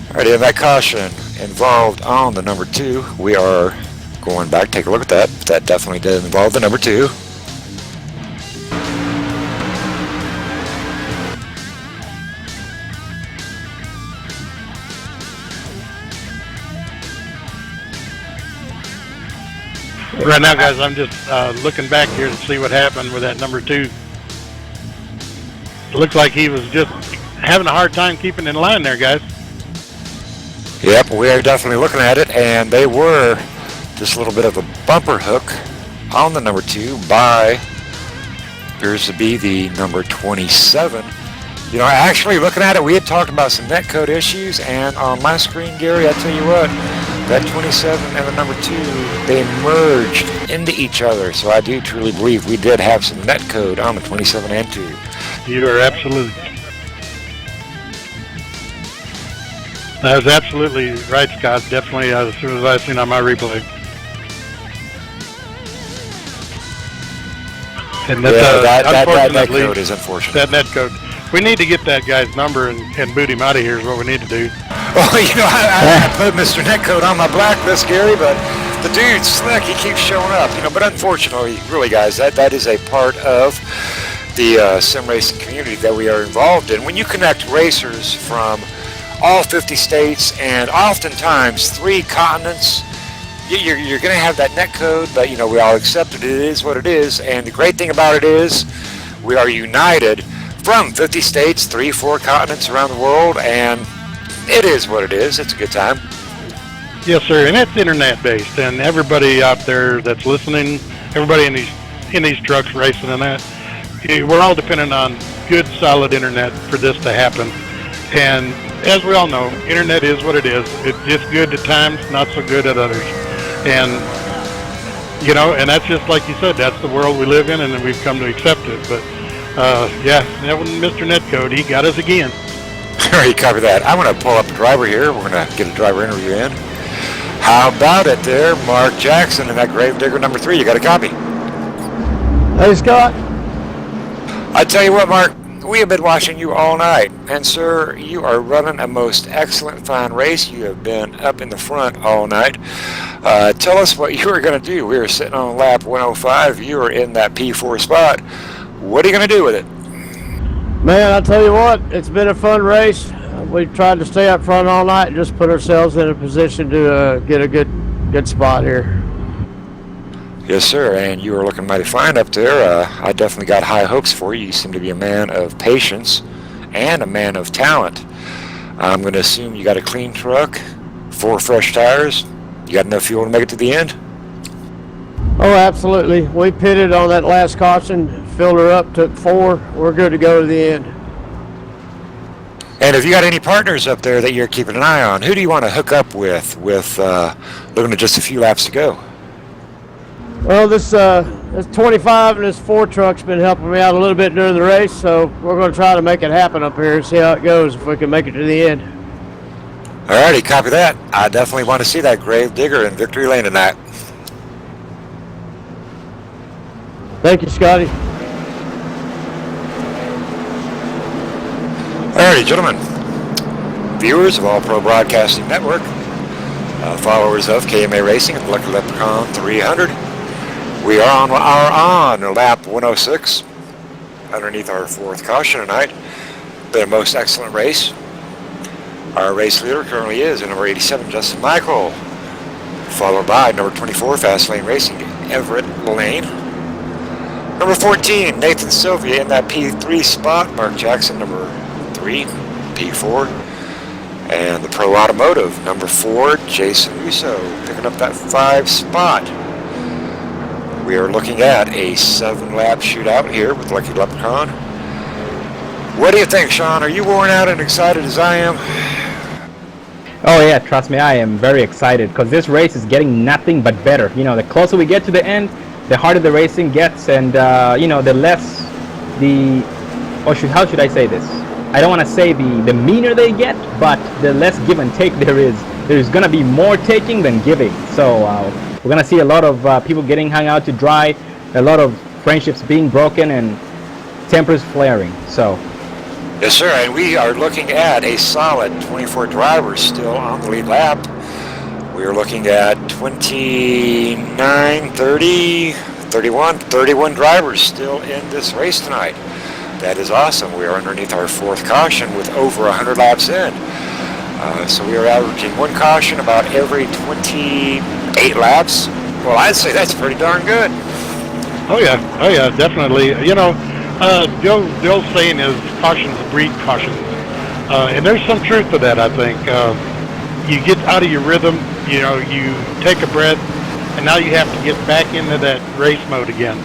Alrighty, and that caution involved on the number 2. We are going back. Take a look at that. That definitely did involve the number 2. Right now, guys, I'm just looking back here to see what happened with that number 2. It looks like he was just having a hard time keeping in line there, guys. Yep, we are definitely looking at it, and they were just a little bit of a bumper hook on the number 2 by, appears to be the number 27. You know, actually looking at it, we had talked about some netcode issues, and on my screen, Gary, I tell you what, that 27 and the number 2, they merged into each other. So I do truly believe we did have some netcode on the 27 and 2. You are absolutely. That was absolutely right, Scott. Definitely, as soon as I seen on my replay. And that code is unfortunate. That net code. We need to get that guy's number and boot him out of here is what we need to do. Well, you know, I put Mr. Netcode on my blacklist, Gary, but the dude's slick. He keeps showing up, you know. But unfortunately, really, guys, that is a part of the sim racing community that we are involved in. When you connect racers from all 50 states and oftentimes 3 continents, you're going to have that netcode, but, you know, we all accept it. It is what it is. And the great thing about it is we are united from 50 states, 3-4 continents around the world, and it is what it is. It's a good time. Yes, sir, and it's internet-based, and everybody out there that's listening, everybody in these trucks racing and that, we're all dependent on good, solid internet for this to happen. And as we all know, internet is what it is. It's just good at times, not so good at others. And, you know, and that's just like you said, that's the world we live in, and we've come to accept it. But, yeah, that was Mr. Netcode. He got us again. You cover that. I'm going to pull up a driver here. We're going to get a driver interview in. How about it there, Mark Jackson and that Gravedigger number 3? You got a copy? Hey, Scott. I tell you what, Mark, we have been watching you all night, and sir, you are running a most excellent fine race. You have been up in the front all night. Tell us what you are going to do. We are sitting on lap 105. You are in that P4 spot. What are you going to do with it? Man, I tell you what, it's been a fun race. We've tried to stay up front all night and just put ourselves in a position to get a good spot here. Yes, sir, and you are looking mighty fine up there. I definitely got high hopes for you. You seem to be a man of patience and a man of talent. I'm going to assume you got a clean truck, 4 fresh tires. You got enough fuel to make it to the end? Oh, absolutely. We pitted on that last caution, filled her up, took 4. We're good to go to the end. And have you got any partners up there that you're keeping an eye on? Who do you want to hook up with looking at just a few laps to go? Well, this 25 and this 4 truck's been helping me out a little bit during the race, so we're going to try to make it happen up here and see how it goes, if we can make it to the end. Alrighty, copy that. I definitely want to see that grave digger in victory lane tonight. Thank you, Scotty. Alrighty, gentlemen, viewers of All Pro Broadcasting Network, followers of KMA Racing and Lucky Leprechaun 300, we are on lap 106, underneath our 4th caution tonight. Been a most excellent race. Our race leader currently is number 87, Justin Michael, followed by number 24, Fast Lane Racing, Everett Lane. Number 14, Nathan Sylvia in that P3 spot. Mark Jackson, number 3, P4. And the Pro Automotive, number 4, Jason Russo, picking up that 5 spot. We are looking at a 7-lap shootout here with Lucky Leprechaun. What do you think, Sean? Are you worn out and excited as I am? Oh yeah, trust me, I am very excited because this race is getting nothing but better. You know, the closer we get to the end, the harder the racing gets, and the less how should I say this? I don't want to say the meaner they get, but the less give and take there is. There's going to be more taking than giving. So we're going to see a lot of people getting hung out to dry, a lot of friendships being broken, and tempers flaring. So. Yes, sir, and we are looking at a solid 24 drivers still on the lead lap. We are looking at 29, 30, 31 drivers still in this race tonight. That is awesome. We are underneath our 4th caution with over 100 laps in. So we are averaging 1 caution about every 28 laps. Well, I'd say that's pretty darn good. Oh yeah, definitely. You know, the old saying is cautions breed cautions. And there's some truth to that, I think. You get out of your rhythm, you know, you take a breath, and now you have to get back into that race mode again.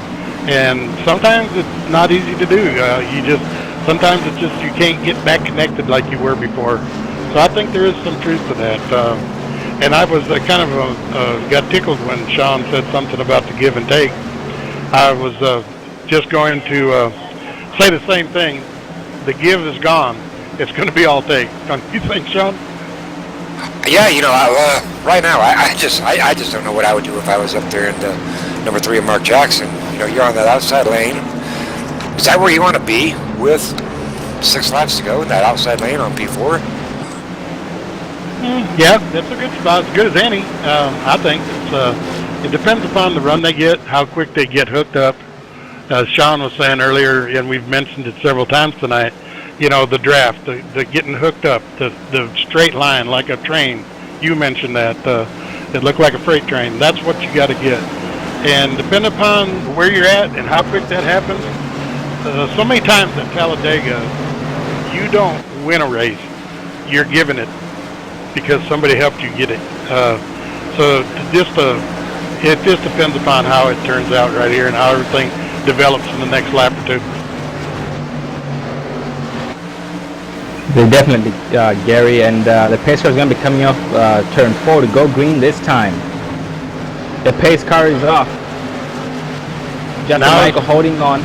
And sometimes it's not easy to do. Sometimes it's just you can't get back connected like you were before. So I think there is some truth to that. And I was got tickled when Sean said something about the give and take. I was just going to say the same thing. The give is gone. It's going to be all take. Don't you think, Sean? Yeah, you know, right now, I just don't know what I would do if I was up there in the number 3 of Mark Jackson. You know, you're on that outside lane. Is that where you want to be with 6 laps to go in that outside lane on P4? Yeah, that's a good spot. As good as any, I think. It depends upon the run they get, how quick they get hooked up. As Sean was saying earlier, and we've mentioned it several times tonight, you know, the draft, the getting hooked up, the straight line like a train. You mentioned that. It looked like a freight train. That's what you got to get. And depending upon where you're at and how quick that happens, so many times at Talladega, you don't win a race. You're giving it because somebody helped you get it. It just depends upon how it turns out right here and how everything develops in the next lap or two. They definitely, Gary, and the pace car is going to be coming off turn 4 to go green this time. The pace car is off. Justin Michael holding on.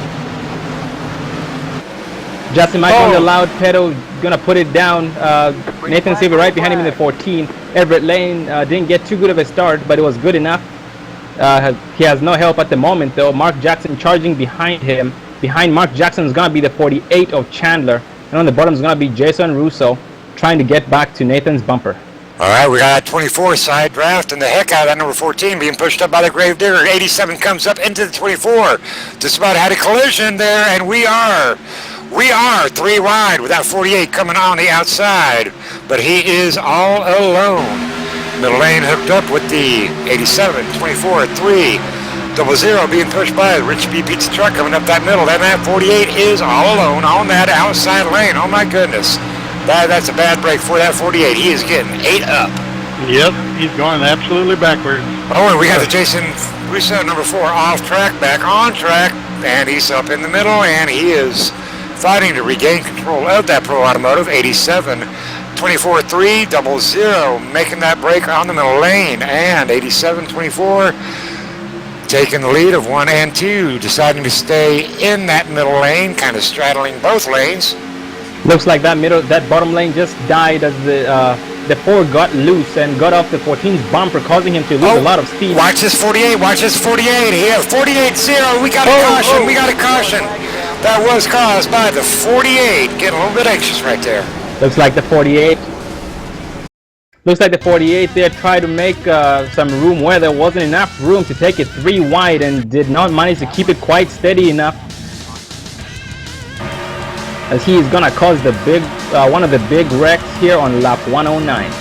Justin Michael on the loud pedal, going to put it down. Nathan Silver right behind him in the 14. Everett Lane didn't get too good of a start, but it was good enough. He has no help at the moment, though. Mark Jackson charging behind him. Behind Mark Jackson is going to be the 48 of Chandler. And on the bottom is going to be Jason Russo trying to get back to Nathan's bumper. All right, we got 24 side draft and the heck out of that number 14 being pushed up by the Gravedigger. 87 comes up into the 24. Just about had a collision there, and we are 3 wide with that 48 coming on the outside. But he is all alone. Middle lane hooked up with the 87, 24, 3. 00 being pushed by the Rich B Pizza truck coming up that middle. Then that 48 is all alone on that outside lane. Oh my goodness. That's a bad break for that 48. He is getting 8 up. Yep, he's going absolutely backwards. Oh, and we got the Jason Russo, number 4, off track, back on track, and he's up in the middle, and he is fighting to regain control of that Pro Automotive. 87, 24, 3, 00, making that break on the middle lane, and 87, 24, taking the lead of 1 and 2, deciding to stay in that middle lane, kind of straddling both lanes. Looks like that bottom lane just died as the 4 got loose and got off the 14's bumper, causing him to lose a lot of speed. Watch this 48, watch this 48 here, 48-0, we got a caution, we got a caution. That was caused by the 48, getting a little bit anxious right there. Looks like the 48 there tried to make some room where there wasn't enough room to take it 3 wide and did not manage to keep it quite steady enough, as he is gonna cause the big one of the big wrecks here on lap 109.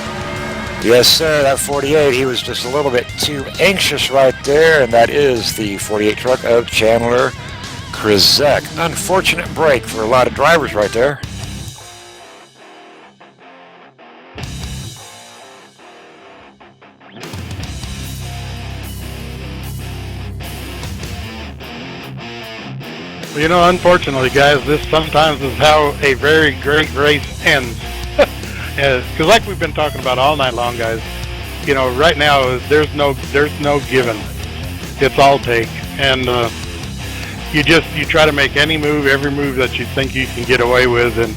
Yes, sir, that 48, he was just a little bit too anxious right there, and that is the 48 truck of Chandler Krizek. Unfortunate break for a lot of drivers right there. Well, you know, unfortunately, guys, this sometimes is how a very great race ends. Because like we've been talking about all night long, guys, you know, right now there's no given. It's all take, and you try to make every move that you think you can get away with, and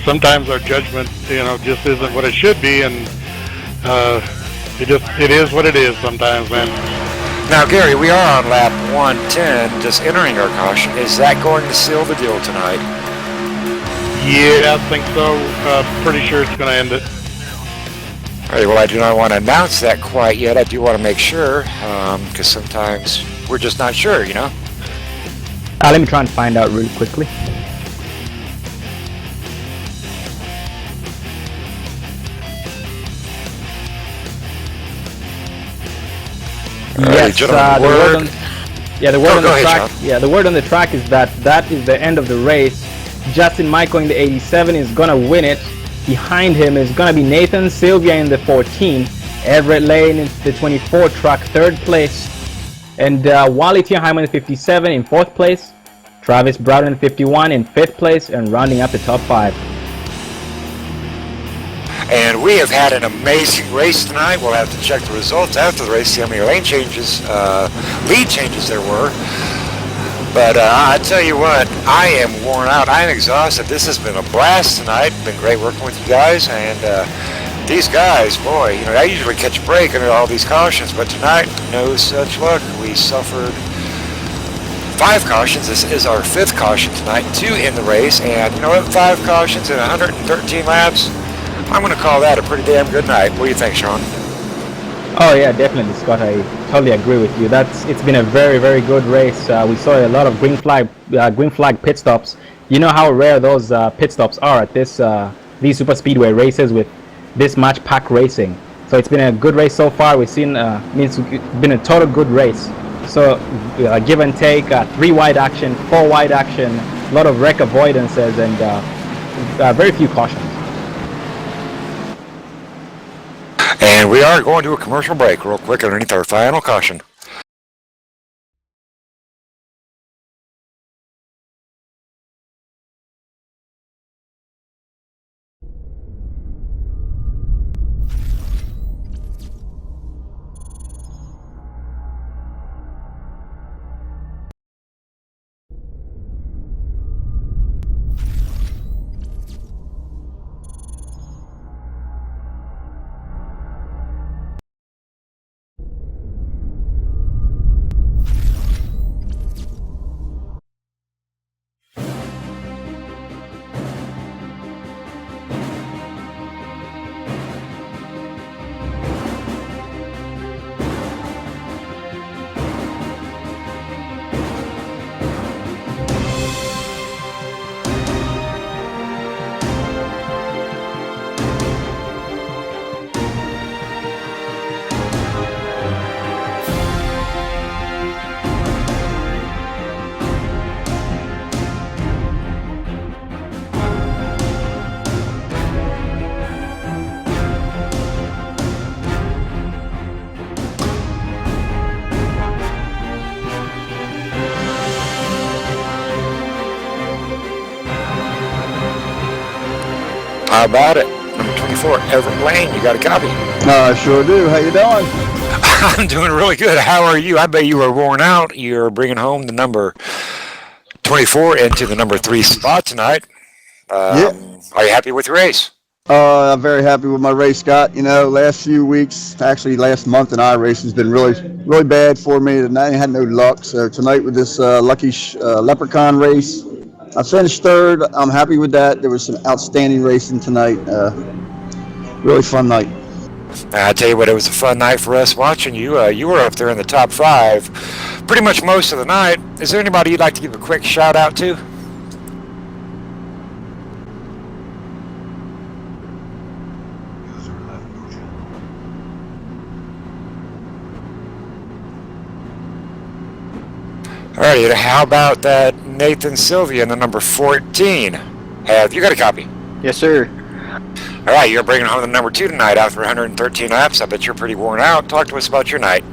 sometimes our judgment, you know, just isn't what it should be, and it is what it is sometimes, man. Now, Gary, we are on lap 110, just entering our caution. Is that going to seal the deal tonight? Yeah, I think so. Pretty sure it's going to end it. All right, well, I do not want to announce that quite yet. I do want to make sure, because sometimes we're just not sure, you know? Let me try and find out really quickly. Yes, the word on the track. John. Yeah, the word on the track is that is the end of the race. Justin Michael in the 87 is gonna win it. Behind him is gonna be Nathan Sylvia in the 14. Everett Lane in the 24 truck, 3rd place, and Wally Tierheimer in the 57 in 4th place. Travis Brown in the 51 in 5th place, and rounding up the top 5. And we have had an amazing race tonight. We'll have to check the results after the race, see how many lead changes there were. But I tell you what, I am worn out. I am exhausted. This has been a blast tonight. Been great working with you guys. And these guys, boy, you know, I usually catch a break under all these cautions, but tonight, no such luck. We suffered 5 cautions. This is our 5th caution tonight, 2 in the race. And you know what, 5 cautions in 113 laps, I'm going to call that a pretty damn good night. What do you think, Sean? Oh yeah, definitely, Scott. I totally agree with you. It's been a very, very good race. We saw a lot of green flag pit stops. You know how rare those pit stops are at these super speedway races with this much pack racing. So it's been a good race so far. We've seen it's been a total good race. So give and take, 3 wide action, 4 wide action, a lot of wreck avoidances, and very few cautions. And we are going to a commercial break real quick underneath our final caution. How about it? Number 24, Everett Lane. You got a copy? I sure do. How you doing? I'm doing really good. How are you? I bet you are worn out. You're bringing home the number 24 into the number 3 spot tonight. Yeah. Are you happy with your race? I'm very happy with my race, Scott. You know, last few weeks, actually last month in iRace has been really bad for me, and I had no luck. So tonight with this lucky Leprechaun race, I finished third. I'm happy with that. There was some outstanding racing tonight. Really fun night. I tell you what, it was a fun night for us watching you. You were up there in the top 5 pretty much most of the night. Is there anybody you'd like to give a quick shout out to? Alrighty, how about that Nathan Sylvia in the number 14? Have you got a copy? Yes, sir. Alright, you're bringing home the number 2 tonight after 113 laps. I bet you're pretty worn out. Talk to us about your night.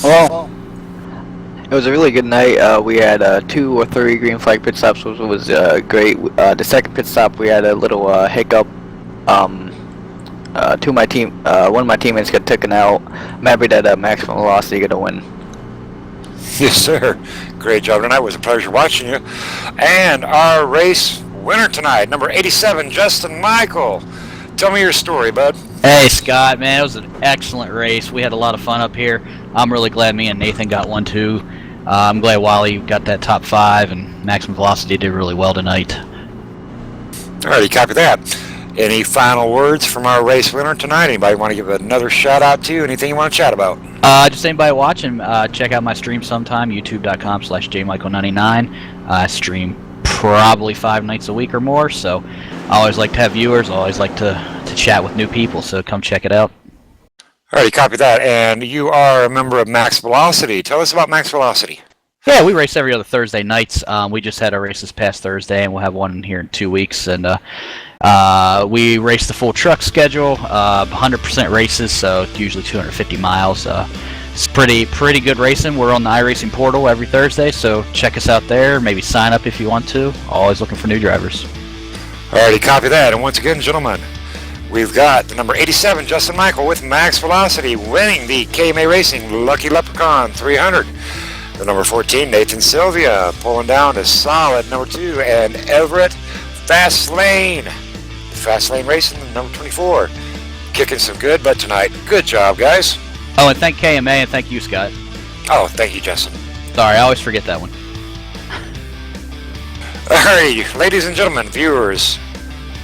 Well, it was a really good night. We had 2 or 3 green flag pit stops, which was great. The second pit stop, we had a little hiccup. One of my teammates got taken out. I'm happy that Maximum Velocity got a win. Yes, sir. Great job tonight. It was a pleasure watching you. And our race winner tonight, number 87, Justin Michael. Tell me your story, bud. Hey, Scott, man, it was an excellent race. We had a lot of fun up here. I'm really glad me and Nathan got one, too. I'm glad Wally got that top 5, and Maximum Velocity did really well tonight. Alrighty, copy that. Any final words from our race winner tonight? Anybody want to give another shout out to? Anything you want to chat about? Just anybody watching, check out my stream sometime, youtube.com/jmichael99. I stream probably 5 nights a week or more, so I always like to have viewers. I always like to chat with new people, so come check it out. Alrighty, copy that. And you are a member of Max Velocity. Tell us about Max Velocity. Yeah, we race every other Thursday nights. We just had a race this past Thursday, and we'll have one here in 2 weeks. And we race the full truck schedule, 100% races, so usually 250 miles. It's pretty good racing. We're on the iRacing portal every Thursday, so check us out there. Maybe sign up if you want to. Always looking for new drivers. Alrighty, copy that. And once again, gentlemen, we've got the number 87, Justin Michael, with Max Velocity, winning the KMA Racing Lucky Leprechaun 300. The number 14, Nathan Sylvia, pulling down to solid number 2, and Everett Fast Lane Racing, the number 24, kicking some good butt tonight. Good job, guys. Oh, and thank KMA, and thank you, Scott. Oh, thank you, Justin. Sorry, I always forget that one. Alright, ladies and gentlemen, viewers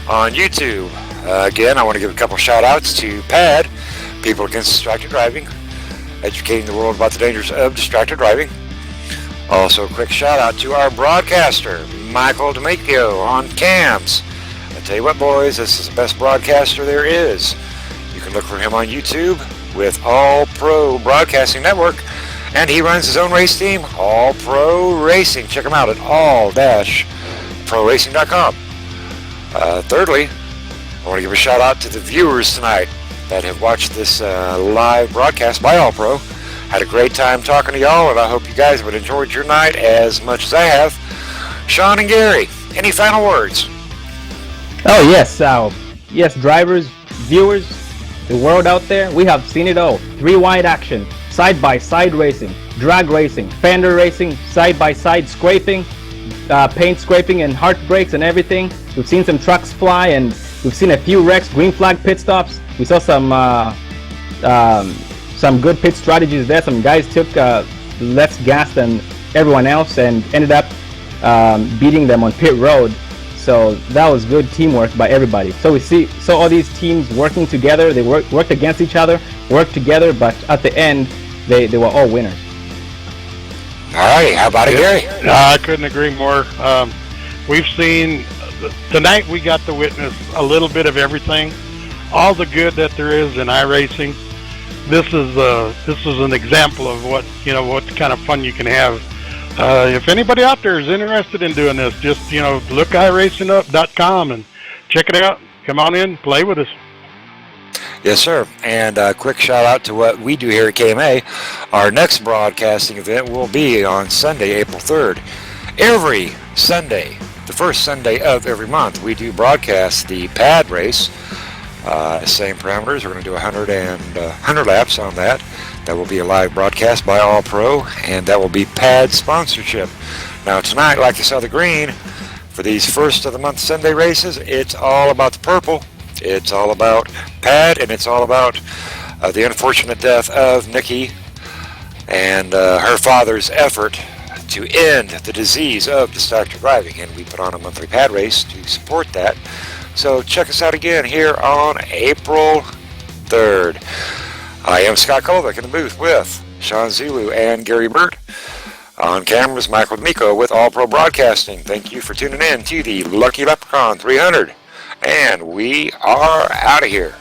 on YouTube, again, I want to give a couple shout-outs to PAD, People Against Distracted Driving, educating the world about the dangers of distracted driving. Also, a quick shout-out to our broadcaster, Michael D'Amico, on cams. I tell you what, boys, this is the best broadcaster there is. You can look for him on YouTube with All Pro Broadcasting Network, and he runs his own race team, All Pro Racing. Check him out at all-proracing.com. Thirdly, I want to give a shout out to the viewers tonight that have watched this live broadcast by All Pro. Had a great time talking to y'all, and I hope you guys would enjoyed your night as much as I have. Sean and Gary, any final words? Oh yes, yes, drivers, viewers, the world out there, we have seen it all. 3-wide action, side-by-side racing, drag racing, fender racing, side-by-side scraping, paint scraping and heart brakes and everything. We've seen some trucks fly, and we've seen a few wrecks, green flag pit stops. We saw some good pit strategies there. Some guys took less gas than everyone else and ended up beating them on pit road. So that was good teamwork by everybody. So we saw all these teams working together. They worked against each other, worked together, but at the end, they were all winners. All right, how about it, Gary? I couldn't agree more. We've seen tonight. We got to witness a little bit of everything, all the good that there is in iRacing. This is an example of what kind of fun you can have. If anybody out there is interested in doing this, just look iRacingUp.com and check it out. Come on in, play with us. Yes, sir. And a quick shout out to what we do here at KMA. Our next broadcasting event will be on Sunday, April 3rd. Every Sunday, the first Sunday of every month, we do broadcast the pad race. Same parameters. We're going to do 100 laps on that. That will be a live broadcast by All Pro, and that will be pad sponsorship. Now tonight, like you saw the green, for these first of the month Sunday races, it's all about the purple. It's all about pad, and it's all about the unfortunate death of Nikki and her father's effort to end the disease of distracted driving. And we put on a monthly pad race to support that. So check us out again here on April 3rd. I am Scott Kovac in the booth with Sean Zulu and Gary Burt. On cameras, Michael D'Amico with All Pro Broadcasting. Thank you for tuning in to the Lucky Leprechaun 300. And we are out of here.